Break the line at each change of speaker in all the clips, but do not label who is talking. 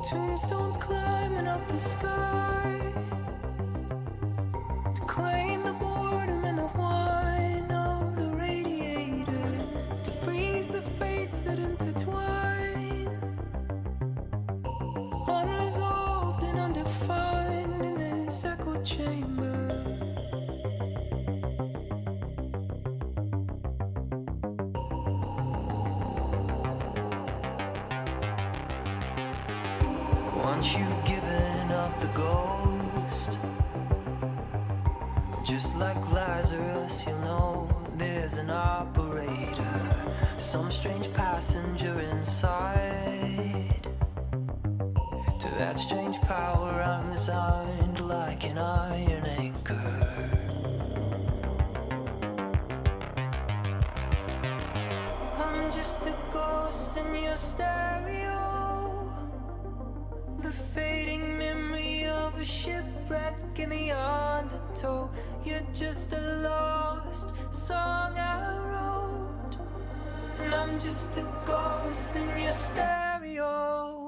Tombstones climbing up the sky to claim the boredom and the whine of the radiator, to freeze the fates that intertwine, unresolved and undefined in this echo chamber. Once you've given up the ghost, just like Lazarus, you'll know there's an operator, some strange passenger inside. To that strange power I'm resigned like an iron anchor. I'm just a ghost in your stereo, the fading memory of a shipwreck in the undertow. You're just a lost song I wrote, and I'm just a ghost in your stereo.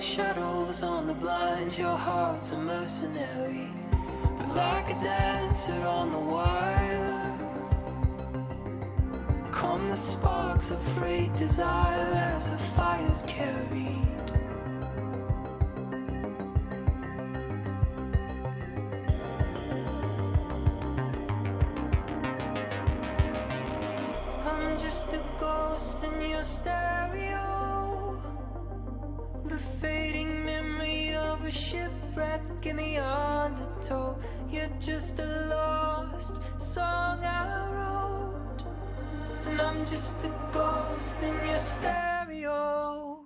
Shadows on the blinds, your heart's a mercenary, but like a dancer on the wire. Come the sparks of frayed desire as a fire's carried. I'm just a ghost in your stereo, the fading memory of a shipwreck in the undertow. You're just a lost song I wrote, and I'm just a ghost in your stereo.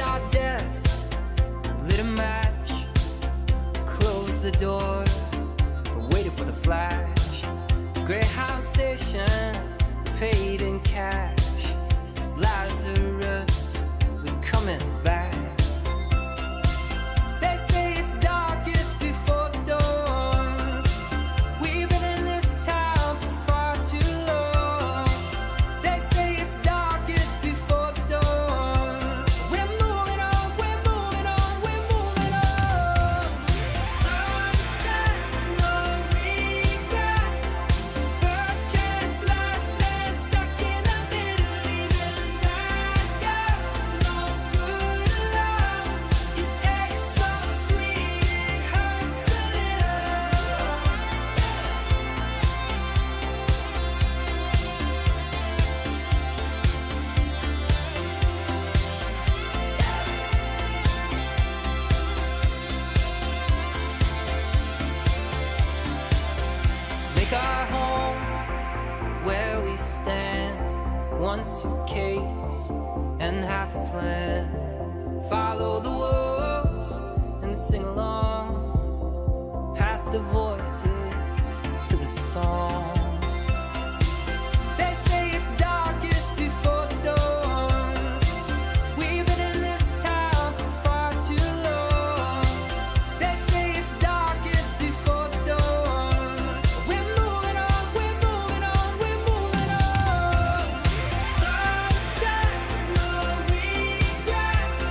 our deaths, lit a match, closed the door, waited for the flash. Greyhound station, paid in cash. It's Lazarus, we coming back. They say it's darkest before the dawn. We've been in this town for far too long. They say it's darkest before the dawn. We're moving on, we're moving on, we're moving on. Sunsets, no regrets. First chance, last dance, stuck in the middle, even bad girls, no good love. You taste so sweet, it hurts a little. Make our home where we stand. One suitcase and half a plan. Follow the wolves and sing along. Pass the voices to the song. They say it's darkest before the dawn. We've been in this town for far too long. They say it's darkest before the dawn. We're moving on, we're moving on, we're moving on. Sunsets, no regrets.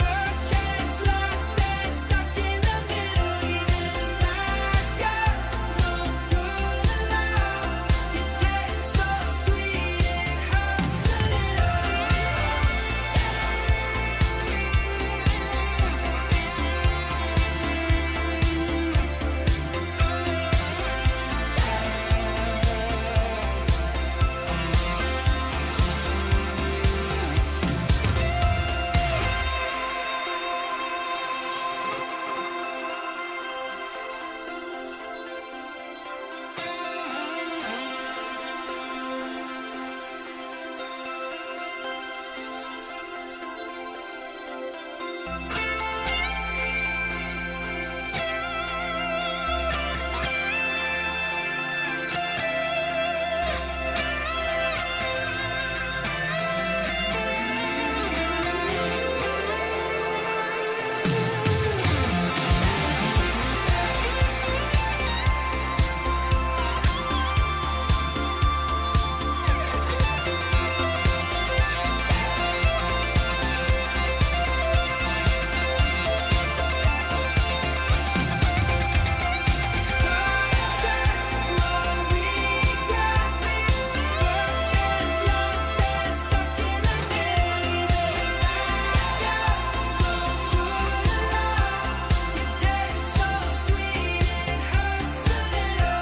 First chance, last dance, stuck in the middle, even bad girls, no good love. You taste so sweet, it hurts a little. Sunsets, no regrets. First chance, last dance, stuck in the middle, even bad girls, no good love. You taste so sweet, it hurts a little.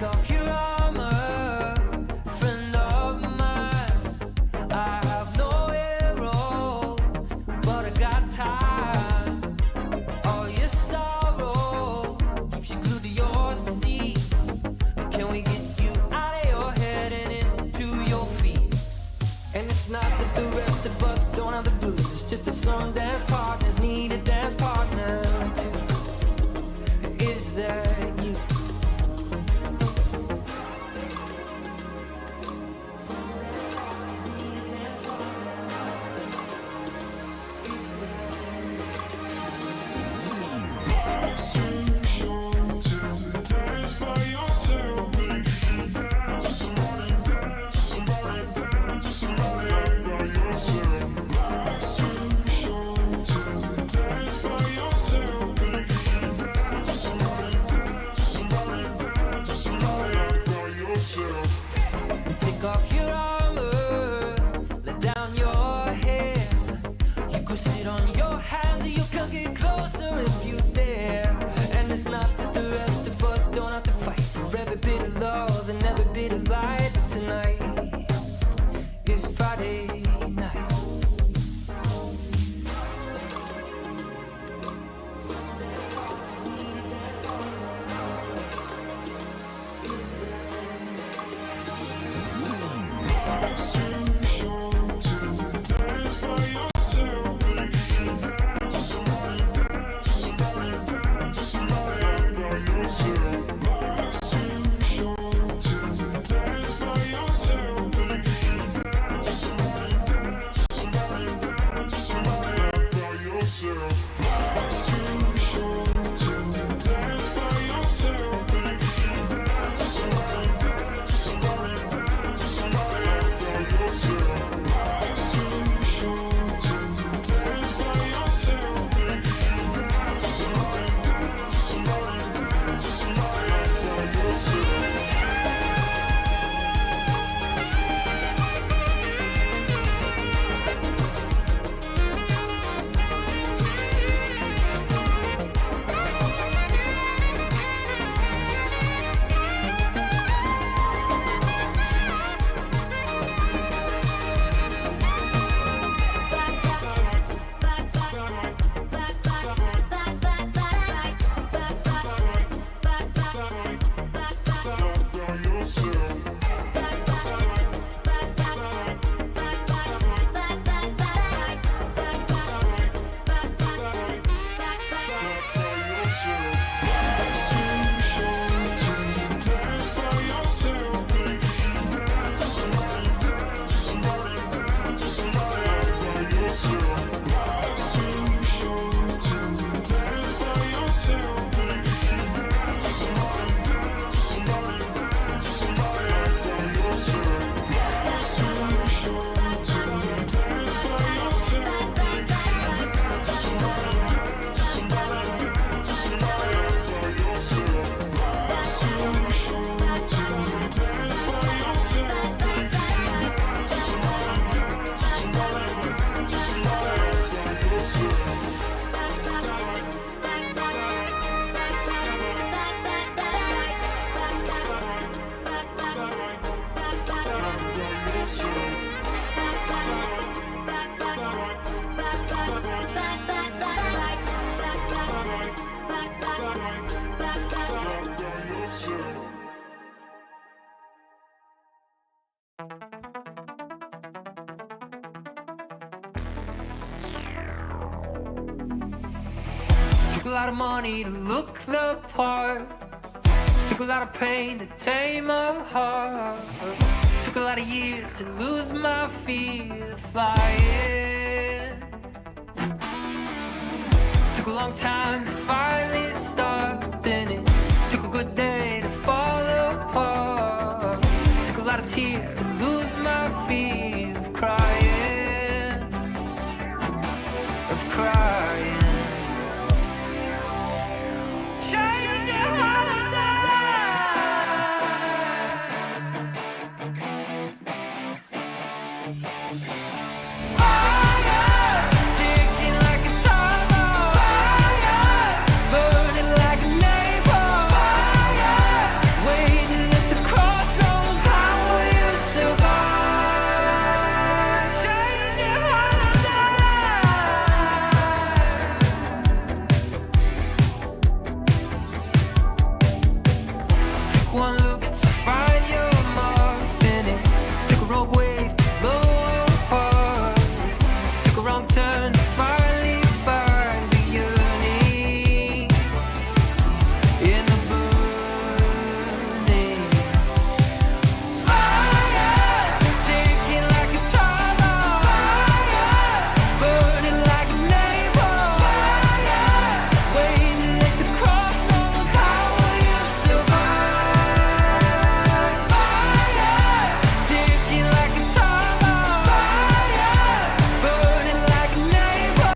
off your armor, friend of mine. I have no arrows, but I got time. All your sorrow keeps you glued to your seat. But can we get you out of your head and into your feet? And it's not that the rest of us don't have the blues. It's just that some dance partners need a dance partner too. Is that you? Take off your armor, let down your hair. You could sit on your hands or you can get closer if you dare. And it's not that the rest of us don't have to fight for every bit of love and every bit of light. But tonight is Friday night. Took a lot of money to look the part. Took a lot of pain to tame my heart. Took a lot of years to lose my fear of flying. Took a long time to finally start. Then it took a good day to fall apart. Took a lot of tears to lose my fear of crying. Of crying. Change your holiday. Fire, ticking like a time bomb. Fire, burning like a neighbor. Fire, waiting to finally find the yearning in the burning fire, taking like a time fire, burning like a neighbor fire, waiting at the crossroads. How will you survive? Fire, taking like a time fire, burning like a neighbor.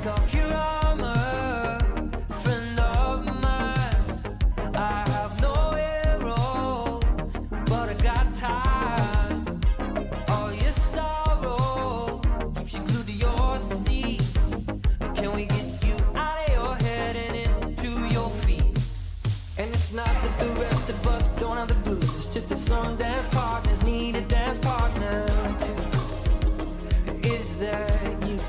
off your armor, friend of mine. I have no arrows, but I got time. All your sorrow keeps you glued to your seat. But can we get you out of your head and into your feet? And it's not that the rest of us don't have the blues. It's just that some dance partners need a dance partner too. Is that you?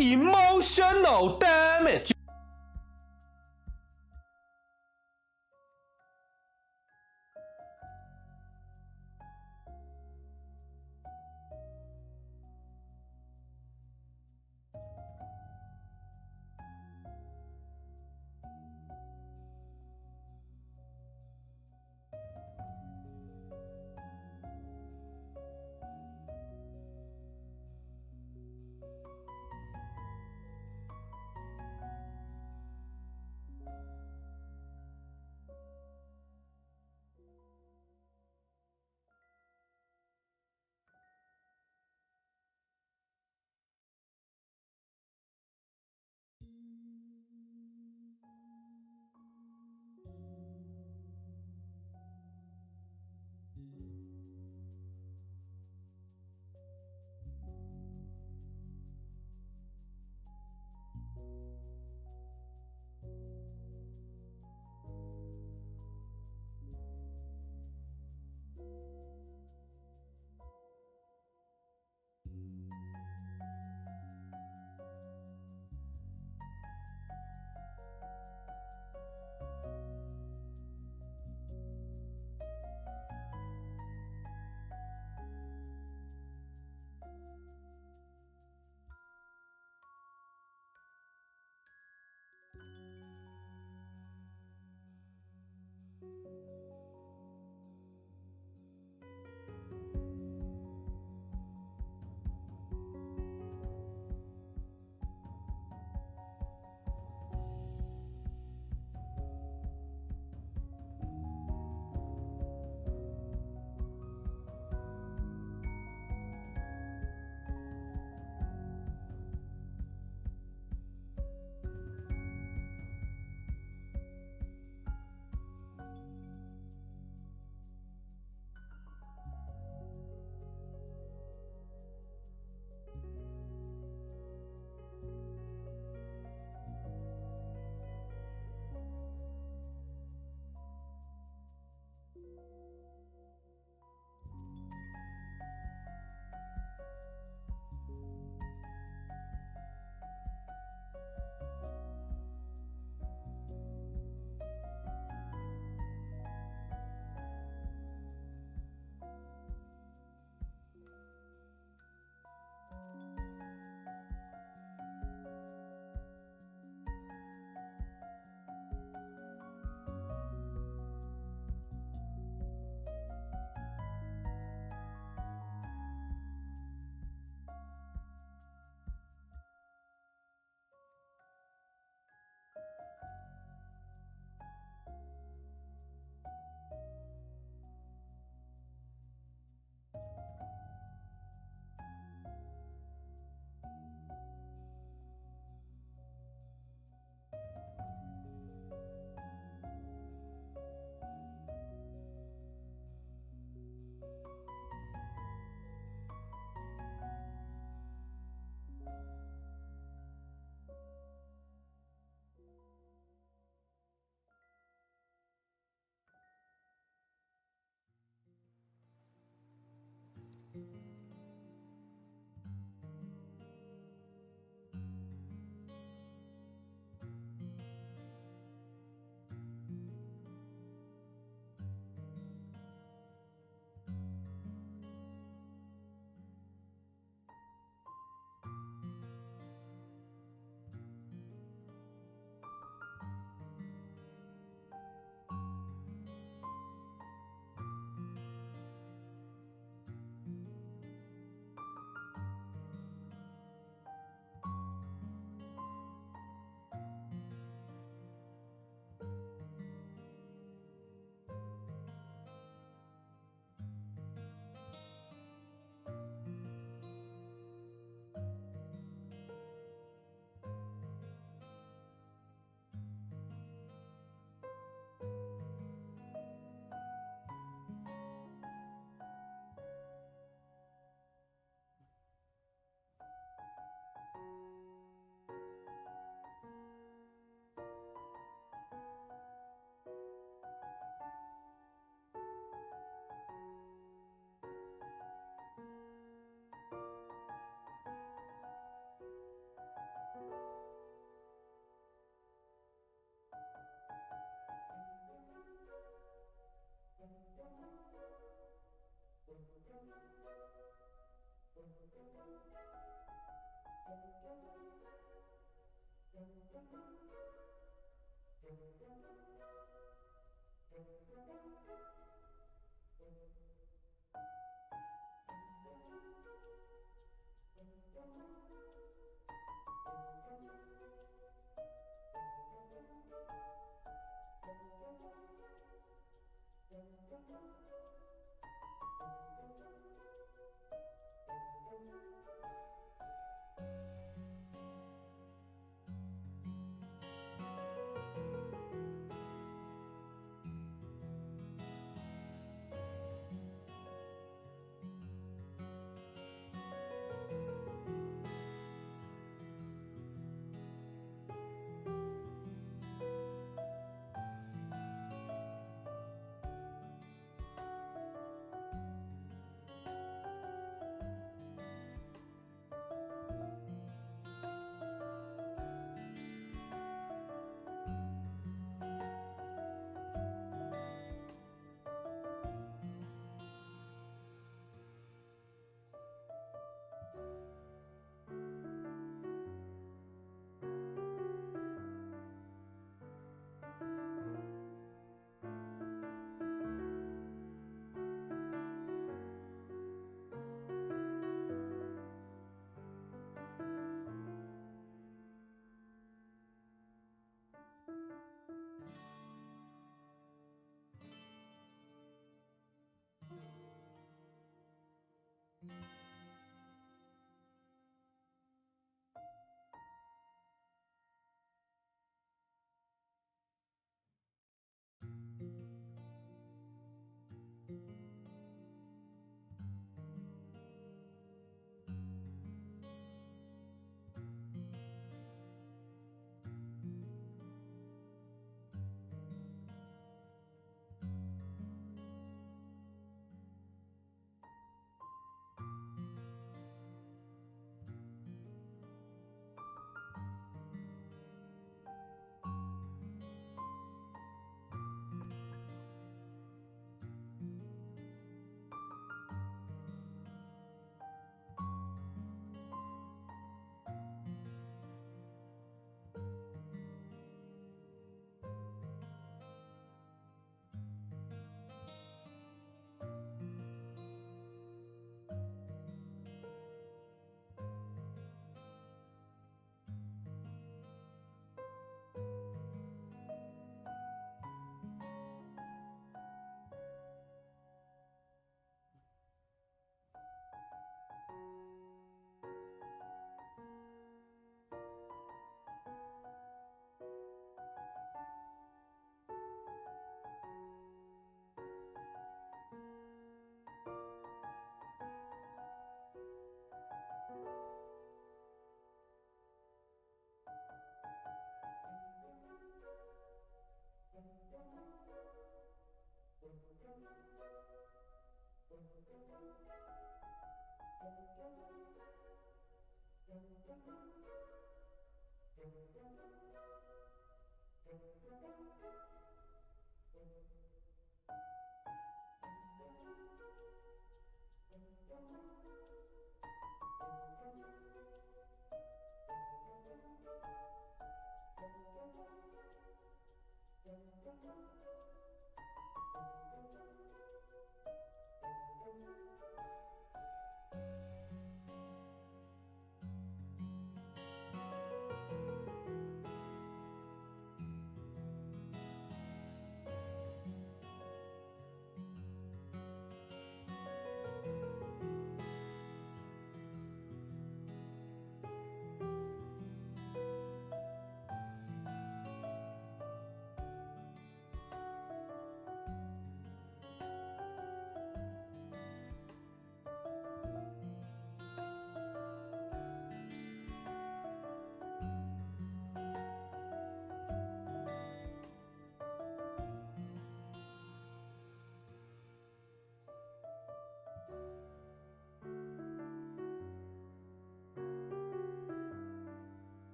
emotional damage.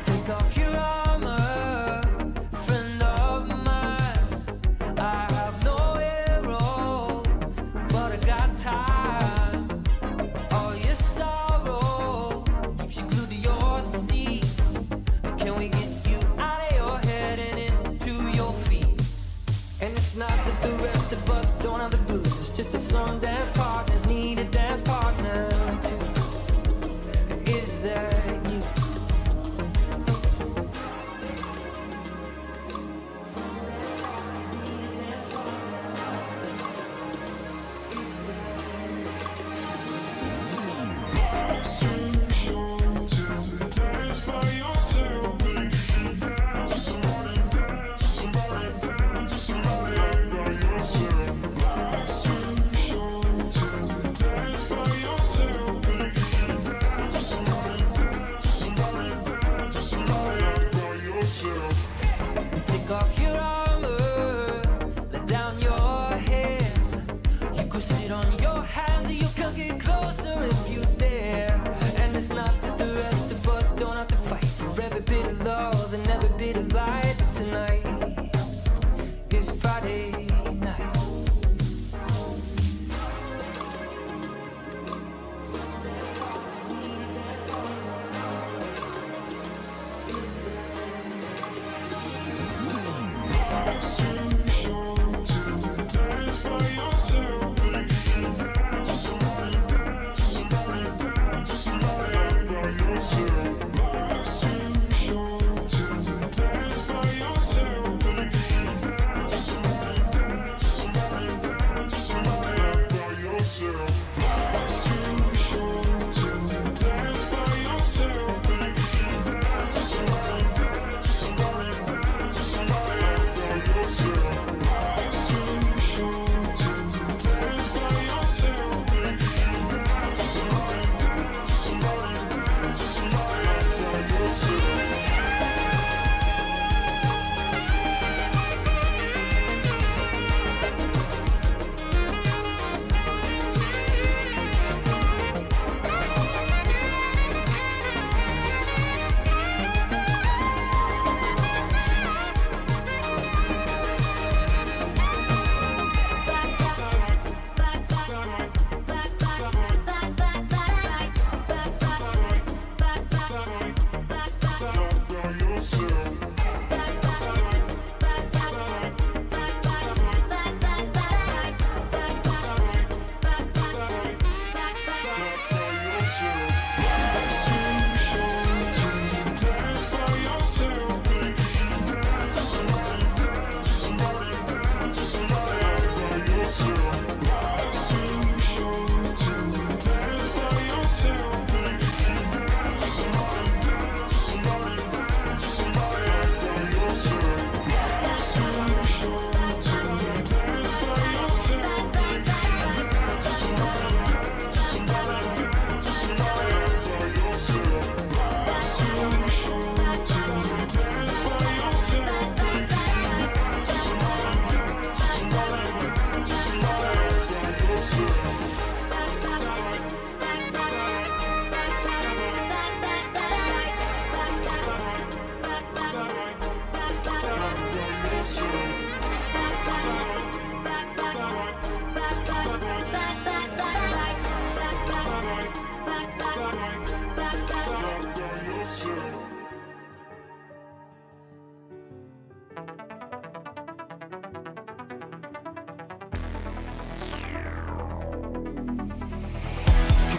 Take off your armor, friend of mine. I have no arrows, but I got time. All your sorrow keeps you glued to your seat. Can we get you out of your head and into your feet? And it's not that the rest of us don't have the blues. It's just that some dance partners need a dance partner too. Is that you?
Dance by yourself.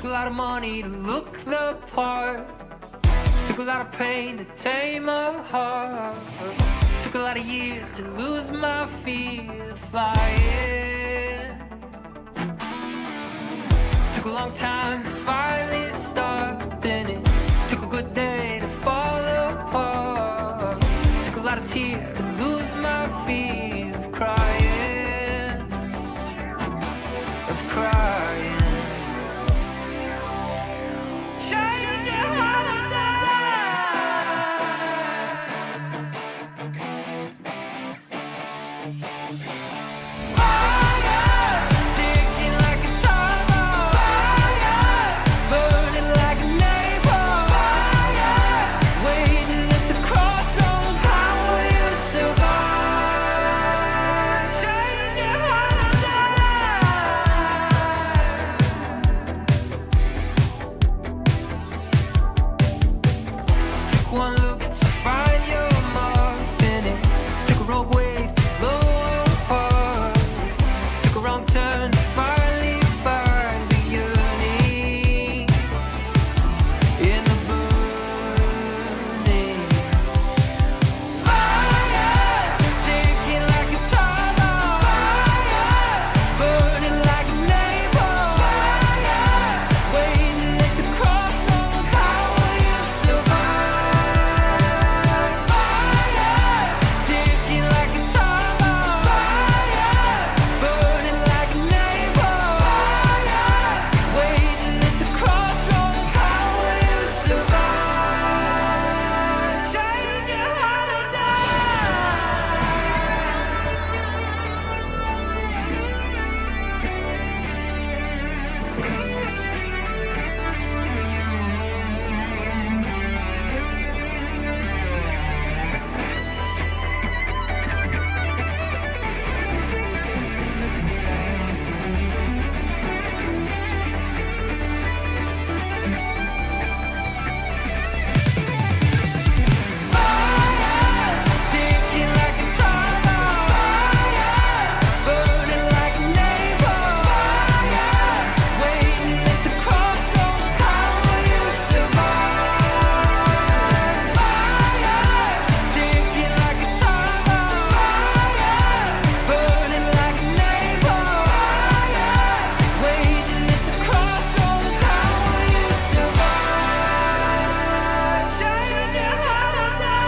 a lot of money to look the part. Took a lot of pain to tame a heart. Took a lot of years to lose my fear of flying. Took a long time to finally start, then it took a good day to fall apart. Took a lot of tears to lose my fear of crying, of crying. Change your holiday. Fire, ticking like a time bomb. Fire, burning like a neighbor. Fire, waiting at the crossroads. How will you survive? Change your holiday. Took one look to find your mark, then it took a rogue wave to blow apart. Took a wrong turn to finally find the yearning in the burning. Fire, ticking like a time bomb. Fire, burning like a neighbor. Fire, waiting at the crossroads. How will you survive? Fire, ticking like a time bomb. Fire, burning like a neighbor. Fire, waiting at the crossroads. How will you survive? Change your holiday. Fire, ticking like a time bomb. Fire, burning like a neighbor. Fire, waiting at the crossroads. How will you survive? Fire, ticking like a time bomb. Fire, burning like a neighbor. Fire, waiting at the crossroads. How will you survive? Change your holiday.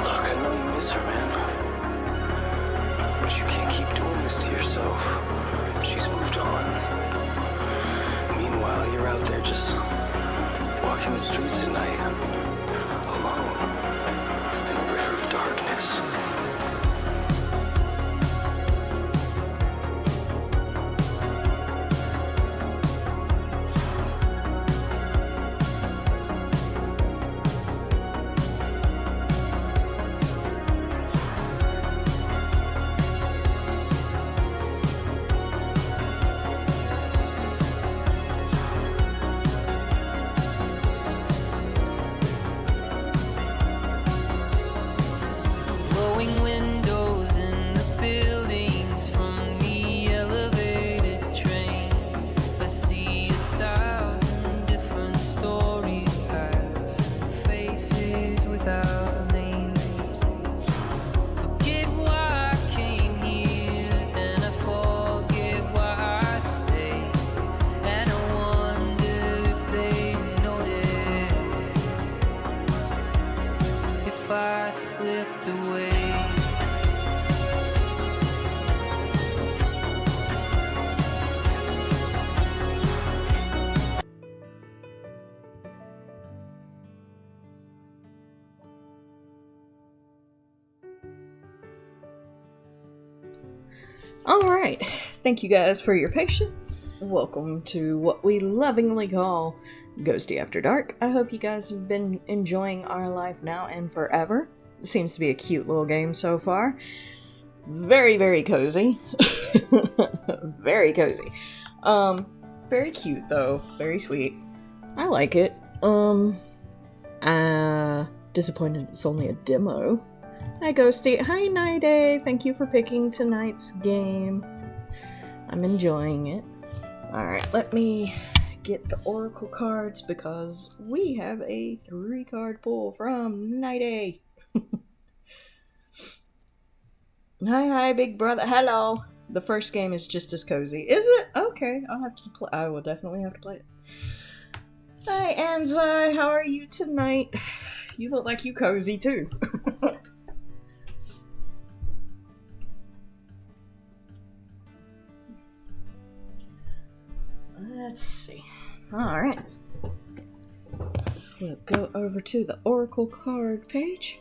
Look, I know you miss her, man. But you can't keep doing this to yourself. She's moved on. Meanwhile, you're out there just walking the streets at night, alone, in a river of darkness.
slipped away.
Alright, thank you guys for your patience. Welcome to what we lovingly call Ghosty After Dark. I hope you guys have been enjoying Our Life Now and Forever. It seems to be a cute little game so far. Very, very cozy. Very cozy. Very cute though. Very sweet. I like it. Disappointed it's only a demo. Hi Ghosty. Hi Nighty. Thank you for picking tonight's game. I'm enjoying it. Alright, let me get the Oracle cards because we have a 3-card pull from Nighty. Hi, big brother. Hello. The first game is just as cozy. Is it? Okay, I'll have to play. I will definitely have to play it. Hi, Anzai. How are you tonight? You look like you cozy too. Let's see. Alright. We'll go over to the Oracle card page.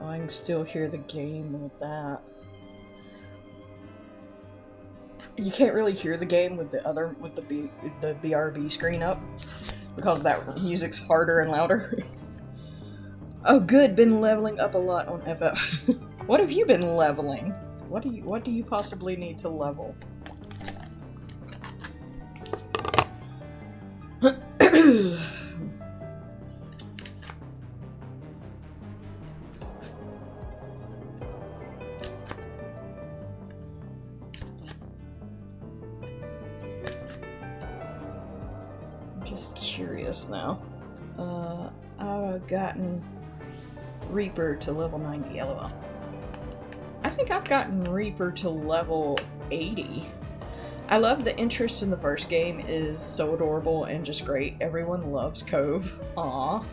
Oh, I can still hear the game with that. You can't really hear the game with the BRB screen up because that music's harder and louder. Oh good, been leveling up a lot on FF. What have you been leveling? What do you possibly need to level? I'm just curious now. I've gotten Reaper to level 90, lol. I think I've gotten Reaper to level 80. I love the interest in the first game is so adorable and just great. Everyone loves Cove. Aww.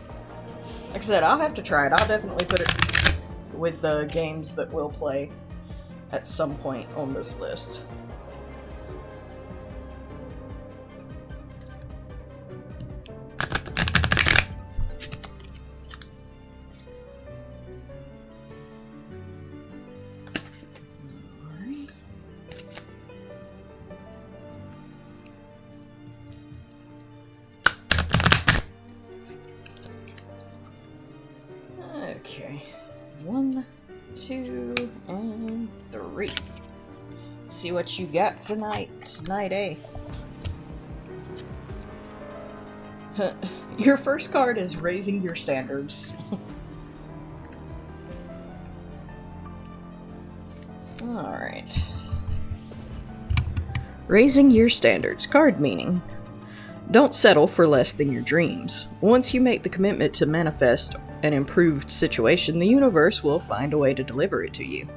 Like I said, I'll have to try it. I'll definitely put it with the games that we'll play at some point on this list. Okay, 1, 2, and 3. Let's see what you got tonight, Nighty. Your first card is Raising Your Standards. Alright. Raising Your Standards. Card meaning. Don't settle for less than your dreams. Once you make the commitment to manifest an improved situation, the universe will find a way to deliver it to you.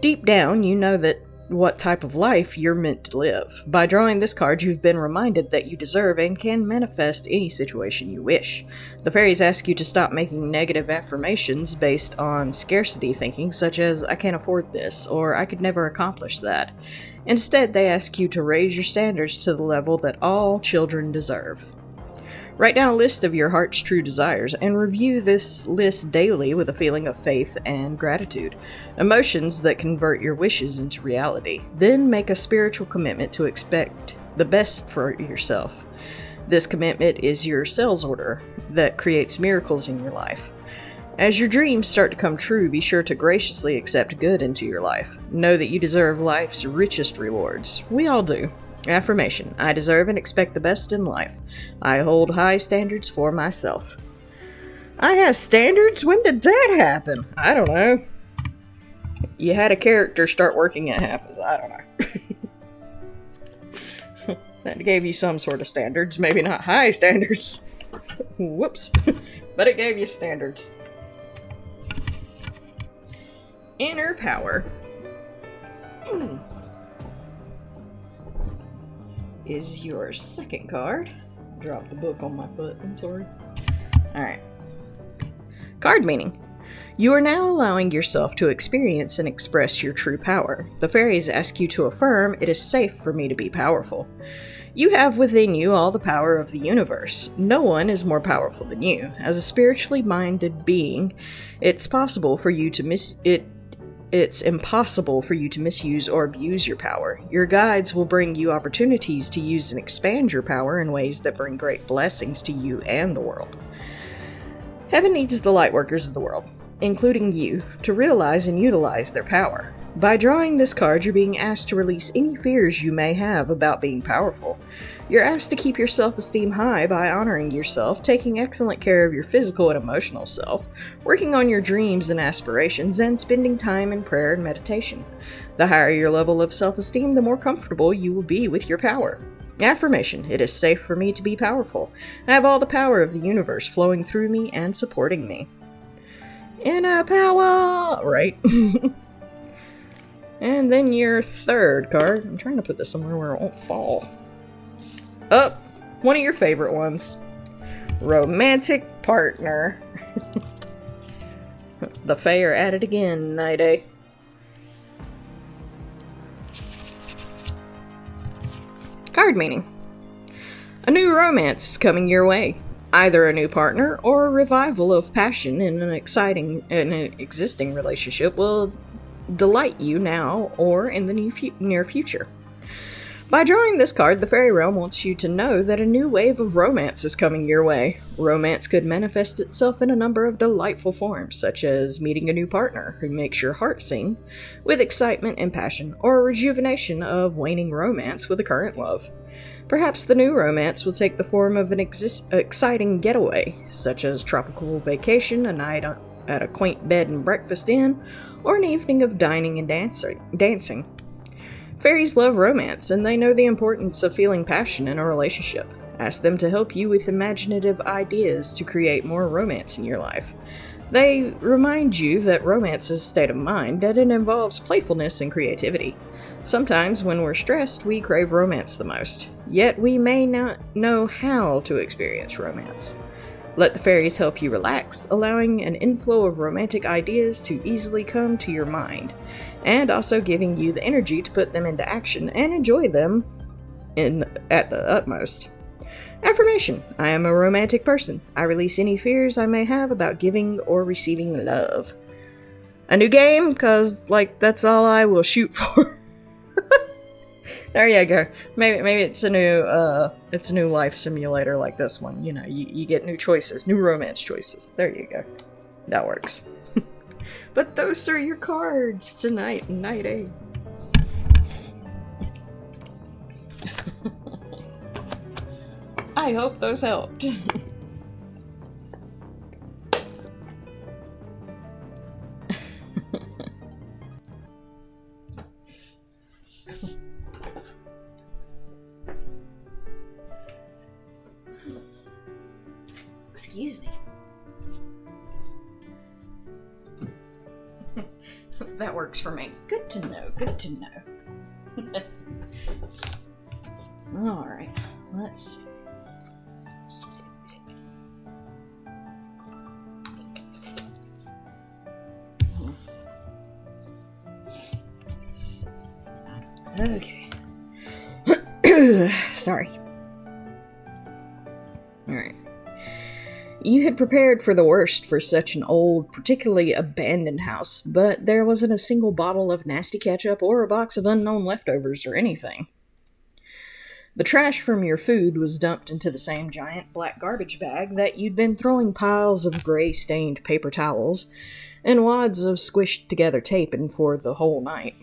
Deep down, you know that what type of life you're meant to live. By drawing this card, you've been reminded that you deserve and can manifest any situation you wish. The fairies ask you to stop making negative affirmations based on scarcity thinking, such as, I can't afford this, or I could never accomplish that. Instead, they ask you to raise your standards to the level that all children deserve. Write down a list of your heart's true desires and review this list daily with a feeling of faith and gratitude, emotions that convert your wishes into reality. Then make a spiritual commitment to expect the best for yourself. This commitment is your sales order that creates miracles in your life. As your dreams start to come true, be sure to graciously accept good into your life. Know that you deserve life's richest rewards. We all do. Affirmation. I deserve and expect the best in life. I hold high standards for myself. I have standards? When did that happen? I don't know. You had a character start working at half, I don't know. That gave you some sort of standards. Maybe not high standards. Whoops. But it gave you standards. Inner power. Is your second card. dropped the book on my foot. I'm sorry. Alright. Card meaning. You are now allowing yourself to experience and express your true power. The fairies ask you to affirm, it is safe for me to be powerful. You have within you all the power of the universe. No one is more powerful than you. As a spiritually minded being, it's impossible for you to misuse or abuse your power. Your guides will bring you opportunities to use and expand your power in ways that bring great blessings to you and the world. Heaven needs the lightworkers of the world, including you, to realize and utilize their power. By drawing this card, you're being asked to release any fears you may have about being powerful. You're asked to keep your self-esteem high by honoring yourself, taking excellent care of your physical and emotional self, working on your dreams and aspirations, and spending time in prayer and meditation. The higher your level of self-esteem, the more comfortable you will be with your power. Affirmation: it is safe for me to be powerful. I have all the power of the universe flowing through me and supporting me. Inner power! Right? And then your third card. I'm trying to put this somewhere where it won't fall. Oh, one of your favorite ones. Romantic partner. The Fae are at it again, Night. Card meaning. A new romance is coming your way. Either a new partner or a revival of passion in an existing relationship will delight you now or in the near future. By drawing this card, the fairy realm wants you to know that a new wave of romance is coming your way. Romance could manifest itself in a number of delightful forms, such as meeting a new partner who makes your heart sing with excitement and passion, or a rejuvenation of waning romance with a current love. Perhaps the new romance will take the form of an exciting getaway, such as tropical vacation, a night at a quaint bed and breakfast inn, or an evening of dining and dancing. Fairies love romance, and they know the importance of feeling passion in a relationship. Ask them to help you with imaginative ideas to create more romance in your life. They remind you that romance is a state of mind, that it involves playfulness and creativity. Sometimes, when we're stressed, we crave romance the most, yet we may not know how to experience romance. Let the fairies help you relax, allowing an inflow of romantic ideas to easily come to your mind, and also giving you the energy to put them into action and enjoy them at the utmost. Affirmation: I am a romantic person. I release any fears I may have about giving or receiving love. A new game, because, that's all I will shoot for. There you go. Maybe it's a new life simulator like this one. You know, you get new choices, new romance choices. There you go. That works. But those are your cards tonight, Night. I hope those helped. Excuse me. That works for me. Good to know, good to know. Alright, let's see. Okay. Sorry. Alright. You had prepared for the worst for such an old, particularly abandoned house, but there wasn't a single bottle of nasty ketchup or a box of unknown leftovers or anything. The trash from your food was dumped into the same giant black garbage bag that you'd been throwing piles of gray-stained paper towels and wads of squished-together tape in for the whole night.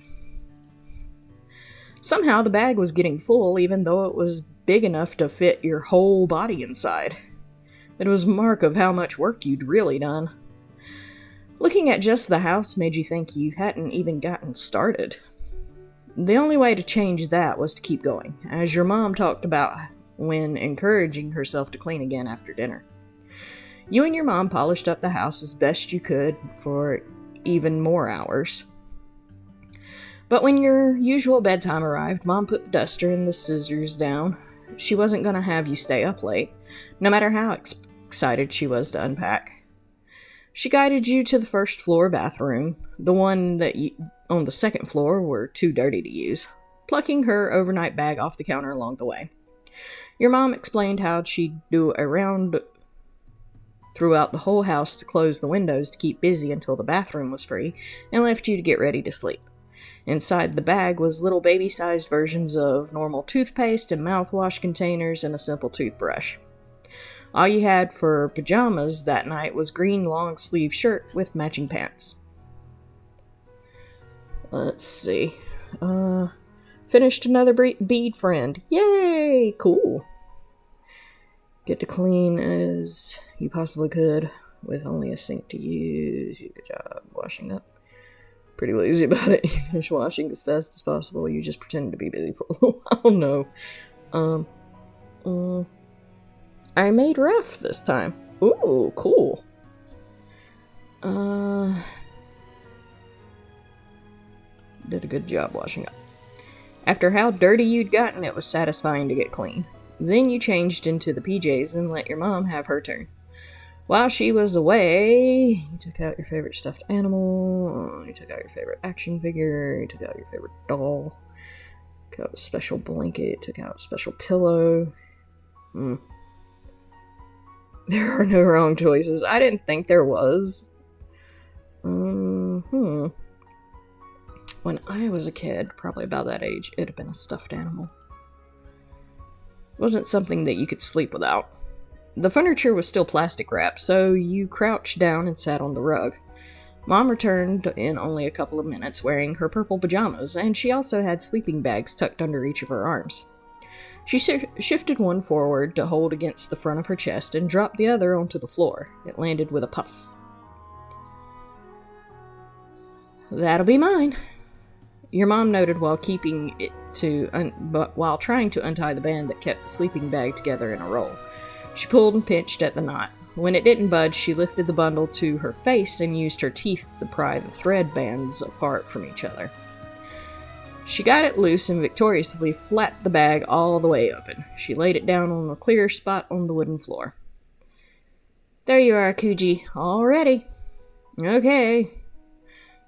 Somehow the bag was getting full, even though it was big enough to fit your whole body inside. It was a mark of how much work you'd really done. Looking at just the house made you think you hadn't even gotten started. The only way to change that was to keep going, as your mom talked about when encouraging herself to clean again after dinner. You and your mom polished up the house as best you could for even more hours. But when your usual bedtime arrived, Mom put the duster and the scissors down She wasn't going to have you stay up late, no matter how excited she was to unpack. She guided you to the first floor bathroom, the one that on the second floor were too dirty to use, plucking her overnight bag off the counter along the way. Your mom explained how she'd do a round throughout the whole house to close the windows to keep busy until the bathroom was free, and left you to get ready to sleep. Inside the bag was little baby-sized versions of normal toothpaste and mouthwash containers and a simple toothbrush. All you had for pajamas that night was green long-sleeve shirt with matching pants. Let's see. Finished another bead friend. Yay! Cool. Get to clean as you possibly could with only a sink to use. Good job washing up. Pretty lazy about it. You finish washing as fast as possible. You just pretend to be busy for a little while. No. I made ref this time. Ooh, cool. Did a good job washing up. After how dirty you'd gotten, it was satisfying to get clean. Then you changed into the PJs and let your mom have her turn. While she was away, you took out your favorite stuffed animal, you took out your favorite action figure, you took out your favorite doll, took out a special blanket, took out a special pillow. There are no wrong choices. I didn't think there was. When I was a kid, probably about that age, it'd have been a stuffed animal. It wasn't something that you could sleep without. The furniture was still plastic wrapped, so you crouched down and sat on the rug. Mom returned in only a couple of minutes wearing her purple pajamas, and she also had sleeping bags tucked under each of her arms. She shifted one forward to hold against the front of her chest and dropped the other onto the floor. It landed with a puff. That'll be mine. Your mom noted while trying to untie the band that kept the sleeping bag together in a roll. She pulled and pinched at the knot. When it didn't budge, she lifted the bundle to her face and used her teeth to pry the thread bands apart from each other. She got it loose and victoriously flapped the bag all the way open. She laid it down on a clear spot on the wooden floor. There you are, Kuji. All ready. Okay.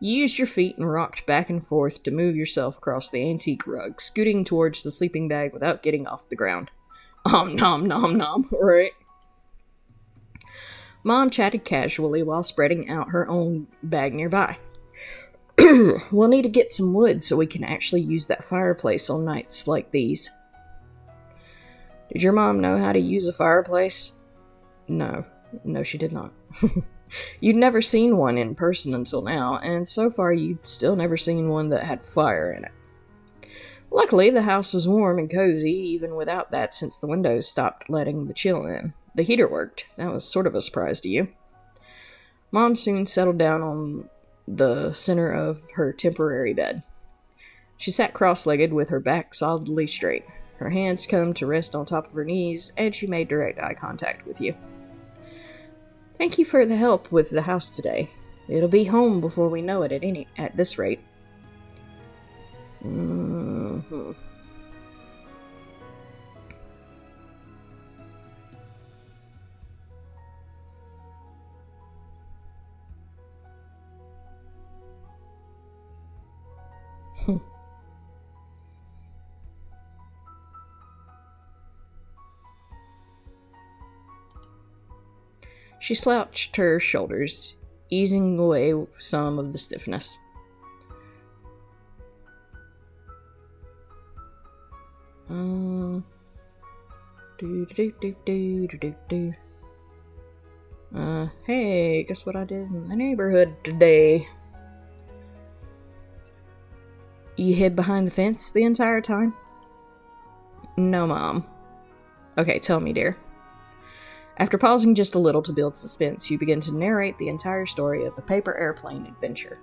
You used your feet and rocked back and forth to move yourself across the antique rug, scooting towards the sleeping bag without getting off the ground. Nom nom nom, right? Mom chatted casually while spreading out her own bag nearby. We'll need to get some wood so we can actually use that fireplace on nights like these. Did your mom know how to use a fireplace? No, she did not. You'd never seen one in person until now, and so far you'd still never seen one that had fire in it. Luckily, the house was warm and cozy, even without that, since the windows stopped letting the chill in. The heater worked. That was sort of a surprise to you. Mom soon settled down on the center of her temporary bed. She sat cross-legged with her back solidly straight. Her hands come to rest on top of her knees, and she made direct eye contact with you. Thank you for the help with the house today. It'll be home before we know it at this rate. Mm-hmm. She slouched her shoulders, easing away some of the stiffness. Hey, guess what I did in the neighborhood today? You hid behind the fence the entire time? No, Mom. Okay, tell me, dear. After pausing just a little to build suspense, you begin to narrate the entire story of the paper airplane adventure.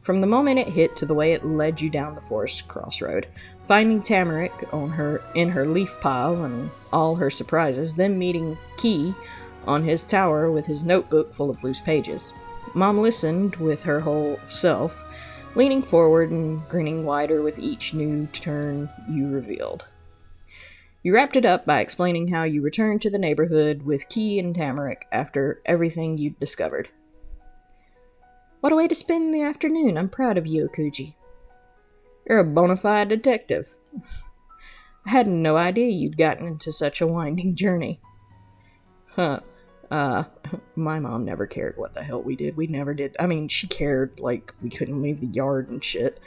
From the moment it hit to the way it led you down the forest crossroad, finding Tamarick in her leaf pile and all her surprises, then meeting Key on his tower with his notebook full of loose pages. Mom listened with her whole self, leaning forward and grinning wider with each new turn you revealed. You wrapped it up by explaining how you returned to the neighborhood with Key and Tamarick after everything you'd discovered. What a way to spend the afternoon. I'm proud of you, Okuji. You're a bona fide detective. I had no idea you'd gotten into such a winding journey. Huh. My mom never cared what the hell we did. We never did. I mean, she cared, like, we couldn't leave the yard and shit.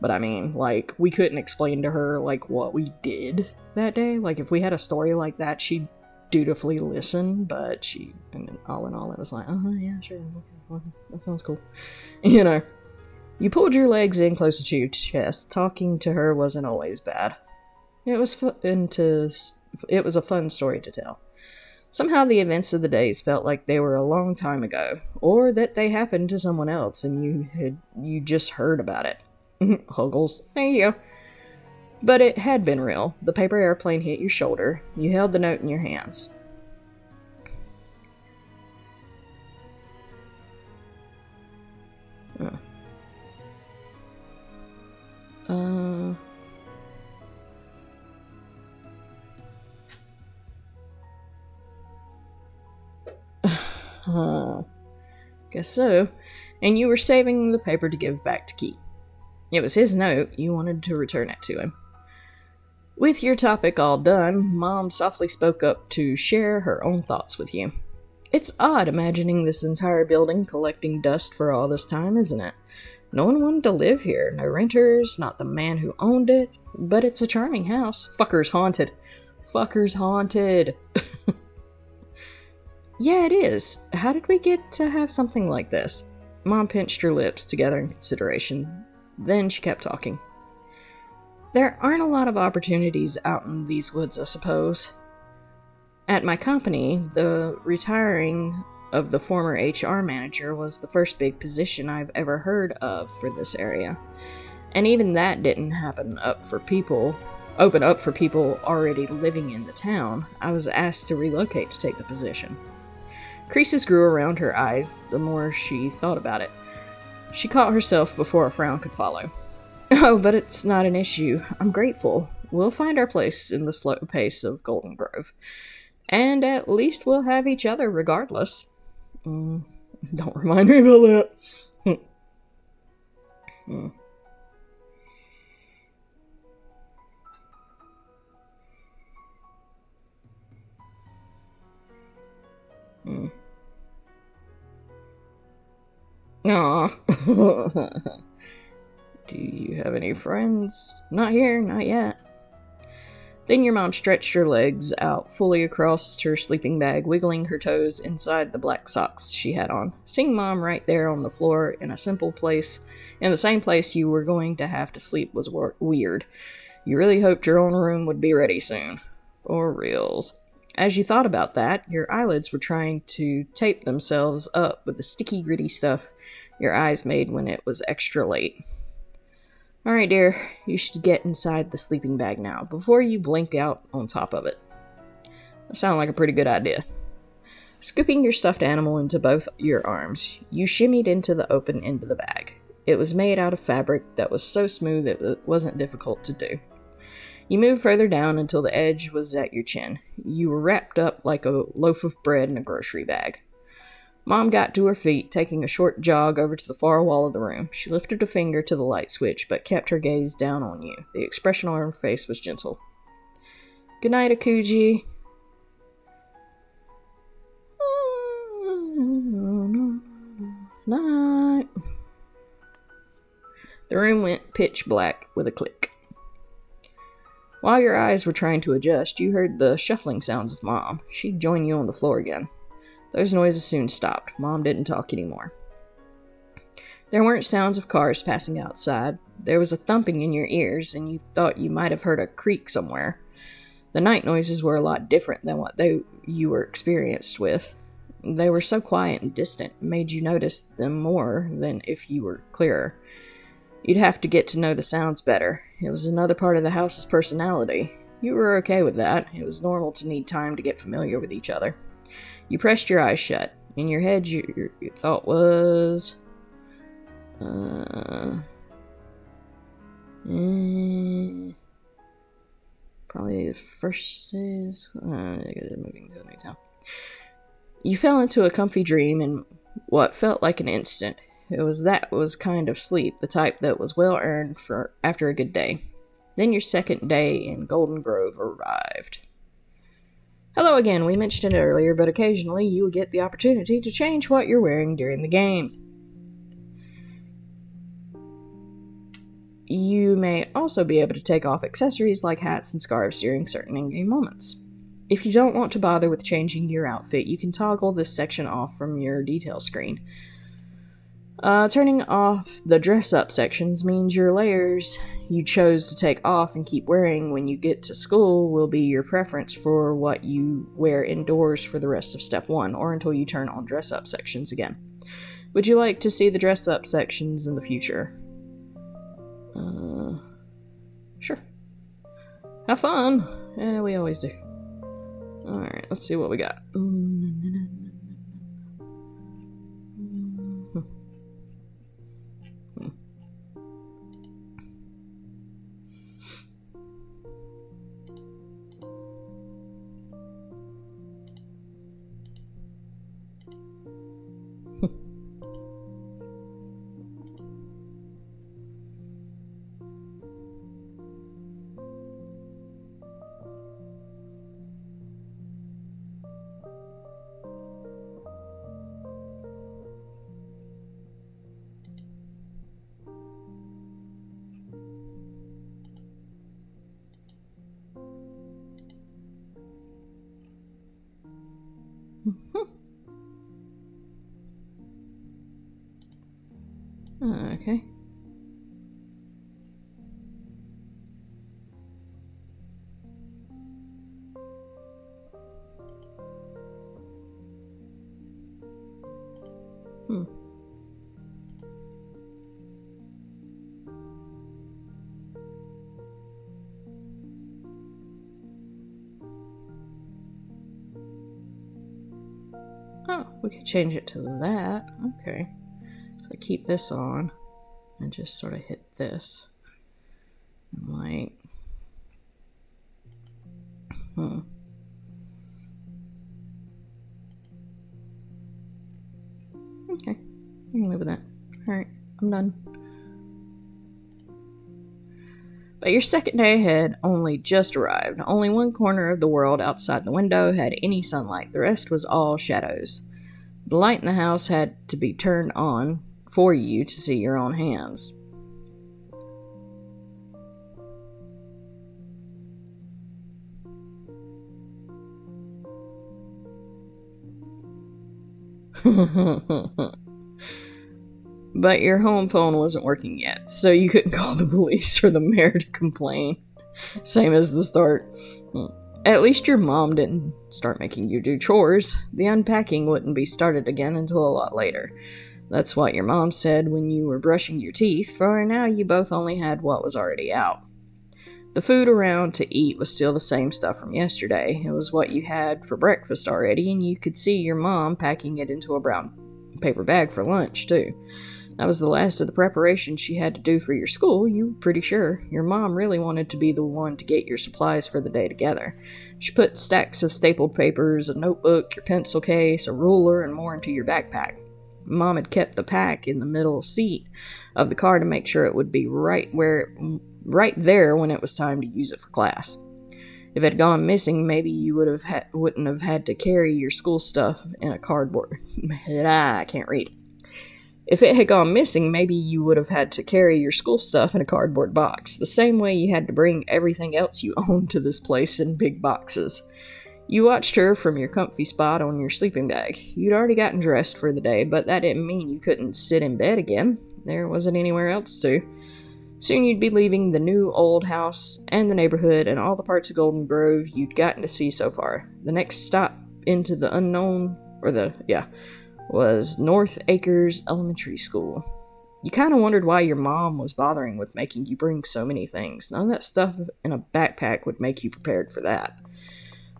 But I mean, like, we couldn't explain to her, like, what we did that day. Like, if we had a story like that, she'd dutifully listen, but and then all in all, it was like, yeah, sure, okay, that sounds cool. You know, you pulled your legs in closer to your chest. Talking to her wasn't always bad. It was a fun story to tell. Somehow the events of the days felt like they were a long time ago, or that they happened to someone else and you just heard about it. Huggles, thank you. But it had been real. The paper airplane hit your shoulder. You held the note in your hands. Guess so. And you were saving the paper to give back to Key. It was his note. You wanted to return it to him. With your topic all done, Mom softly spoke up to share her own thoughts with you. It's odd imagining this entire building collecting dust for all this time, isn't it? No one wanted to live here. No renters, not the man who owned it. But it's a charming house. Fucker's haunted. Fucker's haunted. Yeah, it is. How did we get to have something like this? Mom pinched her lips together in consideration. Then she kept talking. There aren't a lot of opportunities out in these woods, I suppose. At my company, the retiring of the former HR manager was the first big position I've ever heard of for this area. And even that didn't open up for people already living in the town. I was asked to relocate to take the position. Creases grew around her eyes the more she thought about it. She caught herself before a frown could follow. Oh, but it's not an issue. I'm grateful. We'll find our place in the slow pace of Golden Grove. And at least we'll have each other regardless. Don't remind me about that. Aw. Do you have any friends? Not here, not yet. Then your mom stretched her legs out fully across her sleeping bag, wiggling her toes inside the black socks she had on. Seeing Mom right there on the floor in a simple place, in the same place you were going to have to sleep was weird. You really hoped your own room would be ready soon. For reals. As you thought about that, your eyelids were trying to tape themselves up with the sticky, gritty stuff your eyes made when it was extra late. Alright, dear, you should get inside the sleeping bag now, before you blink out on top of it. That sounds like a pretty good idea. Scooping your stuffed animal into both your arms, you shimmied into the open end of the bag. It was made out of fabric that was so smooth it wasn't difficult to do. You moved further down until the edge was at your chin. You were wrapped up like a loaf of bread in a grocery bag. Mom got to her feet, taking a short jog over to the far wall of the room. She lifted a finger to the light switch, but kept her gaze down on you. The expression on her face was gentle. Good night, Okuji. Night. The room went pitch black with a click. While your eyes were trying to adjust, you heard the shuffling sounds of Mom. She'd join you on the floor again. Those noises soon stopped. Mom didn't talk anymore. There weren't sounds of cars passing outside. There was a thumping in your ears, and you thought you might have heard a creak somewhere. The night noises were a lot different than what you were experienced with. They were so quiet and distant, it made you notice them more than if you were clearer. You'd have to get to know the sounds better. It was another part of the house's personality. You were okay with that. It was normal to need time to get familiar with each other. You pressed your eyes shut. In your head, your thought was... Probably the first is moving to a new town. You fell into a comfy dream in what felt like an instant. It was kind of sleep, the type that was well earned for after a good day. Then your second day in Golden Grove arrived. Hello again, we mentioned it earlier, but occasionally you will get the opportunity to change what you're wearing during the game. You may also be able to take off accessories like hats and scarves during certain in-game moments. If you don't want to bother with changing your outfit, you can toggle this section off from your detail screen. Turning off the dress-up sections means your layers you chose to take off and keep wearing when you get to school will be your preference for what you wear indoors for the rest of Step 1, or until you turn on dress-up sections again. Would you like to see the dress-up sections in the future? Sure. Have fun! Yeah, we always do. Alright, let's see what we got. Okay. Oh, we could change it to that. Okay. So I keep this on and just sort of hit this. And like... Okay. I can live with that. Alright, I'm done. But your second day had only just arrived. Only one corner of the world outside the window had any sunlight. The rest was all shadows. The light in the house had to be turned on for you to see your own hands. But your home phone wasn't working yet, so you couldn't call the police or the mayor to complain. Same as the start. At least your mom didn't start making you do chores. The unpacking wouldn't be started again until a lot later. That's what your mom said when you were brushing your teeth, for now you both only had what was already out. The food around to eat was still the same stuff from yesterday. It was what you had for breakfast already, and you could see your mom packing it into a brown paper bag for lunch, too. That was the last of the preparation she had to do for your school, you were pretty sure. Your mom really wanted to be the one to get your supplies for the day together. She put stacks of stapled papers, a notebook, your pencil case, a ruler, and more into your backpack. Mom had kept the pack in the middle seat of the car to make sure it would be right there when it was time to use it for class. If it had gone missing, maybe you wouldn't have had to carry your school stuff in a cardboard. I can't read. If it had gone missing, maybe you would have had to carry your school stuff in a cardboard box, the same way you had to bring everything else you owned to this place in big boxes. You watched her from your comfy spot on your sleeping bag. You'd already gotten dressed for the day, but that didn't mean you couldn't sit in bed again. There wasn't anywhere else to. Soon you'd be leaving the new old house and the neighborhood and all the parts of Golden Grove you'd gotten to see so far. The next stop into the unknown, was North Acres Elementary School. You kind of wondered why your mom was bothering with making you bring so many things. None of that stuff in a backpack would make you prepared for that.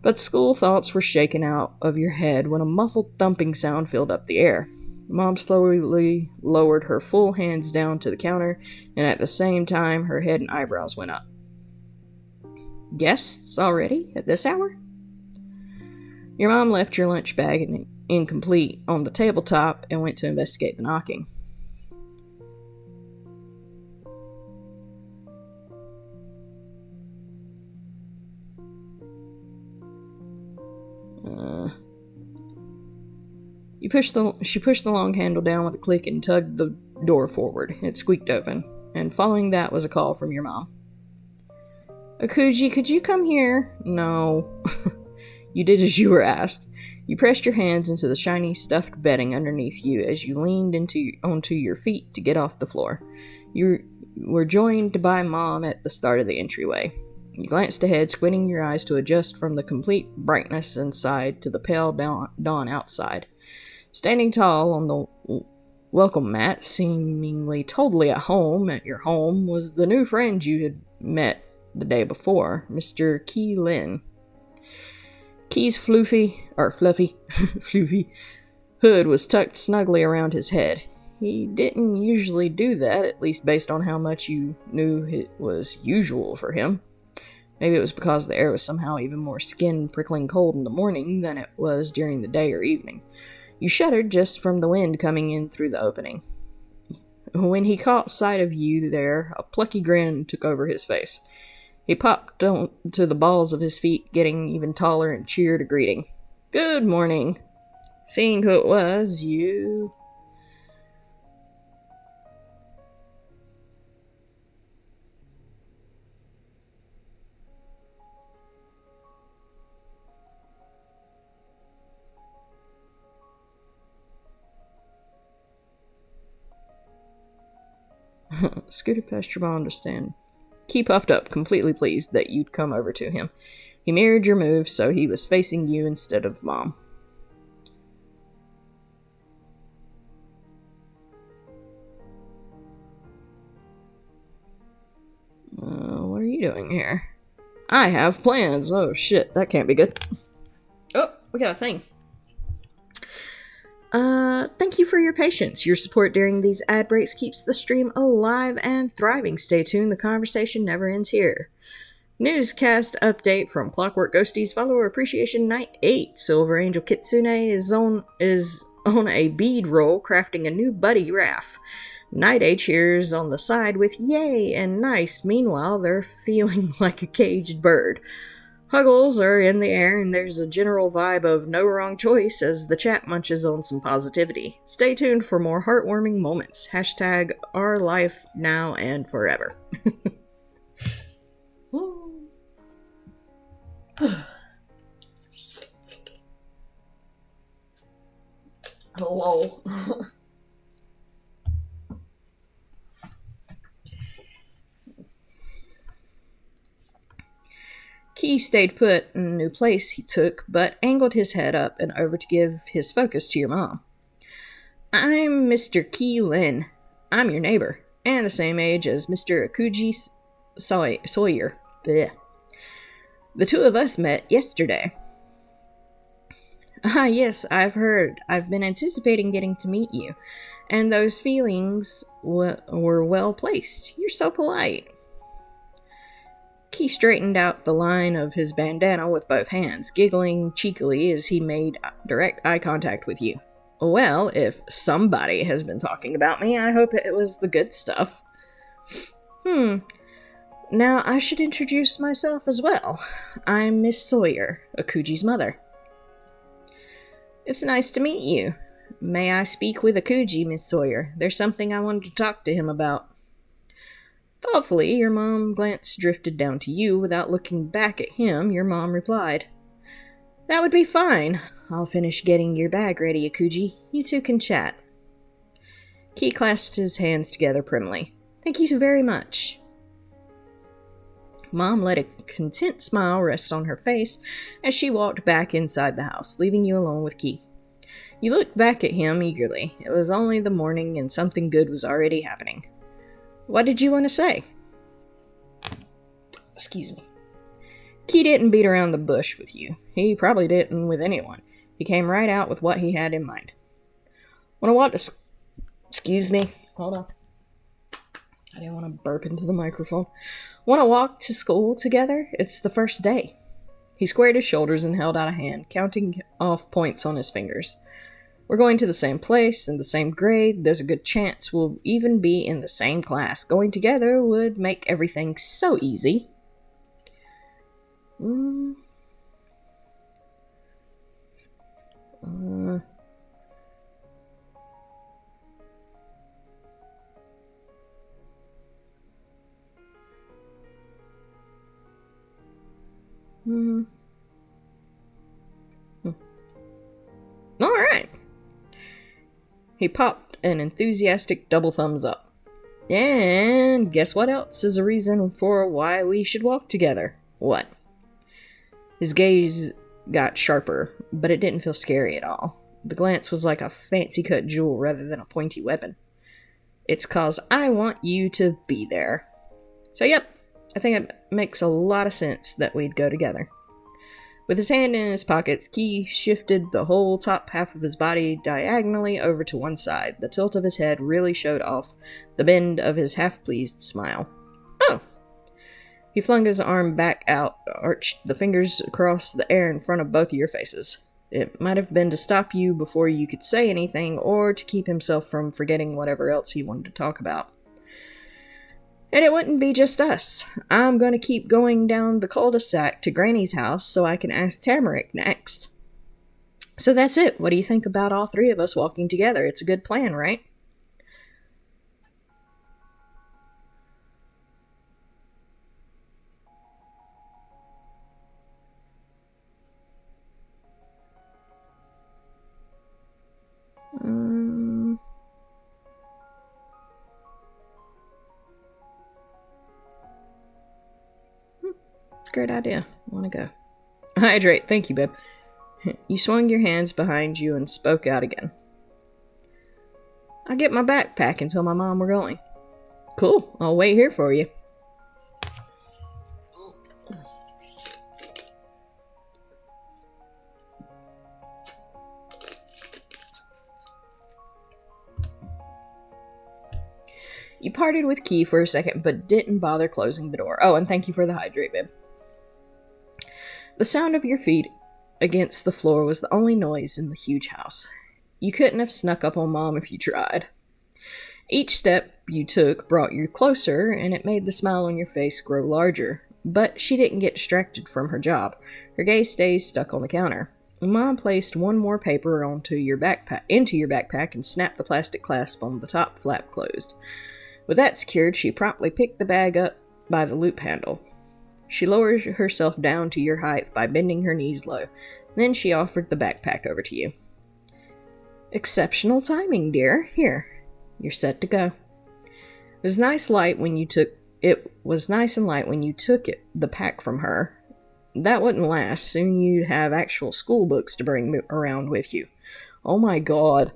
But school thoughts were shaken out of your head when a muffled thumping sound filled up the air. Mom slowly lowered her full hands down to the counter, and at the same time, her head and eyebrows went up. Guests already at this hour? Your mom left your lunch bag incomplete on the tabletop and went to investigate the knocking. She pushed the long handle down with a click and tugged the door forward. It squeaked open, and following that was a call from your mom. Akuji, could you come here? No. You did as you were asked. You pressed your hands into the shiny stuffed bedding underneath you as you leaned onto your feet to get off the floor. You were joined by Mom at the start of the entryway. You glanced ahead, squinting your eyes to adjust from the complete brightness inside to the pale dawn outside. Standing tall on the welcome mat, seemingly totally at home at your home, was the new friend you had met the day before, Mr. Key Lin. Key's fluffy hood was tucked snugly around his head. He didn't usually do that, at least based on how much you knew it was usual for him. Maybe it was because the air was somehow even more skin-prickling cold in the morning than it was during the day or evening. You shuddered just from the wind coming in through the opening. When he caught sight of you there, a plucky grin took over his face. He popped onto the balls of his feet, getting even taller, and cheered a greeting. Good morning. Seeing who it was, you... Scooted past your mom to stand. Key puffed up, completely pleased that you'd come over to him. He mirrored your move, so he was facing you instead of Mom. What are you doing here? I have plans. Oh shit, that can't be good. Oh, we got a thing. Thank you for your patience. Your support during these ad breaks keeps the stream alive and thriving. Stay tuned, the conversation never ends here. Newscast update from Clockwork Ghosties Follower Appreciation Night 8. Silver Angel Kitsune is on a bead roll crafting a new buddy raft. Night A cheers on the side with yay and nice. Meanwhile, they're feeling like a caged bird. Huggles are in the air, and there's a general vibe of no wrong choice as the chat munches on some positivity. Stay tuned for more heartwarming moments. Hashtag our life now and forever. Lol. Key stayed put in the new place he took, but angled his head up and over to give his focus to your mom. I'm Mr. Key Lin. I'm your neighbor, and the same age as Mr. Akuji Sawyer. Blech. The two of us met yesterday. Ah, yes, I've heard. I've been anticipating getting to meet you, and those feelings were well placed. You're so polite. Key straightened out the line of his bandana with both hands, giggling cheekily as he made direct eye contact with you. Well, if somebody has been talking about me, I hope it was the good stuff. Now I should introduce myself as well. I'm Miss Sawyer, Akuji's mother. It's nice to meet you. May I speak with Akuji, Miss Sawyer? There's something I wanted to talk to him about. Thoughtfully, your mom glance drifted down to you. Without looking back at him, your mom replied, That would be fine. I'll finish getting your bag ready, Akuji. You two can chat. Key clasped his hands together primly. Thank you very much. Mom let a content smile rest on her face as she walked back inside the house, leaving you alone with Key. You looked back at him eagerly. It was only the morning and something good was already happening. What did you want to say? Excuse me. Key didn't beat around the bush with you. He probably didn't with anyone. He came right out with what he had in mind. Want to walk to... Excuse me. Hold on. I didn't want to burp into the microphone. Want to walk to school together? It's the first day. He squared his shoulders and held out a hand, counting off points on his fingers. We're going to the same place, in the same grade. There's a good chance we'll even be in the same class. Going together would make everything so easy. Alright. He popped an enthusiastic double thumbs up. And guess what else is a reason for why we should walk together? What? His gaze got sharper, but it didn't feel scary at all. The glance was like a fancy-cut jewel rather than a pointy weapon. It's 'cause I want you to be there. So yep, I think it makes a lot of sense that we'd go together. With his hand in his pockets, Key shifted the whole top half of his body diagonally over to one side. The tilt of his head really showed off the bend of his half-pleased smile. Oh! He flung his arm back out, arched the fingers across the air in front of both of your faces. It might have been to stop you before you could say anything, or to keep himself from forgetting whatever else he wanted to talk about. And it wouldn't be just us. I'm going to keep going down the cul-de-sac to Granny's house so I can ask Tamarick next. So that's it. What do you think about all three of us walking together? It's a good plan, right? Great idea. Want to go. Hydrate. Thank you, babe. You swung your hands behind you and spoke out again. I'll get my backpack and tell my mom we're going. Cool. I'll wait here for you. You parted with Key for a second, but didn't bother closing the door. Oh, and thank you for the hydrate, babe. The sound of your feet against the floor was the only noise in the huge house. You couldn't have snuck up on Mom if you tried. Each step you took brought you closer, and it made the smile on your face grow larger. But she didn't get distracted from her job. Her gaze stayed stuck on the counter. Mom placed one more paper into your backpack and snapped the plastic clasp on the top flap closed. With that secured, she promptly picked the bag up by the loop handle. She lowered herself down to your height by bending her knees low. Then she offered the backpack over to you. Exceptional timing, dear. Here, you're set to go. It was nice and light when you took the pack from her. That wouldn't last. Soon you'd have actual school books to bring around with you. Oh my god.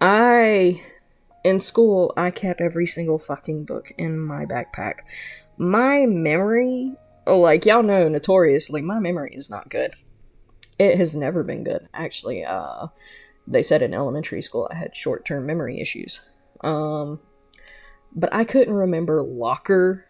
In school, I kept every single fucking book in my backpack. My memory, like y'all know notoriously, my memory is not good. It has never been good. Actually, they said in elementary school I had short-term memory issues. But I couldn't remember locker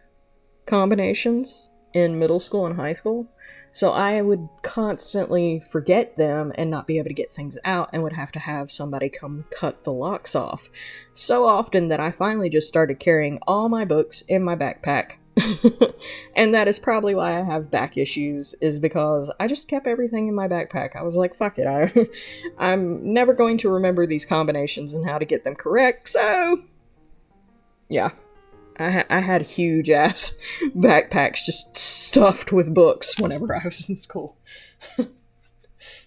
combinations in middle school and high school. So I would constantly forget them and not be able to get things out and would have to have somebody come cut the locks off. So often that I finally just started carrying all my books in my backpack. And that is probably why I have back issues, is because I just kept everything in my backpack. I was like, fuck it, I'm never going to remember these combinations and how to get them correct, so yeah. I had huge ass backpacks just stuffed with books whenever I was in school.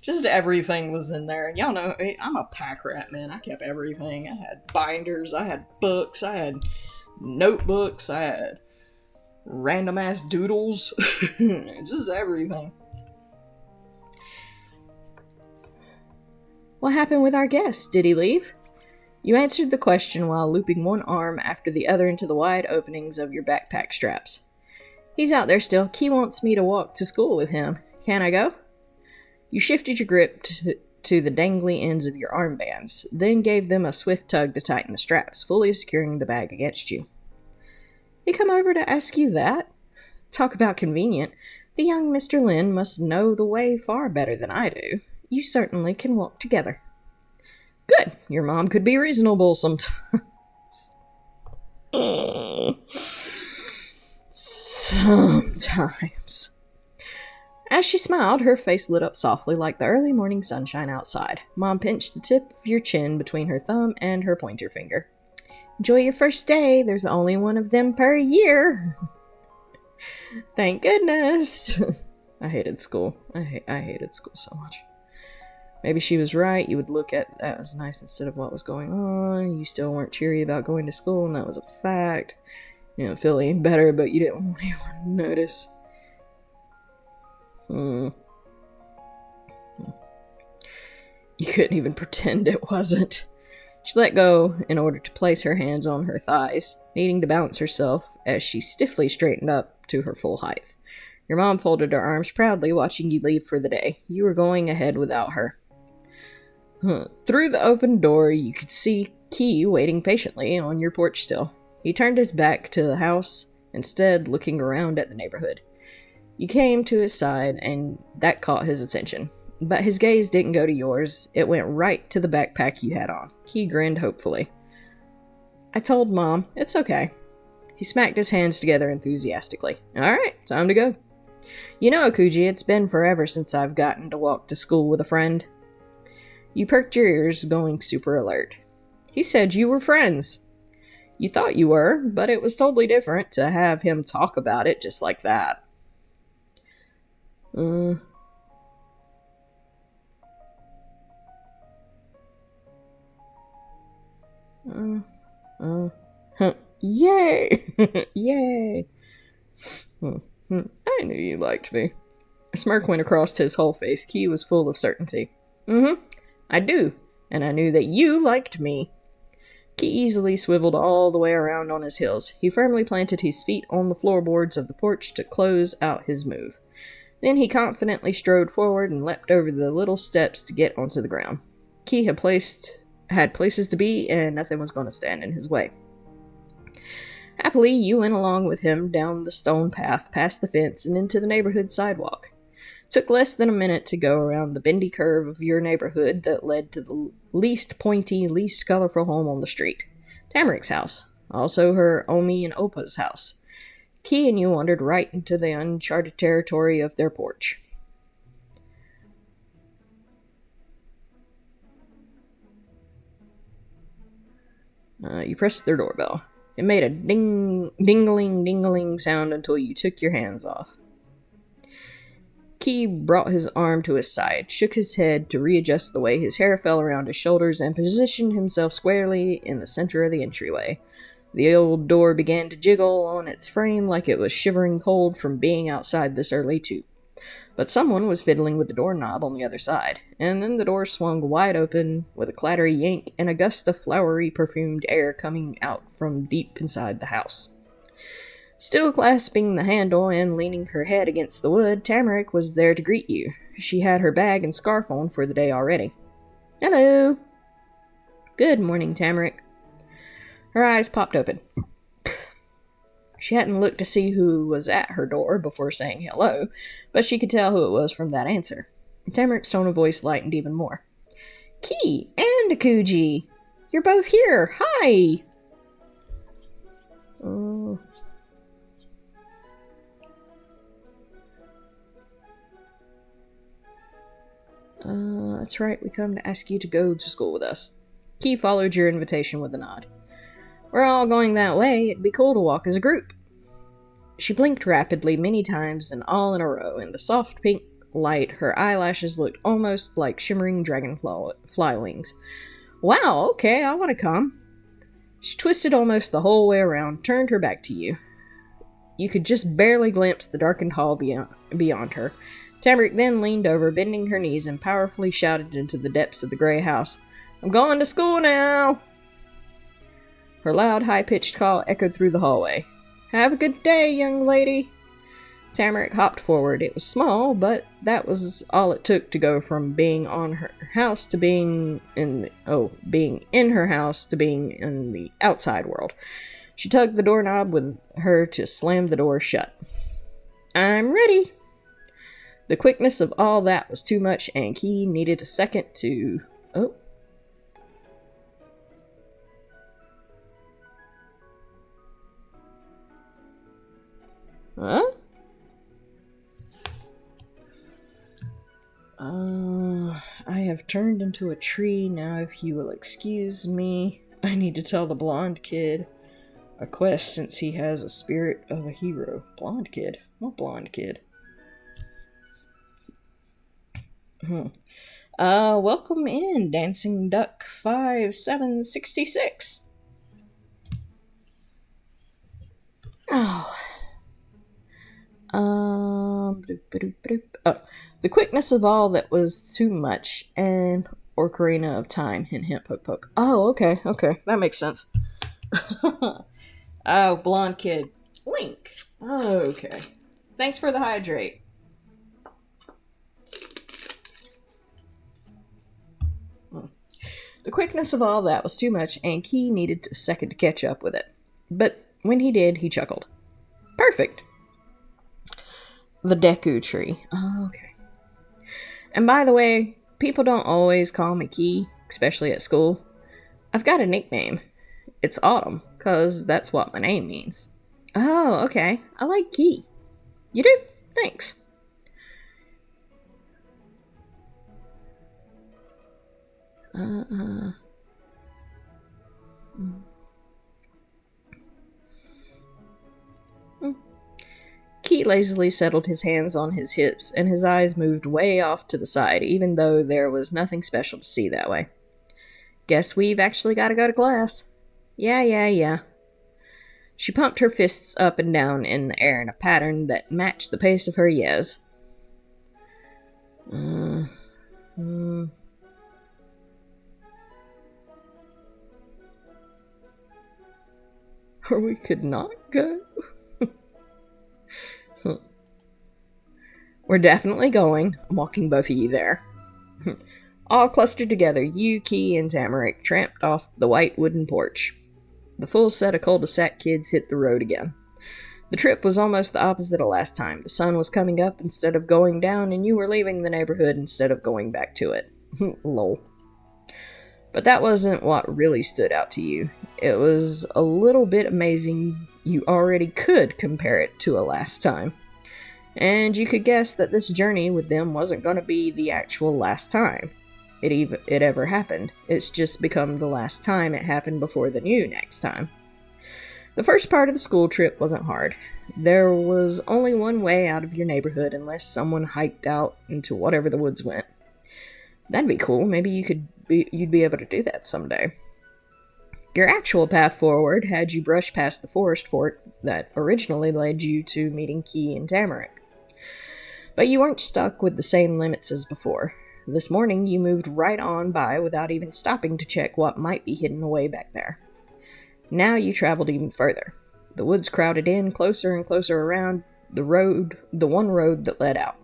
Just everything was in there. And y'all know, I'm a pack rat, man. I kept everything. I had binders, I had books, I had notebooks, I had random ass doodles. Just everything. What happened with our guest? Did he leave? You answered the question while looping one arm after the other into the wide openings of your backpack straps. He's out there still. Key wants me to walk to school with him. Can I go? You shifted your grip to the dangly ends of your armbands, then gave them a swift tug to tighten the straps, fully securing the bag against you. He come over to ask you that? Talk about convenient. The young Mr. Lin must know the way far better than I do. You certainly can walk together. Good. Your mom could be reasonable sometimes. Sometimes. As she smiled, her face lit up softly like the early morning sunshine outside. Mom pinched the tip of your chin between her thumb and her pointer finger. Enjoy your first day. There's only one of them per year. Thank goodness. I hated school. I hated school so much. Maybe she was right. You would look at that as nice instead of what was going on. You still weren't cheery about going to school, and that was a fact. You didn't feel any better, but you didn't want anyone to notice. You couldn't even pretend it wasn't. She let go in order to place her hands on her thighs, needing to balance herself as she stiffly straightened up to her full height. Your mom folded her arms proudly, watching you leave for the day. You were going ahead without her. Through the open door, you could see Key waiting patiently on your porch still. He turned his back to the house, instead looking around at the neighborhood. You came to his side, and that caught his attention. But his gaze didn't go to yours. It went right to the backpack you had on. Key grinned hopefully. I told Mom. It's okay. He smacked his hands together enthusiastically. Alright, time to go. You know, Akuji, it's been forever since I've gotten to walk to school with a friend. You perked your ears, going super alert. He said you were friends. You thought you were, but it was totally different to have him talk about it just like that. Yay! Yay! I knew you liked me. A smirk went across his whole face. Key was full of certainty. I do, and I knew that you liked me. Key easily swiveled all the way around on his heels. He firmly planted his feet on the floorboards of the porch to close out his move. Then he confidently strode forward and leapt over the little steps to get onto the ground. Key had places to be, and nothing was going to stand in his way. Happily, you went along with him down the stone path, past the fence, and into the neighborhood sidewalk. It took less than a minute to go around the bendy curve of your neighborhood that led to the least pointy, least colorful home on the street. Tamarik's house. Also her Omi and Opa's house. Key and you wandered right into the uncharted territory of their porch. You pressed their doorbell. It made a dingling sound until you took your hands off. Key brought his arm to his side, shook his head to readjust the way his hair fell around his shoulders, and positioned himself squarely in the center of the entryway. The old door began to jiggle on its frame like it was shivering cold from being outside this early too. But someone was fiddling with the doorknob on the other side, and then the door swung wide open with a clattery yank and a gust of flowery perfumed air coming out from deep inside the house. Still clasping the handle and leaning her head against the wood, Tamarik was there to greet you. She had her bag and scarf on for the day already. Hello. Good morning, Tamarik. Her eyes popped open. She hadn't looked to see who was at her door before saying hello, but she could tell who it was from that answer. Tamarik's tone of voice lightened even more. Key and Akuji! You're both here! Hi! That's right, we come to ask you to go to school with us. Key followed your invitation with a nod. We're all going that way, it'd be cool to walk as a group. She blinked rapidly many times and all in a row. In the soft pink light, her eyelashes looked almost like shimmering dragonfly wings. Wow, okay, I want to come. She twisted almost the whole way around, turned her back to you. You could just barely glimpse the darkened hall beyond her. Tamarik then leaned over, bending her knees, and powerfully shouted into the depths of the gray house, I'm going to school now! Her loud, high-pitched call echoed through the hallway. Have a good day, young lady. Tamarick hopped forward. It was small, but that was all it took to go from being on her house to being being in her house to being in the outside world. She tugged the doorknob with her to slam the door shut. "I'm ready." The quickness of all that was too much, and Key needed a second to... Oh. Huh? I have turned into a tree. Now if you will excuse me, I need to tell the blonde kid a quest since he has a spirit of a hero. Blonde kid? What blonde kid? Welcome in, Dancing Duck 5766. The quickness of all that was too much, and Ocarina of Time, hint hint poke poke. Oh, okay, that makes sense. Oh, blonde kid. Link. Okay. Thanks for the hydrate. The quickness of all that was too much, and Key needed a second to catch up with it. But when he did, he chuckled. Perfect. The Deku Tree. Oh, okay. And by the way, people don't always call me Key, especially at school. I've got a nickname. It's Autumn, because that's what my name means. Oh, okay. I like Key. You do? Thanks. Key lazily settled his hands on his hips, and his eyes moved way off to the side, even though there was nothing special to see that way. Guess we've actually got to go to class. Yeah. She pumped her fists up and down in the air in a pattern that matched the pace of her yes. Or we could not go? We're definitely going. I'm walking both of you there. All clustered together, you, Key, and Tamarick tramped off the white wooden porch. The full set of cul-de-sac kids hit the road again. The trip was almost the opposite of last time. The sun was coming up instead of going down, and you were leaving the neighborhood instead of going back to it. Lol. But that wasn't what really stood out to you. It was a little bit amazing you already could compare it to a last time. And you could guess that this journey with them wasn't going to be the actual last time it ever happened. It's just become the last time it happened before the new next time. The first part of the school trip wasn't hard. There was only one way out of your neighborhood unless someone hiked out into whatever the woods went. That'd be cool. Maybe you'd be able to do that someday. Your actual path forward had you brush past the forest fork that originally led you to meeting Key and Tamarick. But you weren't stuck with the same limits as before. This morning you moved right on by without even stopping to check what might be hidden away back there. Now you traveled even further. The woods crowded in closer and closer around the one road that led out,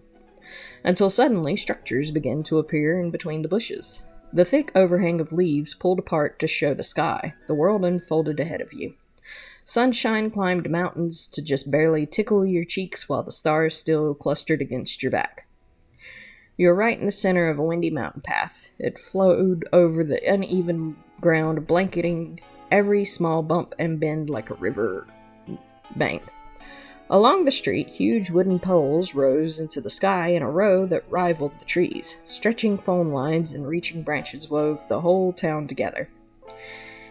until suddenly structures began to appear in between the bushes. The thick overhang of leaves pulled apart to show the sky. The world unfolded ahead of you. Sunshine climbed mountains to just barely tickle your cheeks while the stars still clustered against your back. You were right in the center of a windy mountain path. It flowed over the uneven ground, blanketing every small bump and bend like a river bank. Along the street, huge wooden poles rose into the sky in a row that rivaled the trees. Stretching phone lines and reaching branches wove the whole town together.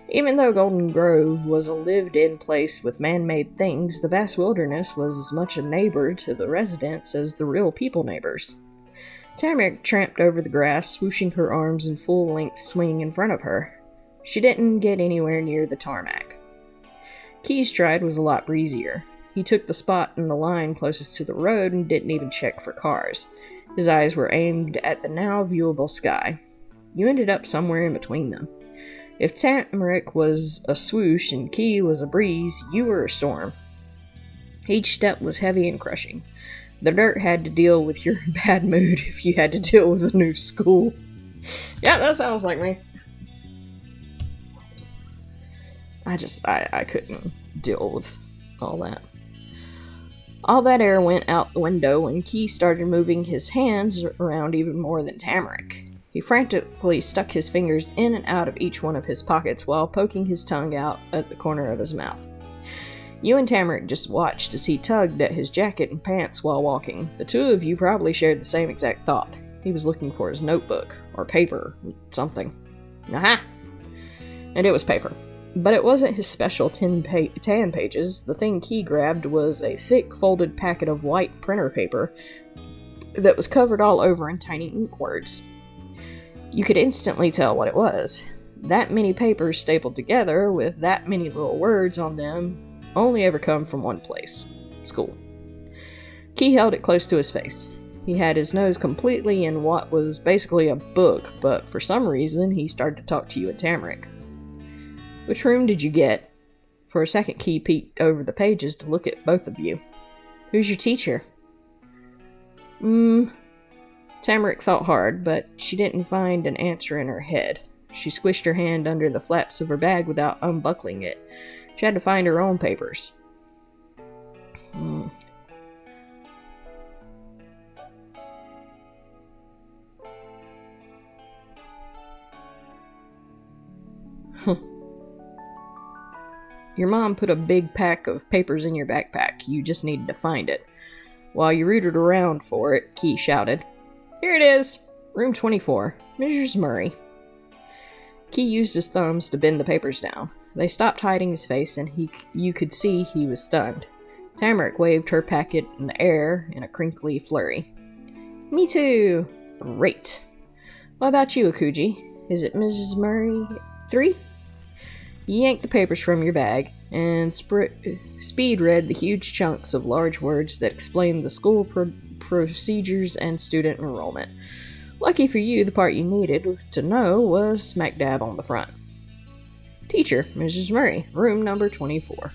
Even though Golden Grove was a lived-in place with man-made things, the vast wilderness was as much a neighbor to the residents as the real people neighbors. Tamarick tramped over the grass, swooshing her arms in full-length swing in front of her. She didn't get anywhere near the tarmac. Key's stride was a lot breezier. He took the spot in the line closest to the road and didn't even check for cars. His eyes were aimed at the now viewable sky. You ended up somewhere in between them. If Tamarick was a swoosh and Key was a breeze, you were a storm. Each step was heavy and crushing. The dirt had to deal with your bad mood if you had to deal with a new school. Yeah, that sounds like me. I couldn't deal with all that. All that air went out the window when Key started moving his hands around even more than Tamarick. He frantically stuck his fingers in and out of each one of his pockets while poking his tongue out at the corner of his mouth. You and Tamarick just watched as he tugged at his jacket and pants while walking. The two of you probably shared the same exact thought. He was looking for his notebook, or paper, or something. Aha! And it was paper. But it wasn't his special tan pages. The thing Key grabbed was a thick, folded packet of white printer paper that was covered all over in tiny ink words. You could instantly tell what it was. That many papers stapled together with that many little words on them only ever come from one place: school. Key held it close to his face. He had his nose completely in what was basically a book, but for some reason he started to talk to you and Tamarick. Which room did you get? For a second, Key peeked over the pages to look at both of you. Who's your teacher? Tamarick thought hard, but she didn't find an answer in her head. She squished her hand under the flaps of her bag without unbuckling it. She had to find her own papers. Your mom put a big pack of papers in your backpack. You just needed to find it. While you rooted around for it, Key shouted, "Here it is! Room 24. Mrs. Murray." Key used his thumbs to bend the papers down. They stopped hiding his face, and you could see he was stunned. Tamarick waved her packet in the air in a crinkly flurry. "Me too! Great! What about you, Akuji? Is it Mrs. Murray 3? You yanked the papers from your bag, and speed read the huge chunks of large words that explained the school procedures and student enrollment. Lucky for you, the part you needed to know was smack dab on the front. Teacher, Mrs. Murray, room number 24.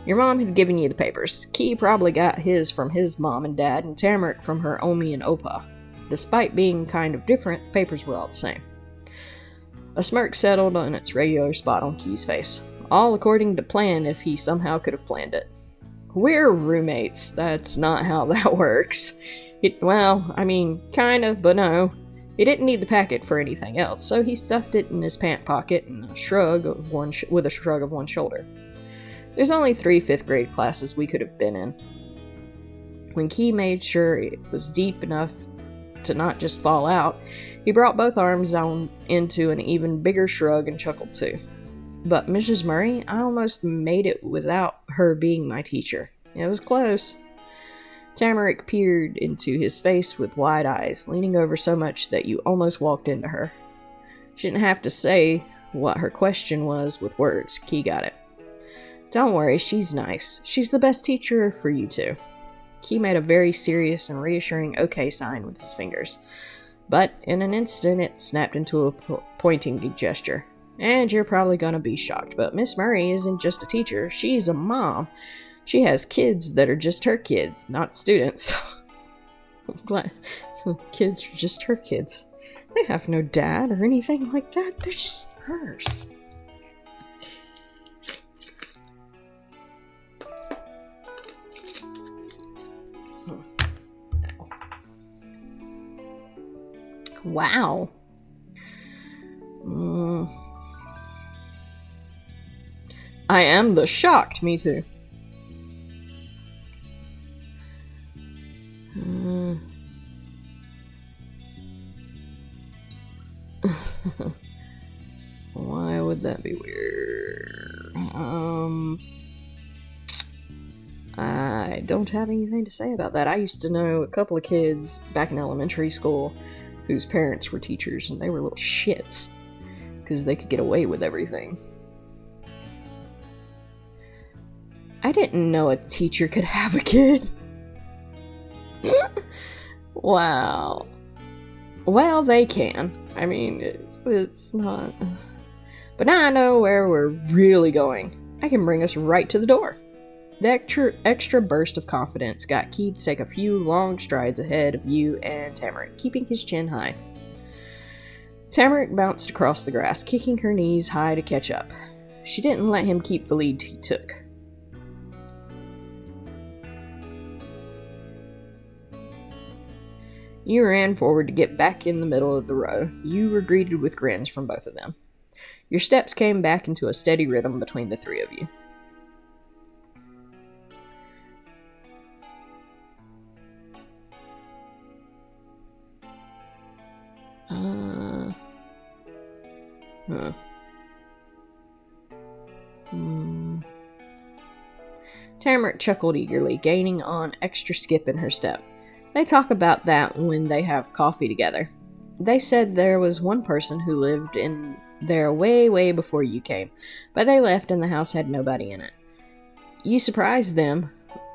Your mom had given you the papers. Key probably got his from his mom and dad, and Tamarick from her Omi and Opa. Despite being kind of different, the papers were all the same. A smirk settled on its regular spot on Key's face. All according to plan if he somehow could have planned it. We're roommates. That's not how that works. Kind of, but no. He didn't need the packet for anything else, so he stuffed it in his pant pocket and with a shrug of one shoulder. There's only 3 5th-grade classes we could have been in. When Key made sure it was deep enough to not just fall out, he brought both arms down into an even bigger shrug and chuckled too. But Mrs. Murray, I almost made it without her being my teacher. It was close. Tamarick peered into his face with wide eyes, leaning over so much that you almost walked into her. She didn't have to say what her question was with words. Key got it. Don't worry, she's nice. She's the best teacher for you two. Key made a very serious and reassuring okay sign with his fingers. But in an instant, it snapped into a pointing gesture. And you're probably gonna be shocked, but Miss Murray isn't just a teacher. She's a mom. She has kids that are just her kids, not students. I'm glad kids are just her kids. They have no dad or anything like that. They're just hers. Wow. I am the shocked, me too. Why would that be weird? I don't have anything to say about that. I used to know a couple of kids back in elementary school whose parents were teachers, and they were little shits because they could get away with everything. I didn't know a teacher could have a kid. Wow. Well, they can. I mean, it's not... But now I know where we're really going. I can bring us right to the door. The extra burst of confidence got Key to take a few long strides ahead of you and Tamarick, keeping his chin high. Tamarick bounced across the grass, kicking her knees high to catch up. She didn't let him keep the lead he took. You ran forward to get back in the middle of the row. You were greeted with grins from both of them. Your steps came back into a steady rhythm between the three of you. Tamarick chuckled eagerly, gaining on extra skip in her step. They talk about that when they have coffee together. They said there was one person who lived in there way before you came, but they left and the house had nobody in it. You surprised them.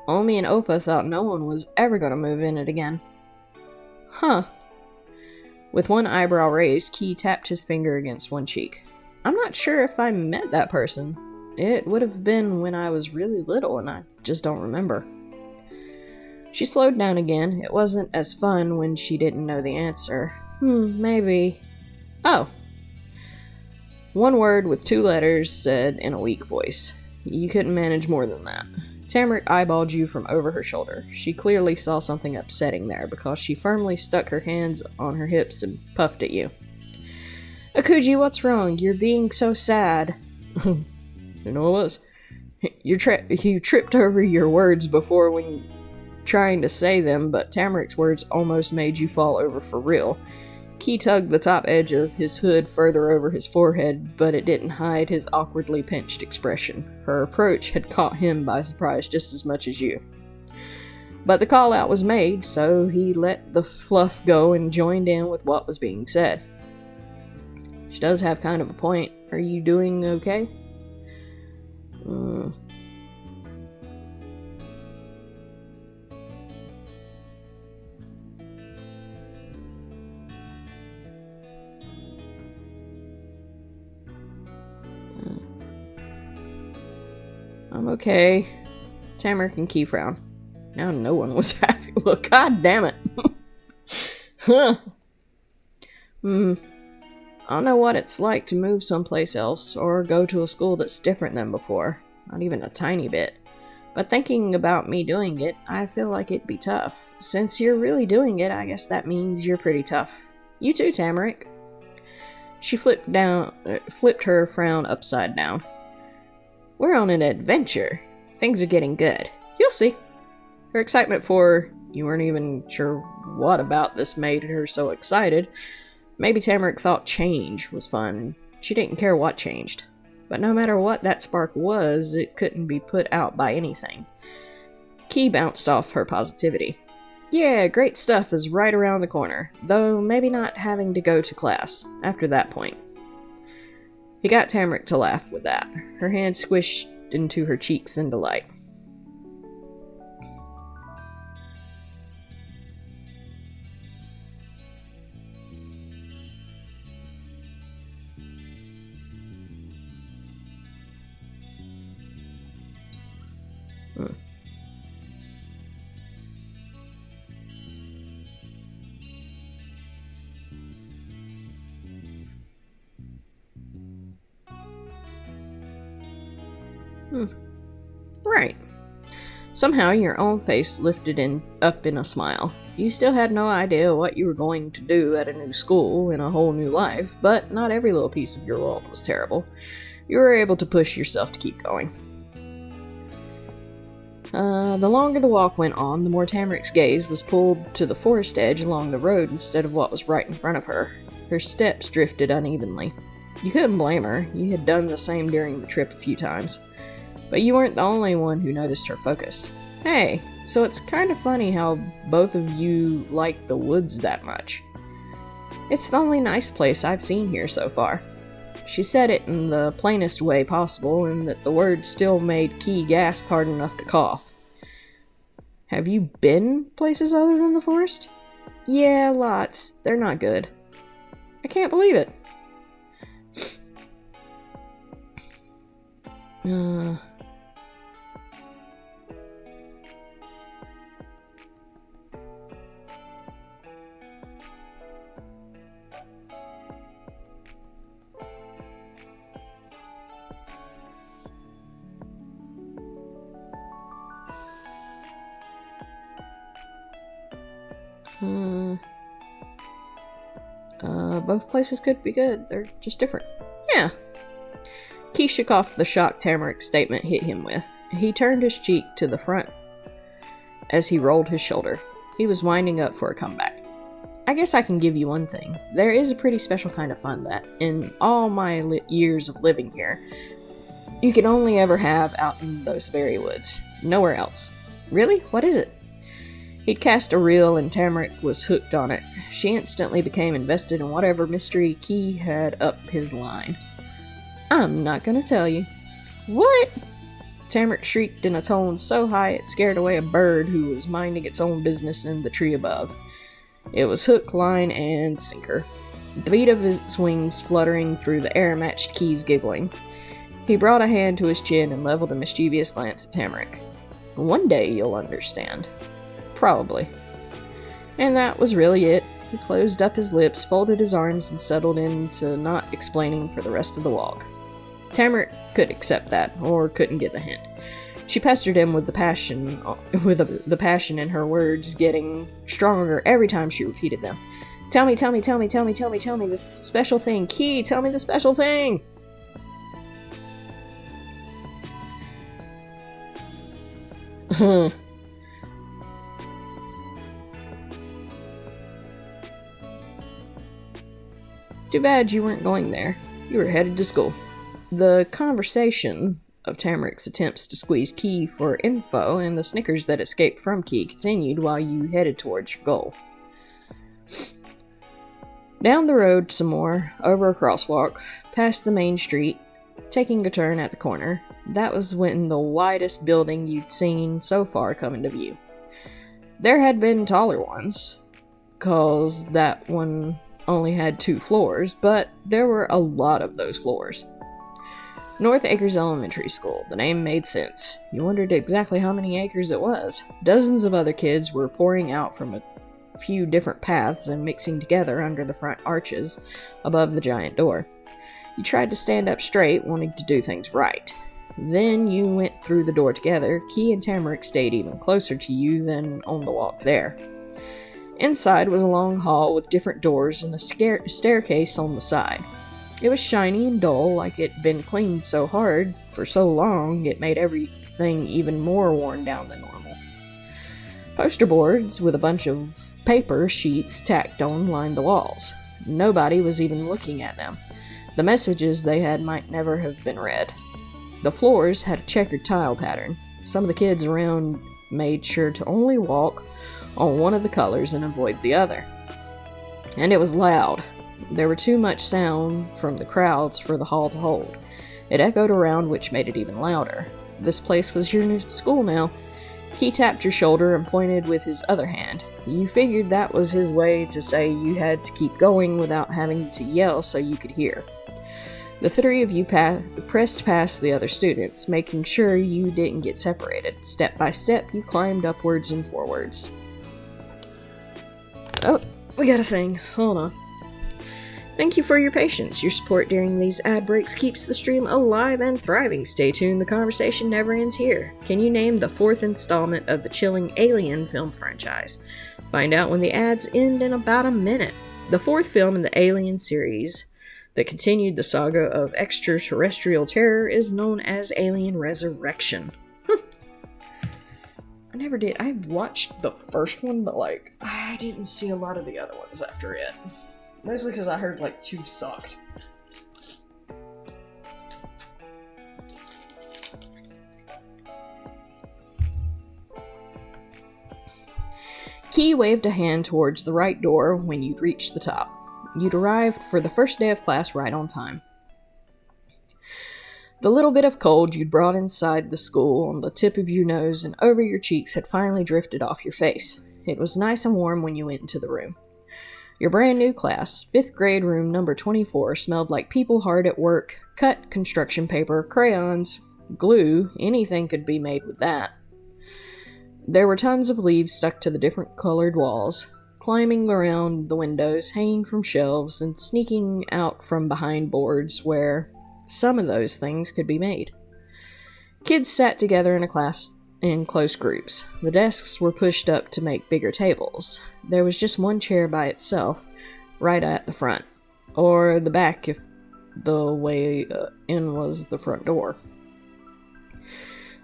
Omi and Opa thought no one was ever going to move in it again. Huh. With one eyebrow raised, Key tapped his finger against one cheek. I'm not sure if I met that person. It would have been when I was really little and I just don't remember. She slowed down again. It wasn't as fun when she didn't know the answer. Maybe. Oh. One word with 2 letters said in a weak voice. You couldn't manage more than that. Tamarick eyeballed you from over her shoulder. She clearly saw something upsetting there because she firmly stuck her hands on her hips and puffed at you. Akuji, what's wrong? You're being so sad. You know what? You tripped over your words before when trying to say them, but Tamarick's words almost made you fall over for real. Key tugged the top edge of his hood further over his forehead, but it didn't hide his awkwardly pinched expression. Her approach had caught him by surprise just as much as you. But the call-out was made, so he let the fluff go and joined in with what was being said. She does have kind of a point. Are you doing okay? I'm okay. Tamarick and Key frown. Now no one was happy. Well, god damn it. Huh. I don't know what it's like to move someplace else, or go to a school that's different than before. Not even a tiny bit. But thinking about me doing it, I feel like it'd be tough. Since you're really doing it, I guess that means you're pretty tough. You too, Tamarick. She flipped her frown upside down. We're on an adventure. Things are getting good. You'll see. Her excitement for you weren't even sure what about this made her so excited. Maybe Tamarick thought change was fun. She didn't care what changed. But no matter what that spark was, it couldn't be put out by anything. Key bounced off her positivity. Yeah, great stuff is right around the corner, though maybe not having to go to class after that point. He got Tamarick to laugh with that. Her hand squished into her cheeks in delight. Right. Somehow your own face lifted up in a smile. You still had no idea what you were going to do at a new school in a whole new life, but not every little piece of your world was terrible. You were able to push yourself to keep going. The longer the walk went on, the more Tamarick's gaze was pulled to the forest edge along the road instead of what was right in front of her. Her steps drifted unevenly. You couldn't blame her. You had done the same during the trip a few times. But you weren't the only one who noticed her focus. Hey, so it's kind of funny how both of you like the woods that much. It's the only nice place I've seen here so far. She said it in the plainest way possible, and that the words still made Key gasp hard enough to cough. Have you been places other than the forest? Yeah, lots. They're not good. I can't believe it. Uh... Both places could be good. They're just different. Yeah. Key shook off the shock Tamarik's statement hit him with. He turned his cheek to the front as he rolled his shoulder. He was winding up for a comeback. I guess I can give you one thing. There is a pretty special kind of fun that, in all my years of living here, you can only ever have out in those very woods. Nowhere else. Really? What is it? He'd cast a reel and Tamarik was hooked on it. She instantly became invested in whatever mystery Key had up his line. I'm not gonna tell you. What? Tamarik shrieked in a tone so high it scared away a bird who was minding its own business in the tree above. It was hook, line, and sinker. The beat of its wings fluttering through the air matched Key's giggling. He brought a hand to his chin and leveled a mischievous glance at Tamarik. One day you'll understand. Probably. And that was really it. He closed up his lips, folded his arms, and settled into not explaining for the rest of the walk. Tamarik could accept that, or couldn't get the hint. She pestered him with the passion in her words getting stronger every time she repeated them. Tell me the special thing. Key, tell me the special thing! Too bad you weren't going there. You were headed to school. The conversation of Tamarik's attempts to squeeze Key for info and the snickers that escaped from Key continued while you headed towards your goal. Down the road some more, over a crosswalk, past the main street, taking a turn at the corner. That was when the widest building you'd seen so far come into view. There had been taller ones, 'cause that one only had 2 floors, but there were a lot of those floors. North Acres Elementary School. The name made sense. You wondered exactly how many acres it was. Dozens of other kids were pouring out from a few different paths and mixing together under the front arches above the giant door. You tried to stand up straight, wanting to do things right. Then you went through the door together. Key and Tamarik stayed even closer to you than on the walk there. Inside was a long hall with different doors and a staircase on the side. It was shiny and dull, like it'd been cleaned so hard for so long it made everything even more worn down than normal. Poster boards with a bunch of paper sheets tacked on lined the walls. Nobody was even looking at them. The messages they had might never have been read. The floors had a checkered tile pattern. Some of the kids around made sure to only walk on one of the colors and avoid the other. And it was loud. There were too much sound from the crowds for the hall to hold. It echoed around, which made it even louder. This place was your new school now. He tapped your shoulder and pointed with his other hand. You figured that was his way to say you had to keep going without having to yell so you could hear. The 3 of you pressed past the other students, making sure you didn't get separated. Step by step, you climbed upwards and forwards. Oh, we got a thing. Hold on. Thank you for your patience. Your support during these ad breaks keeps the stream alive and thriving. Stay tuned, the conversation never ends here. Can you name the 4th installment of the chilling Alien film franchise? Find out when the ads end in about a minute. The 4th film in the Alien series that continued the saga of extraterrestrial terror is known as Alien Resurrection. I never did. I watched the first one, but I didn't see a lot of the other ones after it. Mostly because I heard 2 sucked. Key waved a hand towards the right door when you'd reached the top. You'd arrived for the first day of class right on time. The little bit of cold you'd brought inside the school on the tip of your nose and over your cheeks had finally drifted off your face. It was nice and warm when you went into the room. Your brand new class, 5th grade room number 24, smelled like people hard at work, cut construction paper, crayons, glue, anything could be made with that. There were tons of leaves stuck to the different colored walls, climbing around the windows, hanging from shelves, and sneaking out from behind boards where some of those things could be made. Kids sat together in a class in close groups. The desks were pushed up to make bigger tables. There was just one chair by itself, right at the front, or the back if the way in was the front door.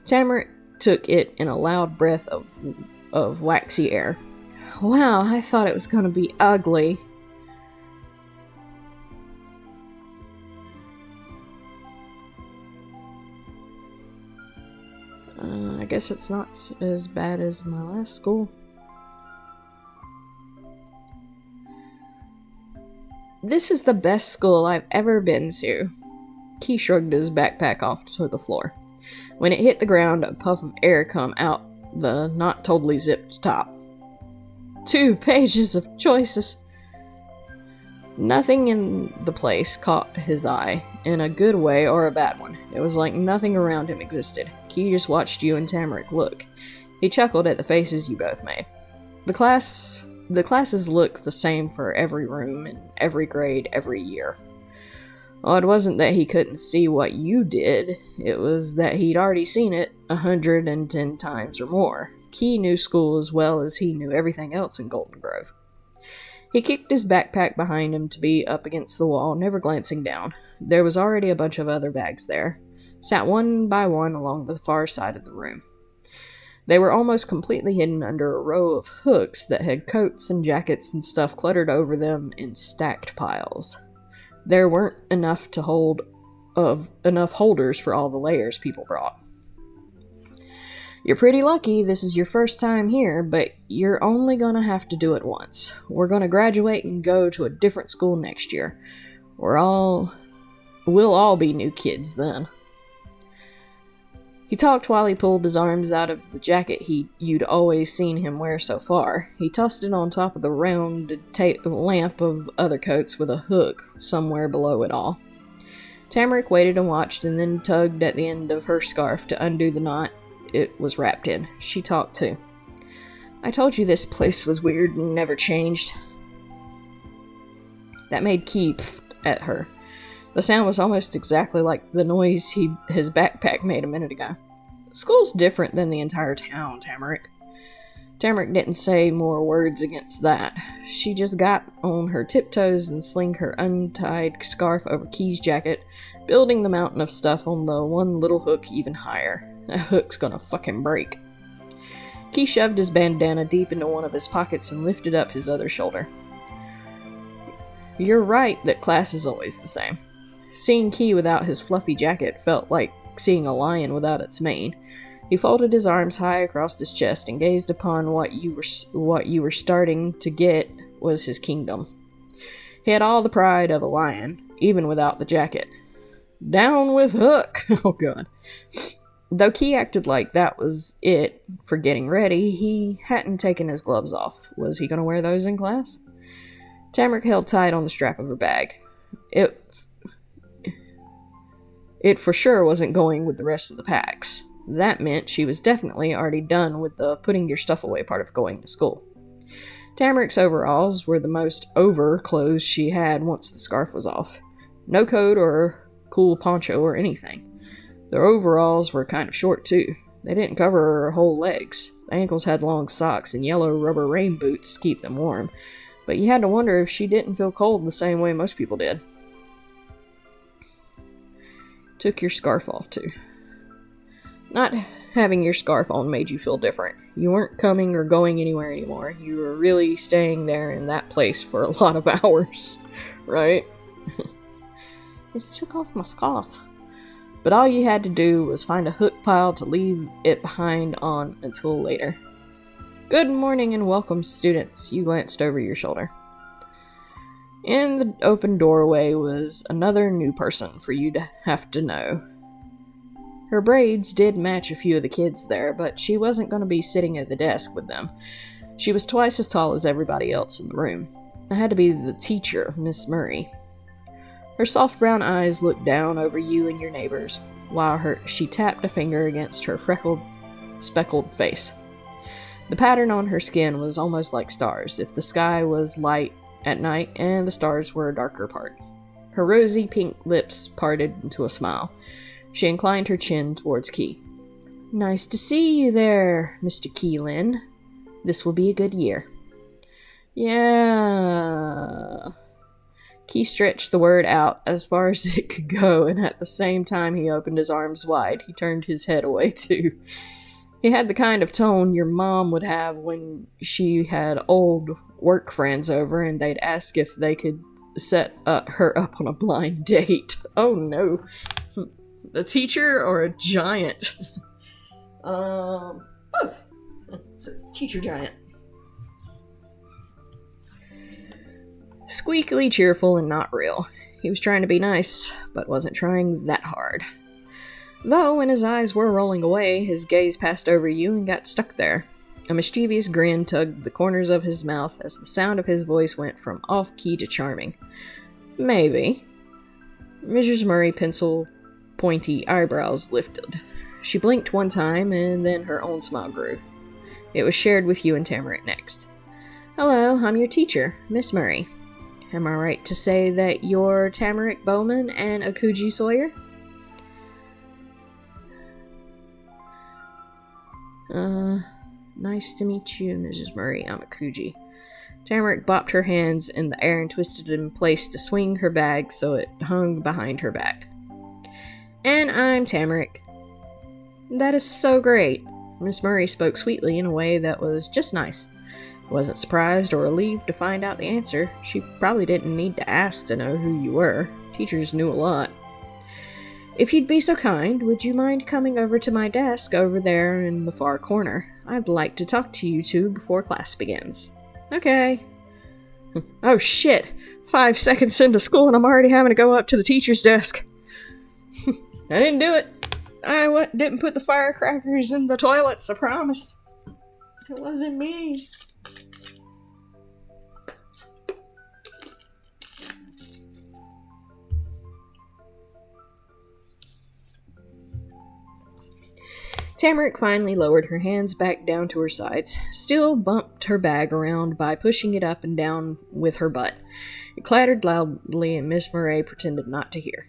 Tamara took it in a loud breath of waxy air. Wow, I thought it was going to be ugly. I guess it's not as bad as my last school. This is the best school I've ever been to. Key shrugged his backpack off to the floor. When it hit the ground, a puff of air come out the not totally zipped top. 2 pages of choices. Nothing in the place caught his eye, in a good way or a bad one. It was like nothing around him existed. Key just watched you and Tamarick look. He chuckled at the faces you both made. The classes look the same for every room, in every grade, every year. Well, it wasn't that he couldn't see what you did, it was that he'd already seen it 110 times or more. Key knew school as well as he knew everything else in Golden Grove. He kicked his backpack behind him to be up against the wall, never glancing down. There was already a bunch of other bags there, sat one by one along the far side of the room. They were almost completely hidden under a row of hooks that had coats and jackets and stuff cluttered over them in stacked piles. There weren't enough holders for all the layers people brought. You're pretty lucky this is your first time here, but you're only gonna have to do it once. We're gonna graduate and go to a different school next year. We'll all be new kids then. He talked while he pulled his arms out of the jacket you'd always seen him wear so far. He tossed it on top of the rounded lamp of other coats with a hook somewhere below it all. Tamarick waited and watched, and then tugged at the end of her scarf to undo the knot it was wrapped in. She talked too. I told you this place was weird and never changed. That made Key at her. The sound was almost exactly like the noise his backpack made a minute ago. School's different than the entire town, Tamarick. Tamarick didn't say more words against that. She just got on her tiptoes and slinged her untied scarf over Key's jacket, building the mountain of stuff on the one little hook even higher. That hook's gonna fucking break. Key shoved his bandana deep into one of his pockets and lifted up his other shoulder. You're right that class is always the same. Seeing Key without his fluffy jacket felt like seeing a lion without its mane. He folded his arms high across his chest and gazed upon what you were starting to get was his kingdom. He had all the pride of a lion, even without the jacket. Down with Hook! Oh god. Though Key acted like that was it for getting ready, he hadn't taken his gloves off. Was he going to wear those in class? Tamarick held tight on the strap of her bag. It for sure wasn't going with the rest of the packs. That meant she was definitely already done with the putting your stuff away part of going to school. Tamarick's overalls were the most over clothes she had once the scarf was off. No coat or cool poncho or anything. Their overalls were kind of short, too. They didn't cover her whole legs. The ankles had long socks and yellow rubber rain boots to keep them warm, but you had to wonder if she didn't feel cold the same way most people did. Took your scarf off, too. Not having your scarf on made you feel different. You weren't coming or going anywhere anymore. You were really staying there in that place for a lot of hours, right? It took off my scarf. But all you had to do was find a hook pile to leave it behind on until later. Good morning and welcome, students. You glanced over your shoulder. In the open doorway was another new person for you to have to know. Her braids did match a few of the kids there, but she wasn't going to be sitting at the desk with them. She was twice as tall as everybody else in the room. It had to be the teacher, Miss Murray. Her soft brown eyes looked down over you and your neighbors, while she tapped a finger against her freckled, speckled face. The pattern on her skin was almost like stars, if the sky was light at night and the stars were a darker part. Her rosy pink lips parted into a smile. She inclined her chin towards Key. "Nice to see you there, Mr. Keelan. This will be a good year." "Yeah." Key stretched the word out as far as it could go, and at the same time he opened his arms wide. He turned his head away, too. He had the kind of tone your mom would have when she had old work friends over and they'd ask if they could set her up on a blind date. Oh no. The teacher or a giant? Both. It's a teacher giant. Squeakily cheerful and not real. He was trying to be nice, but wasn't trying that hard. Though, when his eyes were rolling away, his gaze passed over you and got stuck there. A mischievous grin tugged the corners of his mouth as the sound of his voice went from off-key to charming. "Maybe." Mrs. Murray pencil pointy eyebrows lifted. She blinked one time, and then her own smile grew. It was shared with you and Tamarick next. "Hello, I'm your teacher, Miss Murray. Am I right to say that you're Tamarick Bowman and Akuji Sawyer?" Nice to meet you, Mrs. Murray. I'm Akuji." Tamarick bopped her hands in the air and twisted it in place to swing her bag so it hung behind her back. "And I'm Tamarick." "That is so great." Miss Murray spoke sweetly in a way that was just nice. Wasn't surprised or relieved to find out the answer. She probably didn't need to ask to know who you were. Teachers knew a lot. "If you'd be so kind, would you mind coming over to my desk over there in the far corner? I'd like to talk to you two before class begins." "Okay." "Oh shit! 5 seconds into school and I'm already having to go up to the teacher's desk." "I didn't do it. I didn't put the firecrackers in the toilets, I promise. It wasn't me." Tamarick finally lowered her hands back down to her sides, still bumped her bag around by pushing it up and down with her butt. It clattered loudly and Miss Murray pretended not to hear.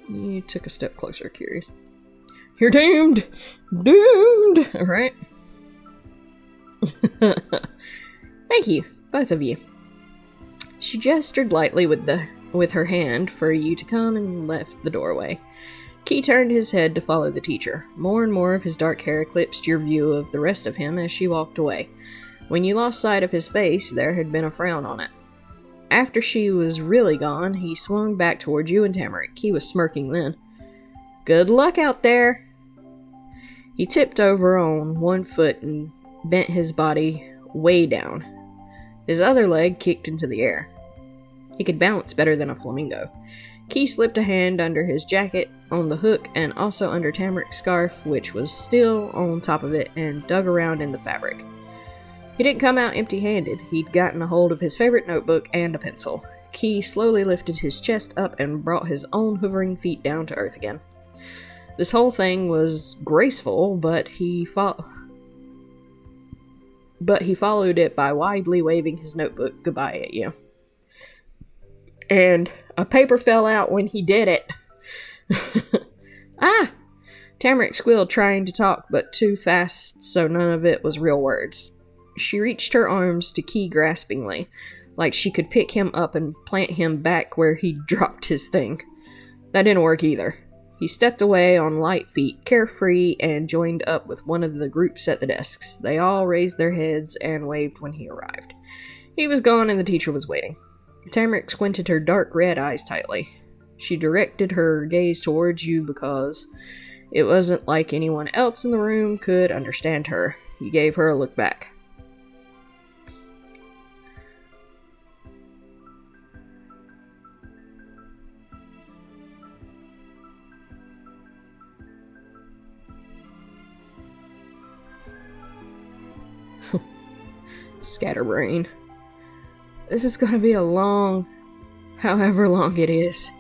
You took a step closer, curious. "You're doomed! Doomed!" Alright. "Thank you, both of you." She gestured lightly with her hand for you to come and left the doorway. Key turned his head to follow the teacher. More and more of his dark hair eclipsed your view of the rest of him as she walked away. When you lost sight of his face, there had been a frown on it. After she was really gone, he swung back toward you and Tamarick. He was smirking then. "Good luck out there!" He tipped over on one foot and bent his body way down. His other leg kicked into the air. He could balance better than a flamingo. Key slipped a hand under his jacket on the hook and also under Tamarick's scarf, which was still on top of it, and dug around in the fabric. He didn't come out empty-handed. He'd gotten a hold of his favorite notebook and a pencil. Key slowly lifted his chest up and brought his own hovering feet down to earth again. This whole thing was graceful, but he followed it by widely waving his notebook goodbye at you. And a paper fell out when he did it. "Ah!" Tamarick squealed, trying to talk, but too fast so none of it was real words. She reached her arms to Key graspingly, like she could pick him up and plant him back where he'd dropped his thing. That didn't work either. He stepped away on light feet, carefree, and joined up with one of the groups at the desks. They all raised their heads and waved when he arrived. He was gone and the teacher was waiting. Tamarick squinted her dark red eyes tightly. She directed her gaze towards you because it wasn't like anyone else in the room could understand her. You gave her a look back. Scatterbrain. This is gonna be a long, however long it is.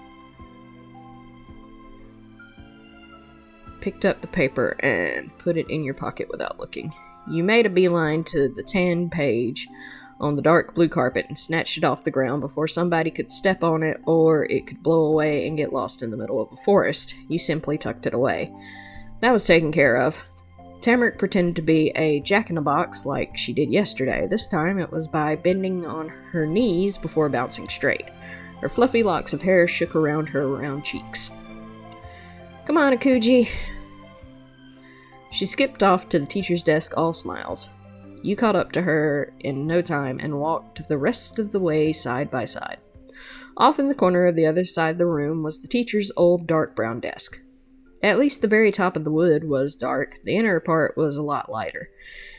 Picked up the paper and put it in your pocket without looking. You made a beeline to the tan page on the dark blue carpet and snatched it off the ground before somebody could step on it or it could blow away and get lost in the middle of a forest. You simply tucked it away. That was taken care of. Tamarick pretended to be a jack-in-the-box like she did yesterday. This time it was by bending on her knees before bouncing straight. Her fluffy locks of hair shook around her round cheeks. Come on, Akuji. She skipped off to the teacher's desk, all smiles. You caught up to her in no time and walked the rest of the way side by side. Off in the corner of the other side of the room was the teacher's old dark brown desk. At least the very top of the wood was dark. The inner part was a lot lighter.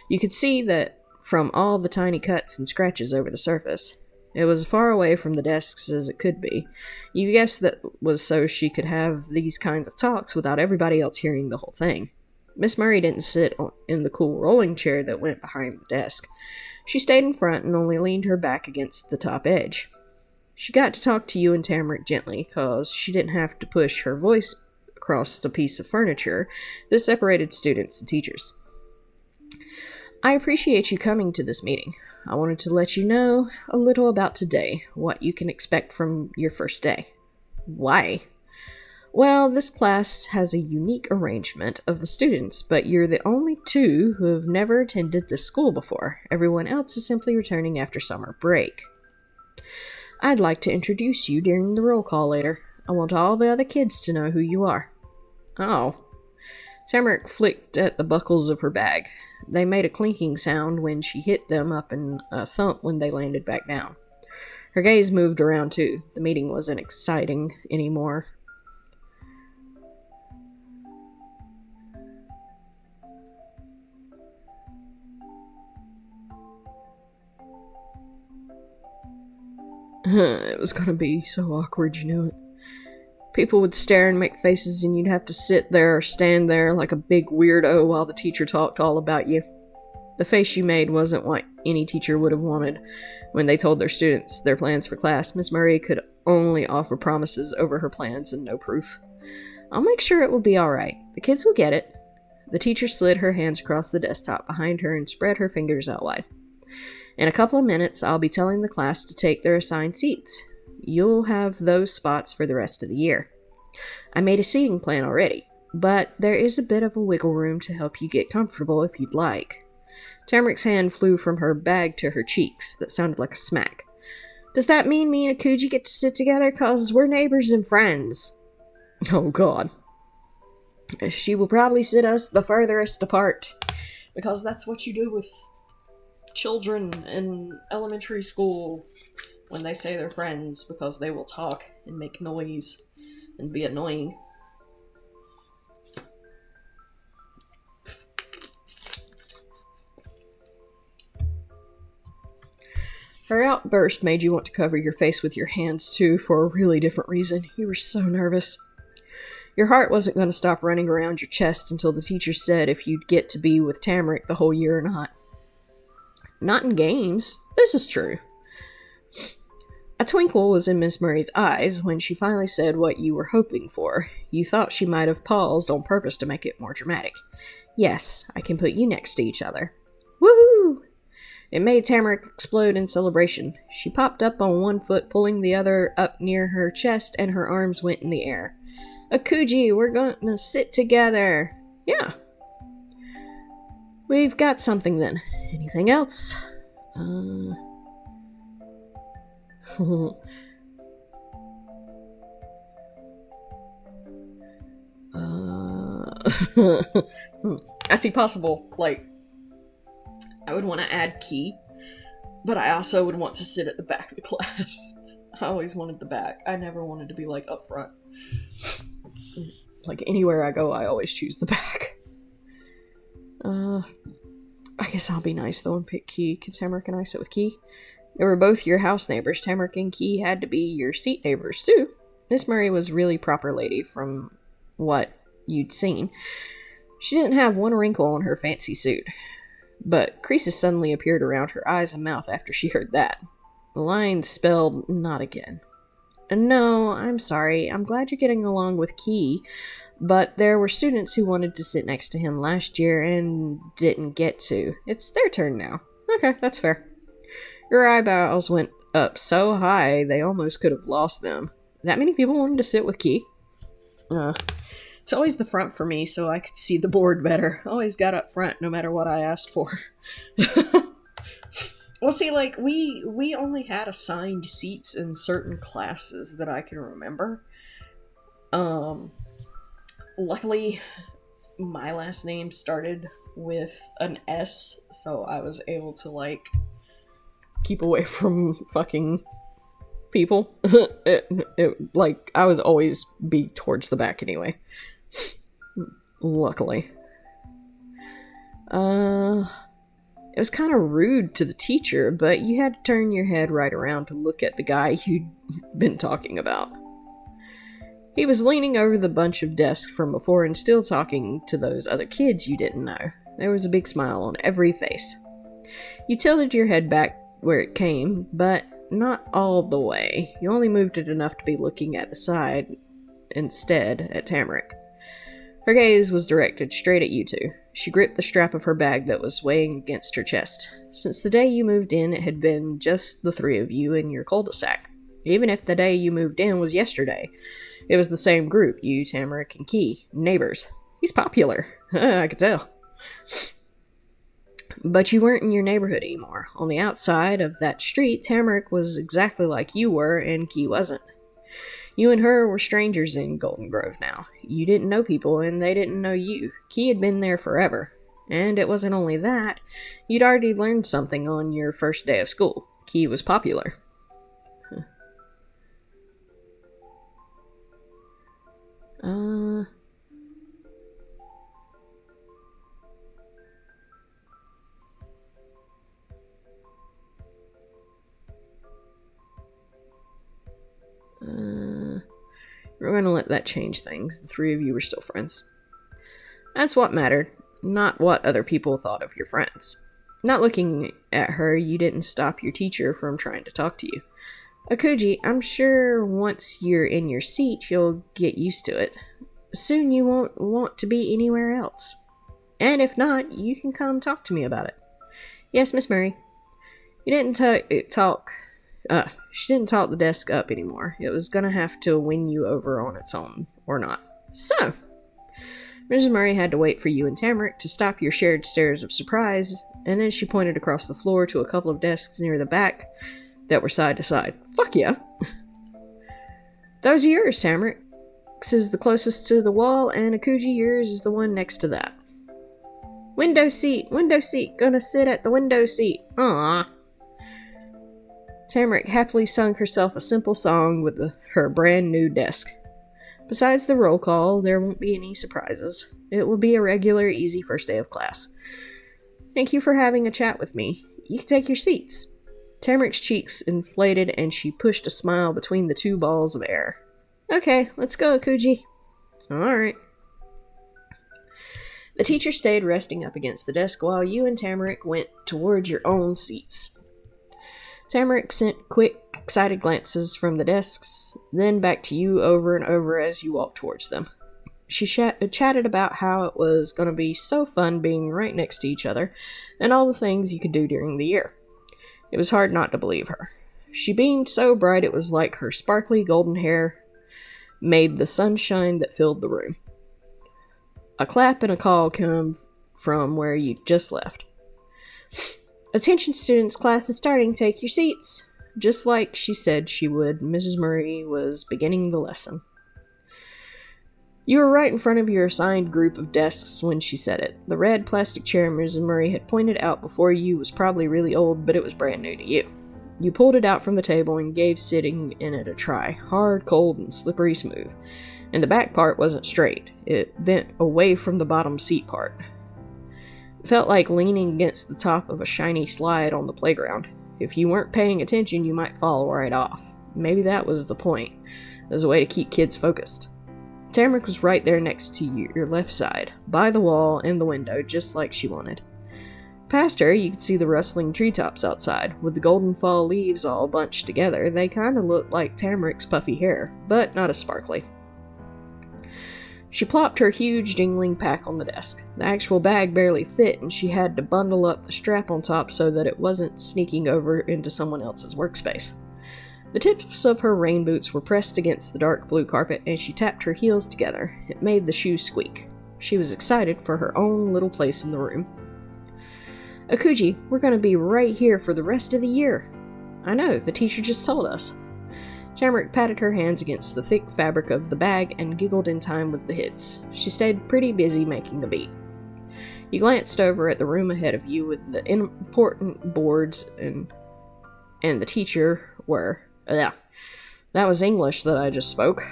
You could see that from all the tiny cuts and scratches over the surface. It was as far away from the desks as it could be. You guessed that was so she could have these kinds of talks without everybody else hearing the whole thing. Miss Murray didn't sit in the cool rolling chair that went behind the desk. She stayed in front and only leaned her back against the top edge. She got to talk to you and Tamarick gently, 'cause she didn't have to push her voice across the piece of furniture that separated students and teachers. I appreciate you coming to this meeting. I wanted to let you know a little about today, what you can expect from your first day. Why? Well, this class has a unique arrangement of the students, but you're the only two who have never attended this school before. Everyone else is simply returning after summer break. I'd like to introduce you during the roll call later. I want all the other kids to know who you are. Oh. Tamarick flicked at the buckles of her bag. They made a clinking sound when she hit them up and a thump when they landed back down. Her gaze moved around too. The meeting wasn't exciting anymore. It was gonna be so awkward, you knew it. People would stare and make faces and you'd have to sit there or stand there like a big weirdo while the teacher talked all about you. The face you made wasn't what any teacher would have wanted when they told their students their plans for class. Miss Murray could only offer promises over her plans and no proof. I'll make sure it will be alright. The kids will get it. The teacher slid her hands across the desktop behind her and spread her fingers out wide. In a couple of minutes, I'll be telling the class to take their assigned seats. You'll have those spots for the rest of the year. I made a seating plan already, but there is a bit of a wiggle room to help you get comfortable if you'd like. Tamarick's hand flew from her bag to her cheeks. That sounded like a smack. Does that mean me and Akuji get to sit together? 'Cause we're neighbors and friends. Oh, God. She will probably sit us the furthest apart, because that's what you do with children in elementary school when they say they're friends, because they will talk and make noise and be annoying. Her outburst made you want to cover your face with your hands too, for a really different reason. You were so nervous. Your heart wasn't going to stop running around your chest until the teacher said if you'd get to be with Tamarick the whole year or not. Not in games. This is true. A twinkle was in Miss Murray's eyes when she finally said what you were hoping for. You thought she might have paused on purpose to make it more dramatic. Yes, I can put you next to each other. Woohoo! It made Tamarick explode in celebration. She popped up on one foot, pulling the other up near her chest, and her arms went in the air. Akuji, we're gonna sit together. Yeah. We've got something then. Anything else? I see possible, like, I would want to add Key, but I also would want to sit at the back of the class. I always wanted the back. I never wanted to be, like, up front. Like, anywhere I go, I always choose the back. I guess I'll be nice, though, and pick Key. Could Tamarick and I sit with Key? They were both your house neighbors. Tamarick and Key had to be your seat neighbors, too. Miss Murray was really proper lady from what you'd seen. She didn't have one wrinkle on her fancy suit. but creases suddenly appeared around her eyes and mouth after she heard that. The line spelled not again. No, I'm sorry. I'm glad you're getting along with Key, but there were students who wanted to sit next to him last year and didn't get to. It's their turn now. Okay, that's fair. Your eyebrows went up so high they almost could have lost them. That many people wanted to sit with Key? It's always the front for me, so I could see the board better. Always got up front, no matter what I asked for. Well, see, like, we only had assigned seats in certain classes that I can remember. Luckily, my last name started with an S, so I was able to, like, keep away from fucking people. Like, I was always be towards the back anyway. Luckily. It was kind of rude to the teacher, but you had to turn your head right around to look at the guy you'd been talking about. He was leaning over the bunch of desks from before and still talking to those other kids you didn't know. There was a big smile on every face. You tilted your head back where it came, but not all the way. You only moved it enough to be looking at the side instead at Tamarick. Her gaze was directed straight at you two. She gripped the strap of her bag that was weighing against her chest. Since the day you moved in, it had been just the three of you in your cul-de-sac. Even if the day you moved in was yesterday, it was the same group, you, Tamarick, and Key, neighbors. He's popular. I could tell. But you weren't in your neighborhood anymore. On the outside of that street, Tamarick was exactly like you were, and Key wasn't. You and her were strangers in Golden Grove now. You didn't know people, and they didn't know you. Key had been there forever. And it wasn't only that. You'd already learned something on your first day of school. Key was popular. We're going to let that change things. The three of you were still friends. That's what mattered, not what other people thought of your friends. Not looking at her, you didn't stop your teacher from trying to talk to you. Akuji, I'm sure once you're in your seat, you'll get used to it. Soon you won't want to be anywhere else. And if not, you can come talk to me about it. Yes, Miss Murray. You didn't she didn't talk the desk up anymore. It was gonna have to win you over on its own, or not. So, Mrs. Murray had to wait for you and Tamarick to stop your shared stares of surprise, and then she pointed across the floor to a couple of desks near the back that were side to side. Fuck yeah! Those are yours, Tamarick. X is the closest to the wall, and Akuji, yours is the one next to that. Window seat, gonna sit at the window seat. Aww. Tamarick happily sung herself a simple song with her brand new desk. Besides the roll call, there won't be any surprises. It will be a regular, easy first day of class. Thank you for having a chat with me. You can take your seats. Tamarick's cheeks inflated and she pushed a smile between the two balls of air. Okay, let's go, Akuji. Alright. The teacher stayed resting up against the desk while you and Tamarick went towards your own seats. Tamarick sent quick, excited glances from the desks, then back to you over and over as you walked towards them. She chatted about how it was going to be so fun being right next to each other, and all the things you could do during the year. It was hard not to believe her. She beamed so bright it was like her sparkly golden hair made the sunshine that filled the room. A clap and a call came from where you just left. Attention students, class is starting. Take your seats. Just like she said she would, Mrs. Murray was beginning the lesson. You were right in front of your assigned group of desks when she said it. The red plastic chair Mrs. Murray had pointed out before you was probably really old, but it was brand new to you. You pulled it out from the table and gave sitting in it a try. Hard, cold, and slippery smooth. And the back part wasn't straight. It bent away from the bottom seat part. It felt like leaning against the top of a shiny slide on the playground. If you weren't paying attention, you might fall right off. Maybe that was the point, as a way to keep kids focused. Tamarick was right there next to you, your left side, by the wall and the window, just like she wanted. Past her, you could see the rustling treetops outside. With the golden fall leaves all bunched together, they kind of looked like Tamarik's puffy hair, but not as sparkly. She plopped her huge jingling pack on the desk. The actual bag barely fit, and she had to bundle up the strap on top so that it wasn't sneaking over into someone else's workspace. The tips of her rain boots were pressed against the dark blue carpet, and she tapped her heels together. It made the shoes squeak. She was excited for her own little place in the room. "Akuji, we're going to be right here for the rest of the year." "I know, the teacher just told us." Tamarik patted her hands against the thick fabric of the bag and giggled in time with the hits. She stayed pretty busy making a beat. You glanced over at the room ahead of you with the important boards and the teacher were... that was English that I just spoke.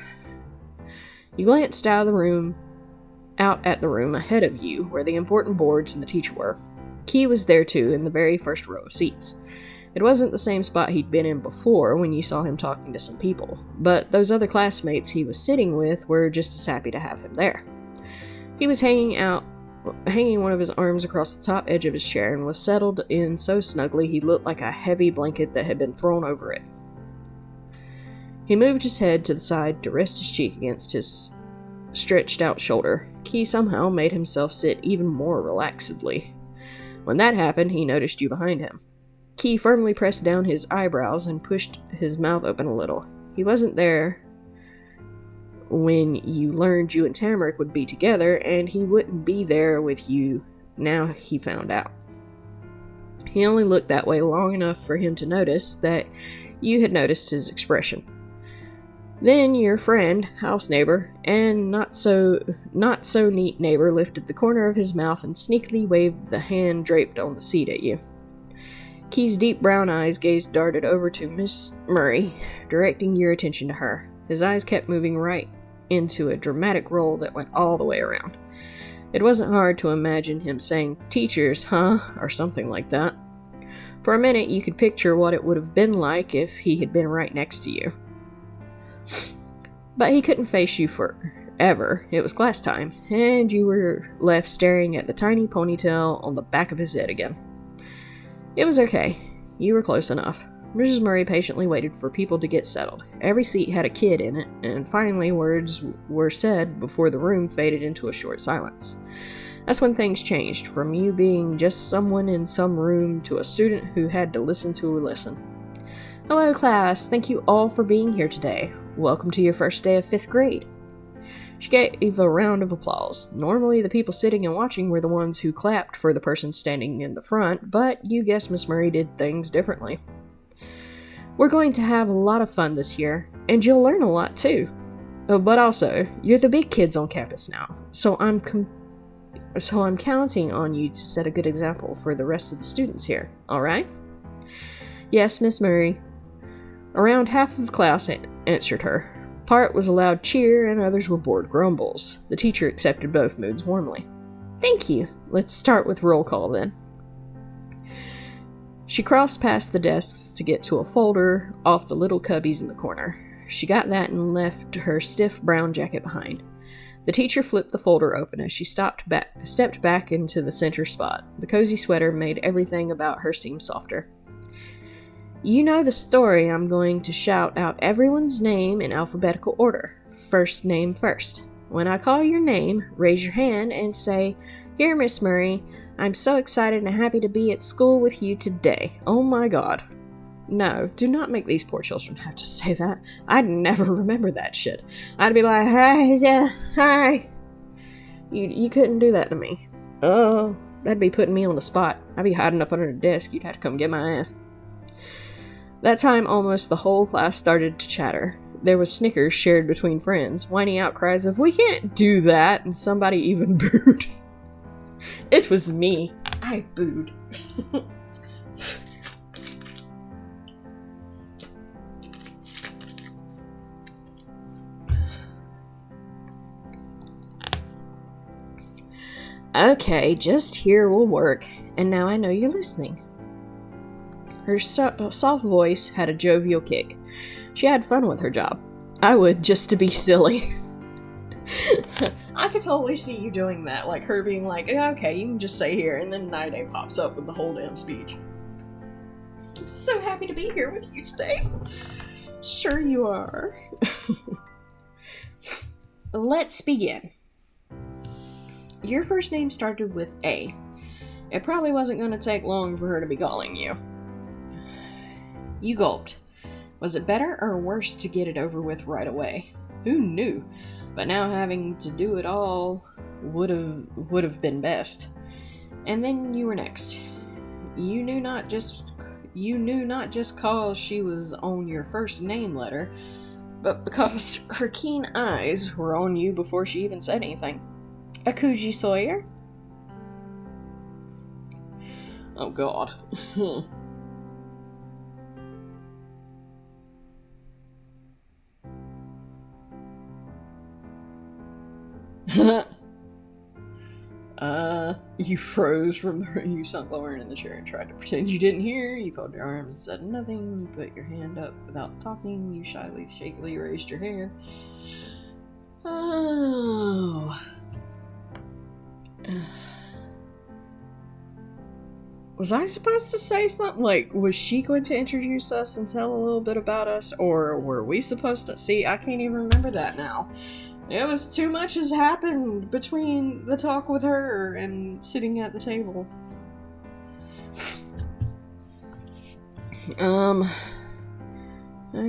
You glanced out at the room ahead of you where the important boards and the teacher were. Key was there too, in the very first row of seats. It wasn't the same spot he'd been in before when you saw him talking to some people, but those other classmates he was sitting with were just as happy to have him there. He was hanging one of his arms across the top edge of his chair and was settled in so snugly he looked like a heavy blanket that had been thrown over it. He moved his head to the side to rest his cheek against his stretched out shoulder. Key somehow made himself sit even more relaxedly. When that happened, he noticed you behind him. Key firmly pressed down his eyebrows and pushed his mouth open a little. He wasn't there when you learned you and Tamarik would be together, and he wouldn't be there with you now he found out. He only looked that way long enough for him to notice that you had noticed his expression. Then your friend, house neighbor, and not so neat neighbor lifted the corner of his mouth and sneakily waved the hand draped on the seat at you. Key's deep brown eyes darted over to Miss Murray, directing your attention to her. His eyes kept moving right into a dramatic roll that went all the way around. It wasn't hard to imagine him saying, "Teachers, huh?" or something like that. For a minute you could picture what it would have been like if he had been right next to you. But he couldn't face you forever. It was class time, and you were left staring at the tiny ponytail on the back of his head again. It was okay. You were close enough. Mrs. Murray patiently waited for people to get settled. Every seat had a kid in it, and finally words were said before the room faded into a short silence. That's when things changed, from you being just someone in some room to a student who had to listen to a lesson. "Hello, class. Thank you all for being here today. Welcome to your first day of 5th grade." She gave a round of applause. Normally, the people sitting and watching were the ones who clapped for the person standing in the front, but you guessed Miss Murray did things differently. "We're going to have a lot of fun this year, and you'll learn a lot too. But also, you're the big kids on campus now, so I'm counting on you to set a good example for the rest of the students here, alright?" "Yes, Miss Murray." Around half of the class answered her. Part was a loud cheer, and others were bored grumbles. The teacher accepted both moods warmly. "Thank you. Let's start with roll call then." She crossed past the desks to get to a folder off the little cubbies in the corner. She got that and left her stiff brown jacket behind. The teacher flipped the folder open as she stepped back into the center spot. The cozy sweater made everything about her seem softer. "You know the story. I'm going to shout out everyone's name in alphabetical order. First name first. When I call your name, raise your hand and say, 'Here, Miss Murray, I'm so excited and happy to be at school with you today. Oh my God.'" No, do not make these poor children have to say that. I'd never remember that shit. I'd be like, "Hi, yeah, hi." You couldn't do that to me. Oh, that'd be putting me on the spot. I'd be hiding up under the desk. You'd have to come get my ass. That time, almost the whole class started to chatter. There was snickers shared between friends, whiny outcries of, "We can't do that," and somebody even booed. It was me. I booed. "Okay, just here will work, and now I know you're listening." Her soft voice had a jovial kick. She had fun with her job. I would, just to be silly. I could totally see you doing that, like her being like, "Yeah, okay, you can just stay here," and then Night pops up with the whole damn speech. I'm so happy to be here with you today. Sure you are. Let's begin. Your first name started with A. It probably wasn't going to take long for her to be calling you. You gulped. Was it better or worse to get it over with right away? Who knew? But now having to do it all would have been best. And then you were next. You knew not just cause she was on your first name letter, but because her keen eyes were on you before she even said anything. Akuji Sawyer? Oh god. You froze you sunk lower in the chair and tried to pretend you didn't hear. You folded your arms and said nothing. You put your hand up without talking. You shyly, shakily raised your hand. Oh. Was I supposed to say something? Like, was she going to introduce us and tell a little bit about us? Or were we supposed to? See, I can't even remember that now. It was too much has happened between the talk with her and sitting at the table. I'm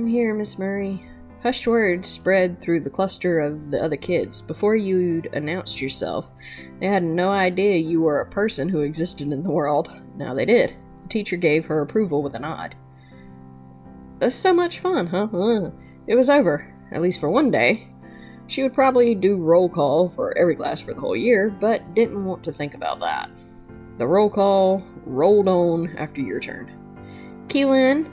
here, Miss Murray. Hushed words spread through the cluster of the other kids. Before you'd announced yourself, they had no idea you were a person who existed in the world. Now they did. The teacher gave her approval with a nod. That's so much fun, huh? It was over, at least for one day. She would probably do roll call for every class for the whole year, but didn't want to think about that. The roll call rolled on after your turn. Keelan.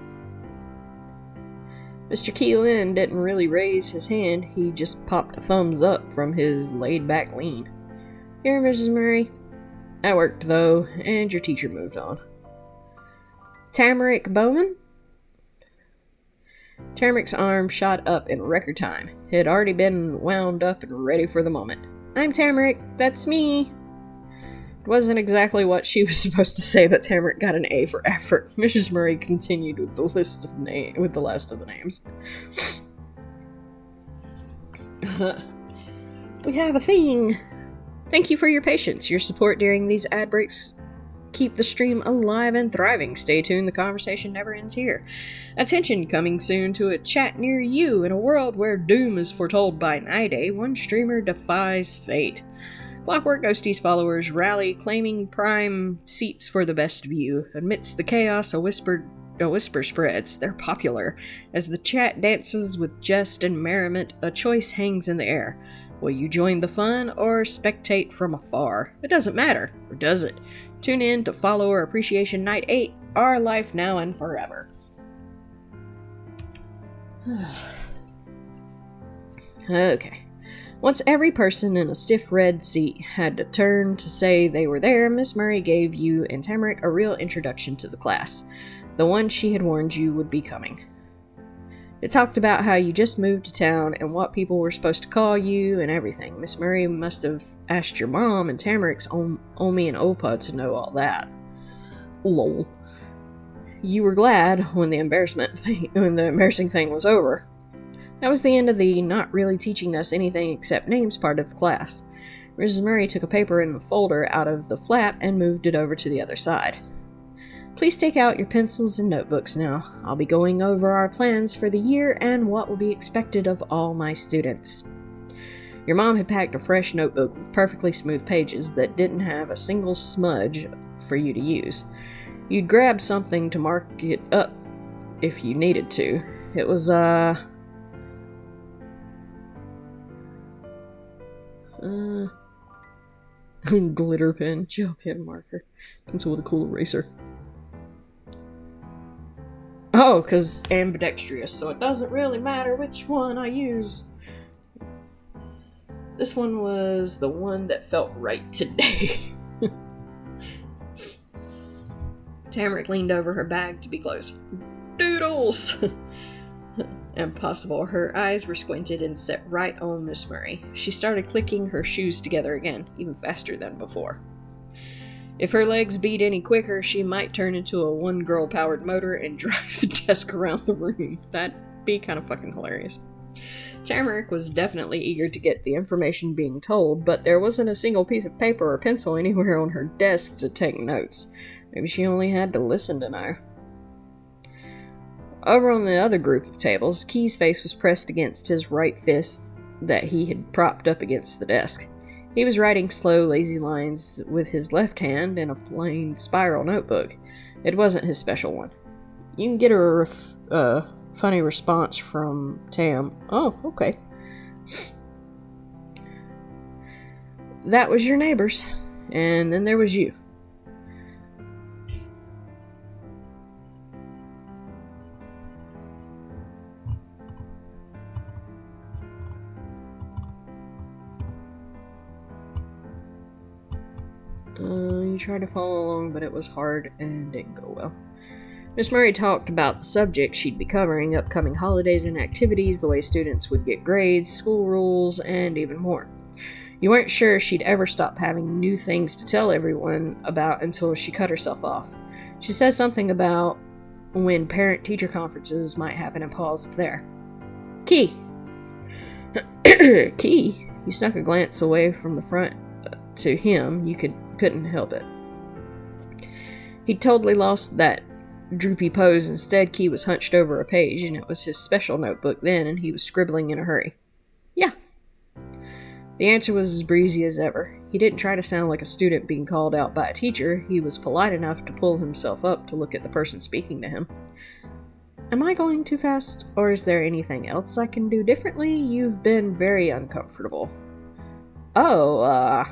Mr. Keelan didn't really raise his hand, he just popped a thumbs up from his laid-back lean. Here, Mrs. Murray. That worked, though, and your teacher moved on. Tamarick Bowman? Tamarick's arm shot up in record time. It had already been wound up and ready for the moment. I'm Tamarick, that's me. It wasn't exactly what she was supposed to say, but Tamarick got an A for effort. Mrs. Murray continued with the last of the names. We have a thing. Thank you for your patience. Your support during these ad breaks keep the stream alive and thriving. Stay tuned, the conversation never ends here. Attention, coming soon to a chat near you. In a world where doom is foretold by Night, one streamer defies fate. Clockwork Ghosties followers rally, claiming prime seats for the best view. Amidst the chaos, a whisper spreads. They're popular. As the chat dances with jest and merriment, a choice hangs in the air. Will you join the fun or spectate from afar? It doesn't matter, or does it? Tune in to Follower Appreciation Night 8, Our Life Now and Forever. Okay. Once every person in a stiff red seat had to turn to say they were there, Miss Murray gave you and Tamarick a real introduction to the class. The one she had warned you would be coming. It talked about how you just moved to town and what people were supposed to call you and everything. Miss Murray must have asked your mom and Tamarick's Omi and Opa to know all that. Lol. You were glad when the embarrassing thing was over. That was the end of the not really teaching us anything except names part of the class. Mrs. Murray took a paper and a folder out of the flap and moved it over to the other side. Please take out your pencils and notebooks now. I'll be going over our plans for the year and what will be expected of all my students. Your mom had packed a fresh notebook with perfectly smooth pages that didn't have a single smudge for you to use. You'd grab something to mark it up if you needed to. It was, glitter pen, gel pen marker, pencil with a cool eraser. Oh, because ambidextrous, so it doesn't really matter which one I use. This one was the one that felt right today. Tamarick leaned over her bag to be close. Doodles! Impossible. Her eyes were squinted and set right on Miss Murray. She started clicking her shoes together again, even faster than before. If her legs beat any quicker, she might turn into a one-girl-powered motor and drive the desk around the room. That'd be kind of fucking hilarious. Tamarick was definitely eager to get the information being told, but there wasn't a single piece of paper or pencil anywhere on her desk to take notes. Maybe she only had to listen to know. Over on the other group of tables, Key's face was pressed against his right fist that he had propped up against the desk. He was writing slow, lazy lines with his left hand in a plain spiral notebook. It wasn't his special one. You can get a funny response from Tam. Oh, okay. That was your neighbors. And then there was you. You tried to follow along, but it was hard and didn't go well. Miss Murray talked about the subject she'd be covering, upcoming holidays and activities, the way students would get grades, school rules, and even more. You weren't sure she'd ever stop having new things to tell everyone about until she cut herself off. She said something about when parent-teacher conferences might happen and paused there. Key! Key! You snuck a glance away from the front to him. You couldn't help it. He'd totally lost that droopy pose. Instead, Key was hunched over a page, and it was his special notebook then, and he was scribbling in a hurry. Yeah. The answer was as breezy as ever. He didn't try to sound like a student being called out by a teacher. He was polite enough to pull himself up to look at the person speaking to him. Am I going too fast, or is there anything else I can do differently? You've been very uncomfortable. Oh,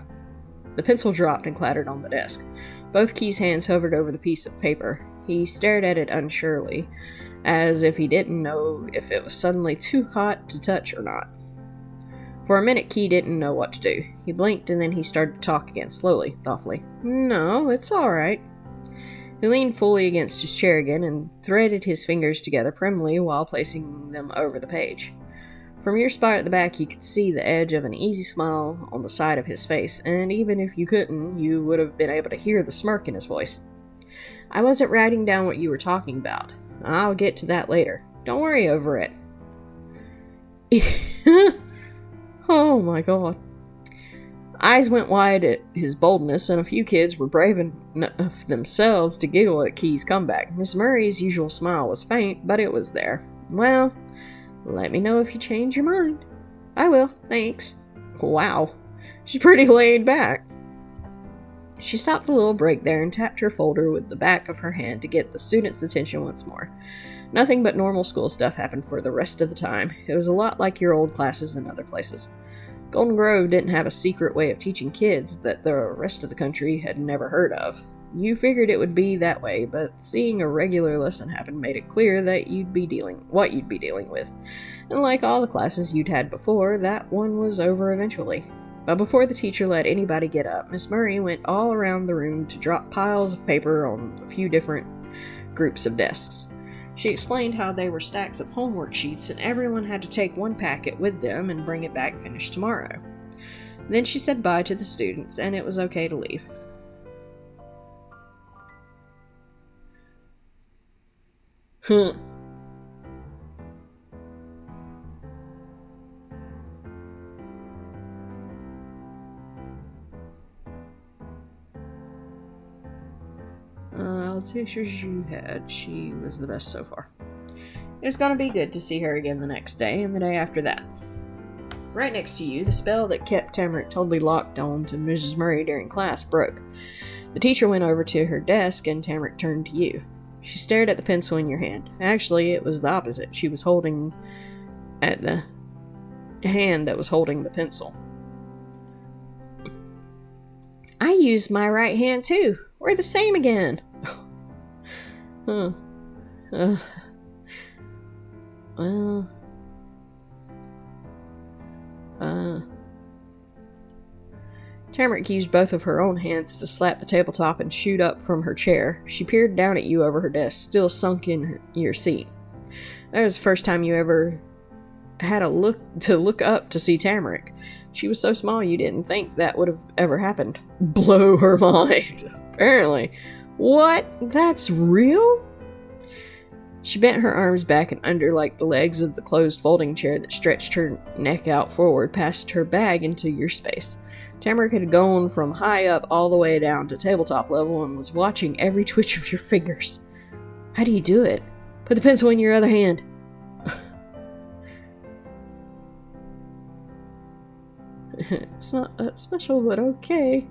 The pencil dropped and clattered on the desk. Both Key's hands hovered over the piece of paper. He stared at it unsurely, as if he didn't know if it was suddenly too hot to touch or not. For a minute, Key didn't know what to do. He blinked, and then he started to talk again, slowly, thoughtfully. No, it's all right. He leaned fully against his chair again and threaded his fingers together primly while placing them over the page. From your spot at the back, you could see the edge of an easy smile on the side of his face, and even if you couldn't, you would have been able to hear the smirk in his voice. I wasn't writing down what you were talking about. I'll get to that later. Don't worry over it. Oh my god. Eyes went wide at his boldness, and a few kids were brave enough themselves to giggle at Key's comeback. Miss Murray's usual smile was faint, but it was there. Well, let me know if you change your mind. I will, thanks. Wow, she's pretty laid back. She stopped a little break there and tapped her folder with the back of her hand to get the students' attention once more. Nothing but normal school stuff happened for the rest of the time. It was a lot like your old classes in other places. Golden Grove didn't have a secret way of teaching kids that the rest of the country had never heard of. You figured it would be that way, but seeing a regular lesson happen made it clear that what you'd be dealing with. And like all the classes you'd had before, that one was over eventually. But before the teacher let anybody get up, Miss Murray went all around the room to drop piles of paper on a few different groups of desks. She explained how they were stacks of homework sheets and everyone had to take one packet with them and bring it back finished tomorrow. Then she said bye to the students, and it was okay to leave. Huh. All the teachers you had, she was the best so far. It's gonna be good to see her again the next day and the day after that. Right next to you, the spell that kept Tamarick totally locked on to Mrs. Murray during class broke. The teacher went over to her desk and Tamarick turned to you. She stared at the pencil in your hand. Actually, it was the opposite. She was holding at the hand that was holding the pencil. I used my right hand too. We're the same again. Well. Tamarick used both of her own hands to slap the tabletop and shoot up from her chair. She peered down at you over her desk, still sunk in your seat. That was the first time you ever had to look up to see Tamarick. She was so small you didn't think that would have ever happened. Blow her mind. Apparently. What? That's real? She bent her arms back and under like the legs of the closed folding chair that stretched her neck out forward past her bag into your space. Tamarick had gone from high up all the way down to tabletop level and was watching every twitch of your fingers. How do you do it? Put the pencil in your other hand. It's not that special, but okay.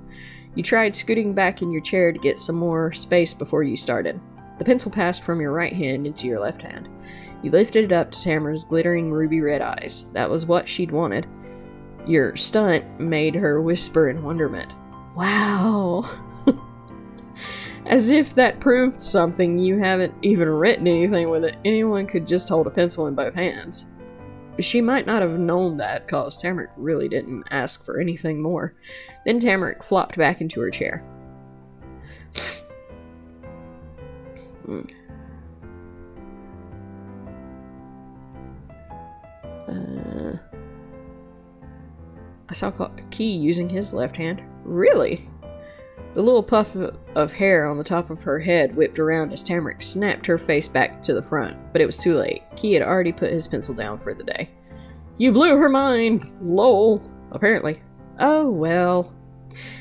You tried scooting back in your chair to get some more space before you started. The pencil passed from your right hand into your left hand. You lifted it up to Tamara's glittering ruby red eyes. That was what she'd wanted. Your stunt made her whisper in wonderment. Wow! As if that proved something. You haven't even written anything with it. Anyone could just hold a pencil in both hands. She might not have known that, cause Tamarick really didn't ask for anything more. Then Tamarick flopped back into her chair. I saw Key using his left hand. Really? The little puff of hair on the top of her head whipped around as Tamarick snapped her face back to the front, but it was too late. Key had already put his pencil down for the day. You blew her mind! Lol. Apparently. Oh, well.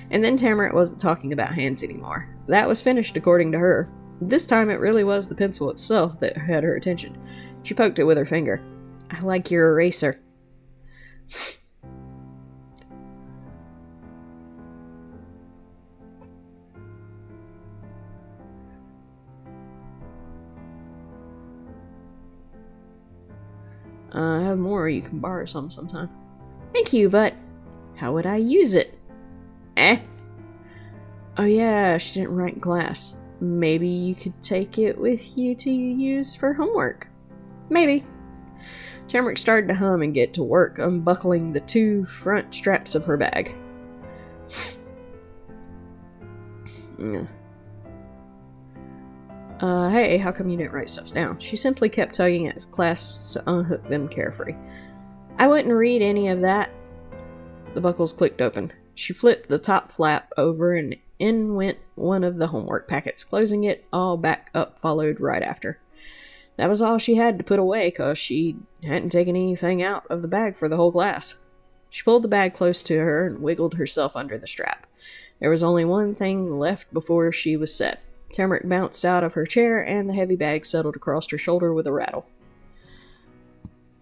And then Tamarick wasn't talking about hands anymore. That was finished according to her. This time it really was the pencil itself that had her attention. She poked it with her finger. I like your eraser. I have more. You can borrow some sometime. Thank you, but how would I use it? Oh yeah, she didn't write in class. Maybe you could take it with you to use for homework. Maybe. Tamarick started to hum and get to work, unbuckling the two front straps of her bag. Hey, how come you didn't write stuff down? She simply kept tugging at clasps to unhook them carefree. I wouldn't read any of that. The buckles clicked open. She flipped the top flap over and in went one of the homework packets, closing it all back up, followed right after. That was all she had to put away, cause she hadn't taken anything out of the bag for the whole class. She pulled the bag close to her and wiggled herself under the strap. There was only one thing left before she was set. Tamarick bounced out of her chair, and the heavy bag settled across her shoulder with a rattle.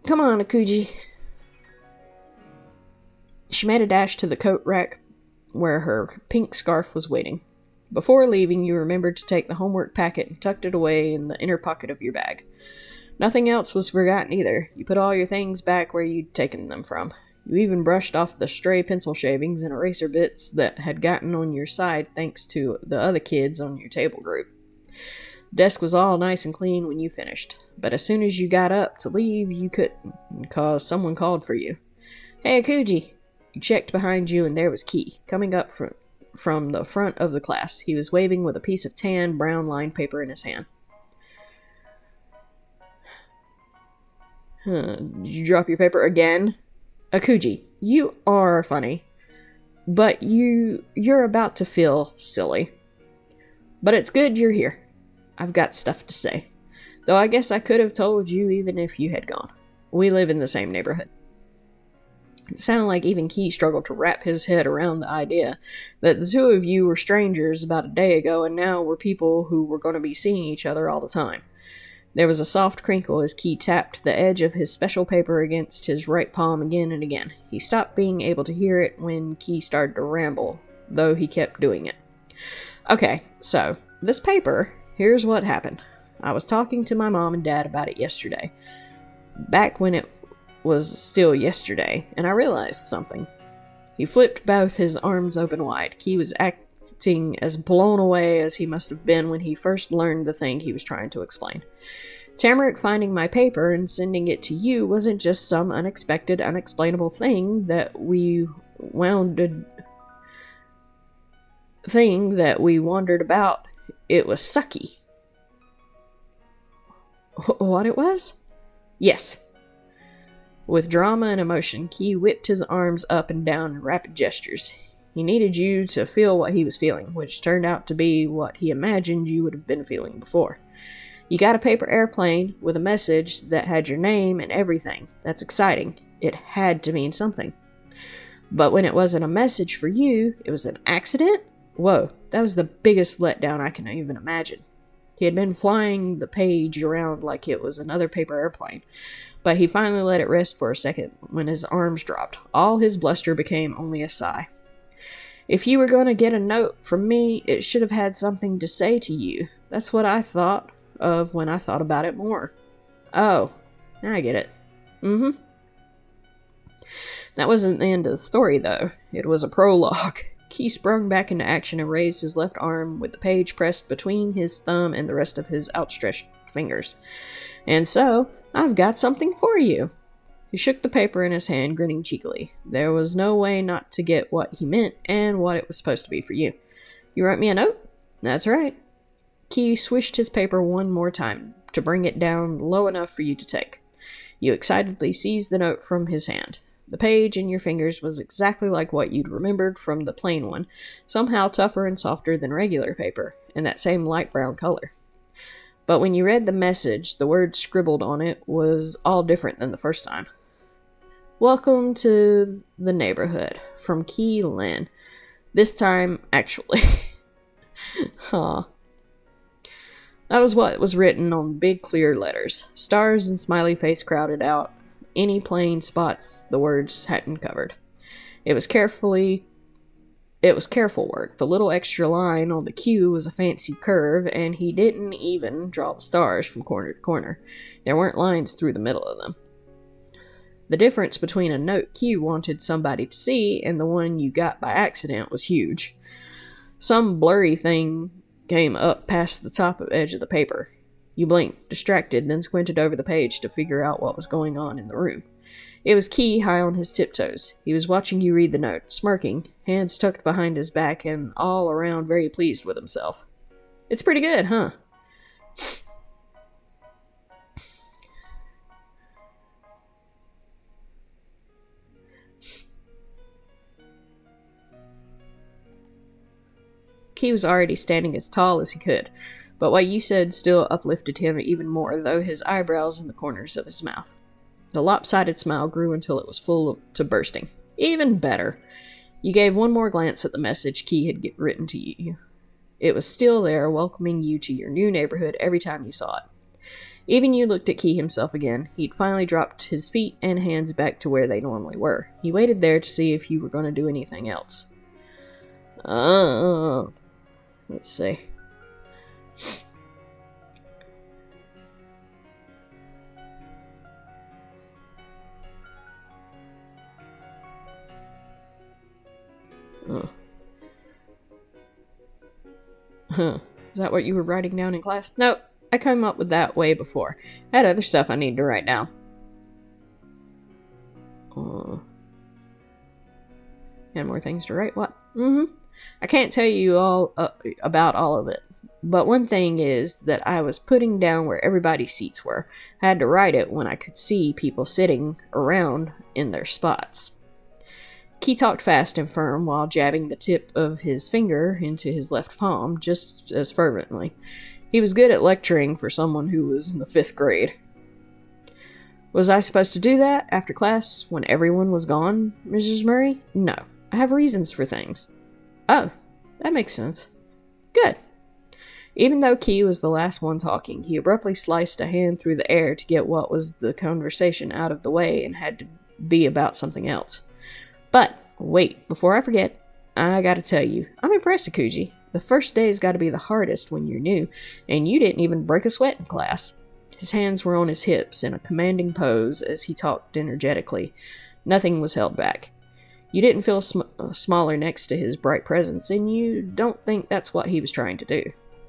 Come on, Akuji. She made a dash to the coat rack where her pink scarf was waiting. Before leaving, you remembered to take the homework packet and tucked it away in the inner pocket of your bag. Nothing else was forgotten either. You put all your things back where you'd taken them from. You even brushed off the stray pencil shavings and eraser bits that had gotten on your side thanks to the other kids on your table group. The desk was all nice and clean when you finished, but as soon as you got up to leave, you couldn't, cause someone called for you. Hey, Akuji! You checked behind you, and there was Key, coming up from the front of the class. He was waving with a piece of tan, brown lined paper in his hand. Did you drop your paper again? Akuji, you are funny, but you're about to feel silly. But it's good you're here. I've got stuff to say. Though I guess I could have told you even if you had gone. We live in the same neighborhood. It sounded like even Key struggled to wrap his head around the idea that the two of you were strangers about a day ago and now were people who were going to be seeing each other all the time. There was a soft crinkle as Key tapped the edge of his special paper against his right palm again and again. He stopped being able to hear it when Key started to ramble, though he kept doing it. Okay, so, this paper, here's what happened. I was talking to my mom and dad about it yesterday. Back when it was still yesterday, and I realized something. He flipped both his arms open wide. Key was acting as blown away as he must have been when he first learned the thing he was trying to explain. Tamarick finding my paper and sending it to you wasn't just some unexpected, unexplainable thing that we wandered about. It was sucky. What it was? Yes. With drama and emotion, Key whipped his arms up and down in rapid gestures. He needed you to feel what he was feeling, which turned out to be what he imagined you would have been feeling before. You got a paper airplane with a message that had your name and everything. That's exciting. It had to mean something. But when it wasn't a message for you, it was an accident? Whoa, that was the biggest letdown I can even imagine. He had been flying the page around like it was another paper airplane, but he finally let it rest for a second when his arms dropped. All his bluster became only a sigh. If you were going to get a note from me, it should have had something to say to you. That's what I thought of when I thought about it more. Oh, now I get it. Mm-hmm. That wasn't the end of the story, though. It was a prologue. Key sprung back into action and raised his left arm with the page pressed between his thumb and the rest of his outstretched fingers. And so, I've got something for you. He shook the paper in his hand, grinning cheekily. There was no way not to get what he meant and what it was supposed to be for you. You wrote me a note? That's right. Key swished his paper one more time to bring it down low enough for you to take. You excitedly seized the note from his hand. The page in your fingers was exactly like what you'd remembered from the plain one, somehow tougher and softer than regular paper, and that same light brown color. But when you read the message, the word scribbled on it was all different than the first time. Welcome to the neighborhood, from Key Lin. This time, actually. Huh. That was what was written on big clear letters. Stars and smiley face crowded out any plain spots the words hadn't covered. It was careful work. The little extra line on the Q was a fancy curve, and he didn't even draw the stars from corner to corner. There weren't lines through the middle of them. The difference between a note Q wanted somebody to see and the one you got by accident was huge. Some blurry thing came up past the top edge of the paper. You blinked, distracted, then squinted over the page to figure out what was going on in the room. It was Key high on his tiptoes. He was watching you read the note, smirking, hands tucked behind his back, and all around very pleased with himself. It's pretty good, huh? Key was already standing as tall as he could, but what you said still uplifted him even more, though his eyebrows in the corners of his mouth. The lopsided smile grew until it was full to bursting. Even better. You gave one more glance at the message Key had written to you. It was still there, welcoming you to your new neighborhood every time you saw it. Even you looked at Key himself again. He'd finally dropped his feet and hands back to where they normally were. He waited there to see if you were going to do anything else. Let's see. Is that what you were writing down in class? Nope, I came up with that way before. I had other stuff I needed to write down. And more things to write? What? I can't tell you all about all of it. But one thing is that I was putting down where everybody's seats were. I had to write it when I could see people sitting around in their spots. Key talked fast and firm while jabbing the tip of his finger into his left palm just as fervently. He was good at lecturing for someone who was in the 5th grade. Was I supposed to do that after class when everyone was gone, Mrs. Murray? No. I have reasons for things. Oh, that makes sense. Good. Even though Key was the last one talking, he abruptly sliced a hand through the air to get what was the conversation out of the way and had to be about something else. But, wait, before I forget, I gotta tell you, I'm impressed, Akuji. The first day's gotta be the hardest when you're new, and you didn't even break a sweat in class. His hands were on his hips in a commanding pose as he talked energetically. Nothing was held back. You didn't feel smaller next to his bright presence, and you don't think that's what he was trying to do.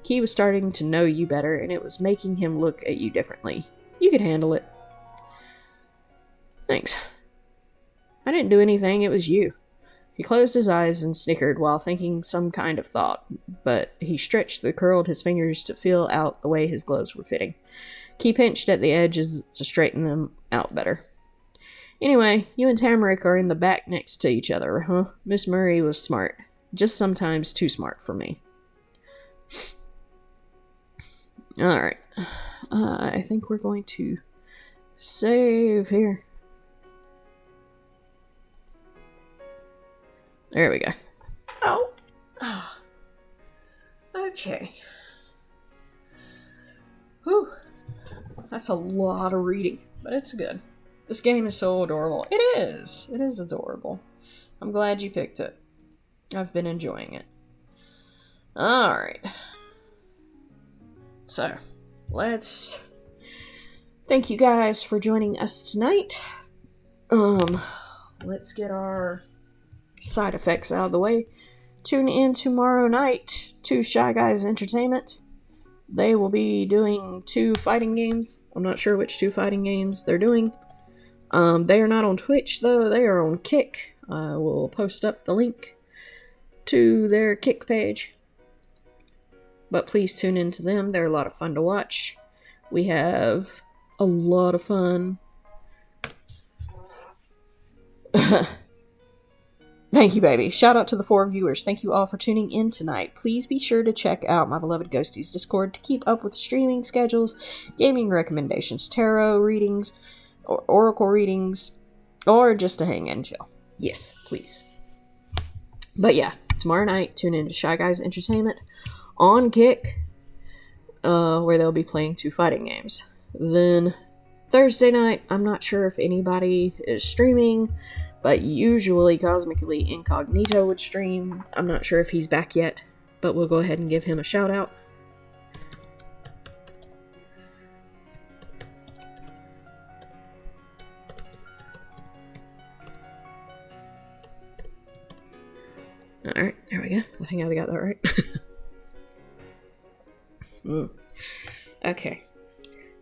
Key was starting to know you better, and it was making him look at you differently. You could handle it. Thanks. I didn't do anything, it was you. He closed his eyes and snickered while thinking some kind of thought, but he stretched and curled his fingers to feel out the way his gloves were fitting. He pinched at the edges to straighten them out better. Anyway, you and Tamarick are in the back next to each other, huh? Miss Murray was smart. Just sometimes too smart for me. Alright. I think we're going to save here. There we go. Oh. Okay. Whew. That's a lot of reading, but it's good. This game is so adorable. It is. It is adorable. I'm glad you picked it. I've been enjoying it. Alright. So, let's... Thank you guys for joining us tonight. Let's get our side effects out of the way. Tune in tomorrow night to Shy Guys Entertainment. They will be doing 2 fighting games. I'm not sure which 2 fighting games they're doing. They are not on Twitch, though. They are on Kick. I will post up the link to their Kick page. But please tune in to them. They're a lot of fun to watch. We have a lot of fun. Thank you, baby. Shout out to the 4 viewers. Thank you all for tuning in tonight. Please be sure to check out my beloved Ghosties Discord to keep up with streaming schedules, gaming recommendations, tarot readings, or oracle readings, or just to hang and chill. Yes, please. But yeah, tomorrow night, tune in to Shy Guys Entertainment on Kick, where they'll be playing 2 fighting games. Then Thursday night, I'm not sure if anybody is streaming, but usually Cosmically Incognito would stream. I'm not sure if he's back yet, but we'll go ahead and give him a shout out. Alright, there we go. I think I got that right. Okay.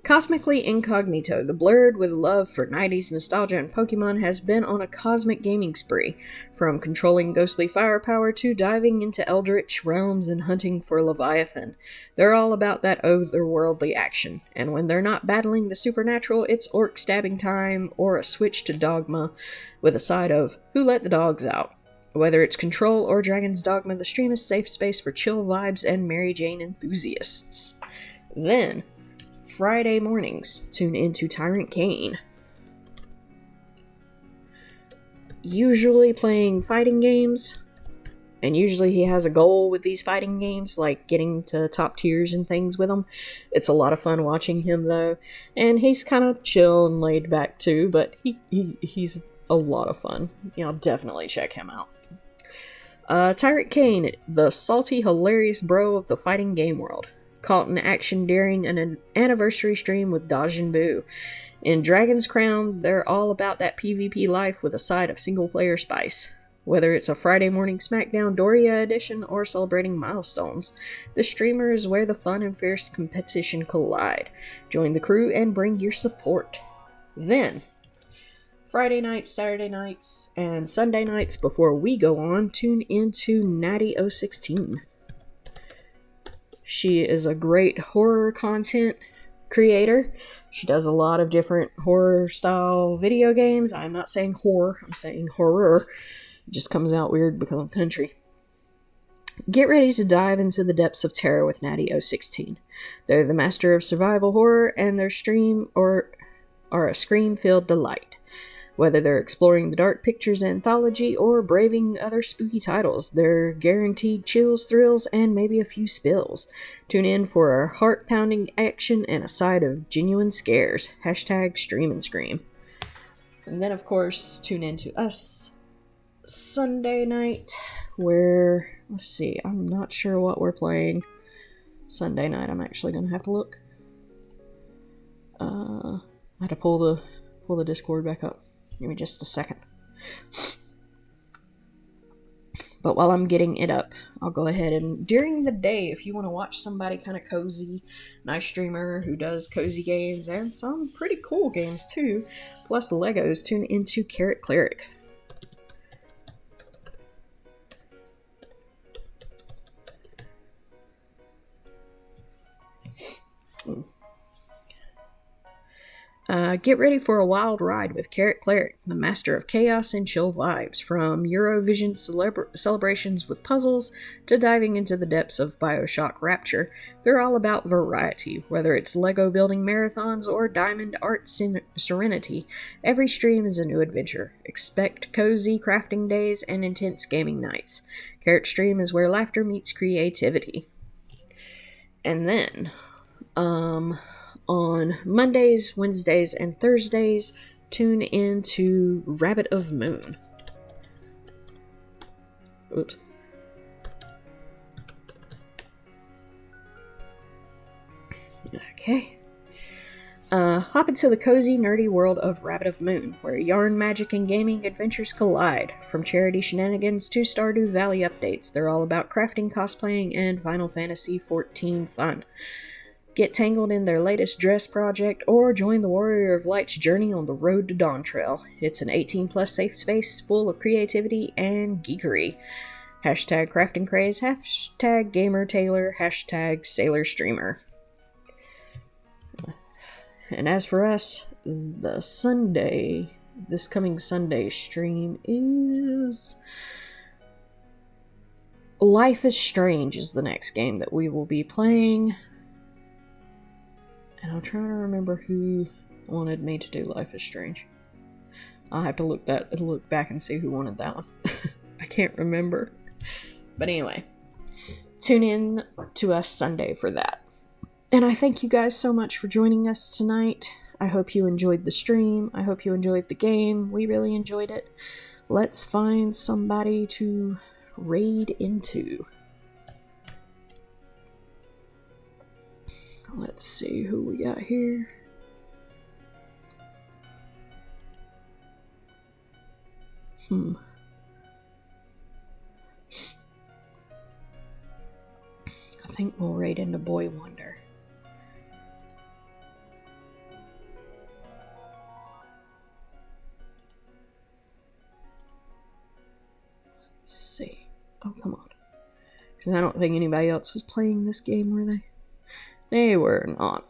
Cosmically Incognito, the blurred with love for 90s nostalgia and Pokemon, has been on a cosmic gaming spree, from controlling ghostly firepower to diving into eldritch realms and hunting for Leviathan. They're all about that otherworldly action, and when they're not battling the supernatural, it's orc stabbing time or a switch to Dogma with a side of Who Let the Dogs Out. Whether it's Control or Dragon's Dogma, the stream is safe space for chill vibes and Mary Jane enthusiasts. Then, Friday mornings, tune into Tyrant Kane. Usually playing fighting games, and usually he has a goal with these fighting games, like getting to top tiers and things with them. It's a lot of fun watching him, though, and he's kind of chill and laid back, too, but he's a lot of fun. You know, definitely check him out. Tyrant Kane, the salty, hilarious bro of the fighting game world. Caught in action during an anniversary stream with Dajin Buu. In Dragon's Crown, they're all about that PvP life with a side of single-player spice. Whether it's a Friday morning SmackDown Doria edition or celebrating milestones, the streamer is where the fun and fierce competition collide. Join the crew and bring your support. Then, Friday nights, Saturday nights, and Sunday nights before we go on, tune into Natty016. She is a great horror content creator. She does a lot of different horror-style video games. I'm not saying horror, I'm saying horror. It just comes out weird because I'm country. Get ready to dive into the depths of terror with Natty016. They're the master of survival horror, and their stream are a scream-filled delight. Whether they're exploring the Dark Pictures anthology or braving other spooky titles, they're guaranteed chills, thrills, and maybe a few spills. Tune in for a heart-pounding action and a side of genuine scares. Hashtag stream and scream. And then, of course, tune in to us Sunday night, where, let's see, I'm not sure what we're playing Sunday night. I'm actually going to have to look. I had to pull the Discord back up. Give me just a second. But while I'm getting it up, I'll go ahead and during the day, if you want to watch somebody kind of cozy, nice streamer who does cozy games and some pretty cool games too, plus Legos, tune into Carrot Cleric. Get ready for a wild ride with Carrot Cleric, the master of chaos and chill vibes, from Eurovision celebrations with puzzles to diving into the depths of Bioshock Rapture. They're all about variety, whether it's Lego building marathons or Diamond Art Serenity. Every stream is a new adventure. Expect cozy crafting days and intense gaming nights. Carrot Stream is where laughter meets creativity. And then, on Mondays, Wednesdays, and Thursdays, tune in to Rabbit of Moon. Oops. Okay. Hop into the cozy, nerdy world of Rabbit of Moon, where yarn, magic, and gaming adventures collide. From charity shenanigans to Stardew Valley updates, they're all about crafting, cosplaying, and Final Fantasy XIV fun. Get tangled in their latest dress project, or join the Warrior of Light's journey on the Road to Dawntrail. It's an 18-plus safe space full of creativity and geekery. Hashtag crafting craze, hashtag gamer tailor, hashtag sailor streamer. And as for us, this coming Sunday stream is... Life is Strange is the next game that we will be playing. And I'm trying to remember who wanted me to do Life is Strange. I'll have to look back and see who wanted that one. I can't remember. But anyway, tune in to us Sunday for that. And I thank you guys so much for joining us tonight. I hope you enjoyed the stream. I hope you enjoyed the game. We really enjoyed it. Let's find somebody to raid into. Let's see who we got here. I think we'll raid into Boy Wonder. Let's see. Oh, come on. Because I don't think anybody else was playing this game, were they? They were not.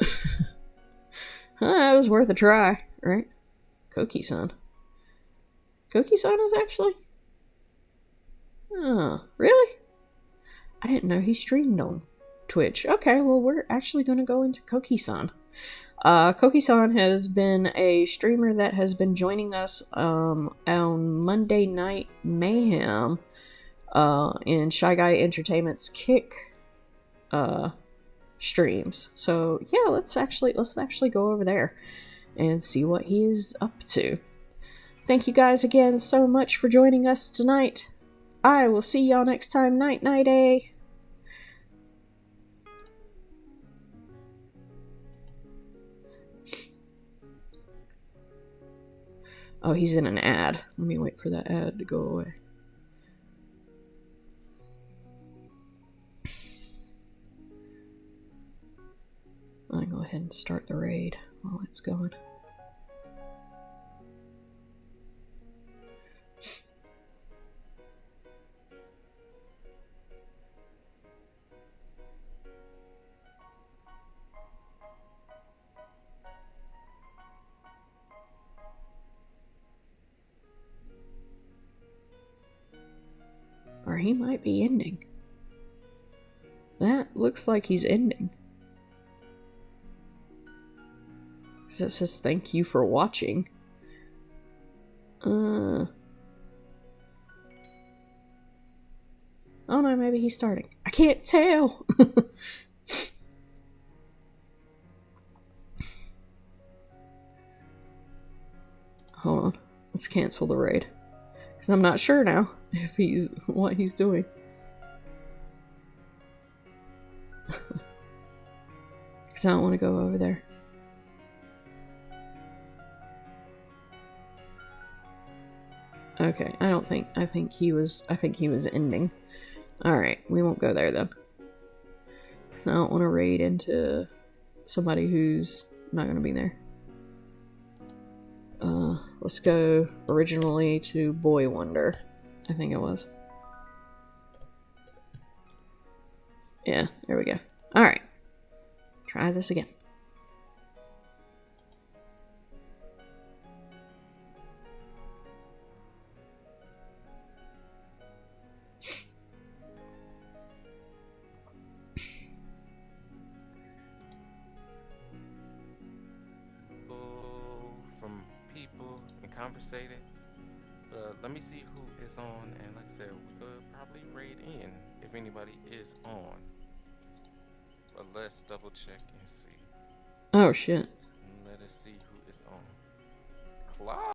It was worth a try, right? Koki-san. Koki-san is actually? Oh, really? I didn't know he streamed on Twitch. Okay, well, we're actually going to go into Koki-san. Koki-san has been a streamer that has been joining us on Monday Night Mayhem in Shy Guy Entertainment's Kick streams. So yeah, let's actually go over there and see what he is up to. Thank you guys again so much for joining us tonight. I will see y'all next time. Night night. Oh, he's in an ad. Let me wait for that ad to go away. I'll go ahead and start the raid while it's going. Or he might be ending. That looks like he's ending. It says thank you for watching. Oh no, maybe he's starting. I can't tell. Hold on. Let's cancel the raid. Because I'm not sure now if what he's doing. Because I don't want to go over there. Okay, I think he was ending. Alright, we won't go there then. Because I don't want to raid into somebody who's not going to be there. Let's go originally to Boy Wonder. I think it was. Yeah, there we go. Alright. Try this again.
conversated. But let me see who is on, and like I said, we could probably raid in if anybody is on. But let's double check and see.
Oh shit.
Let us see who is on. Clyde.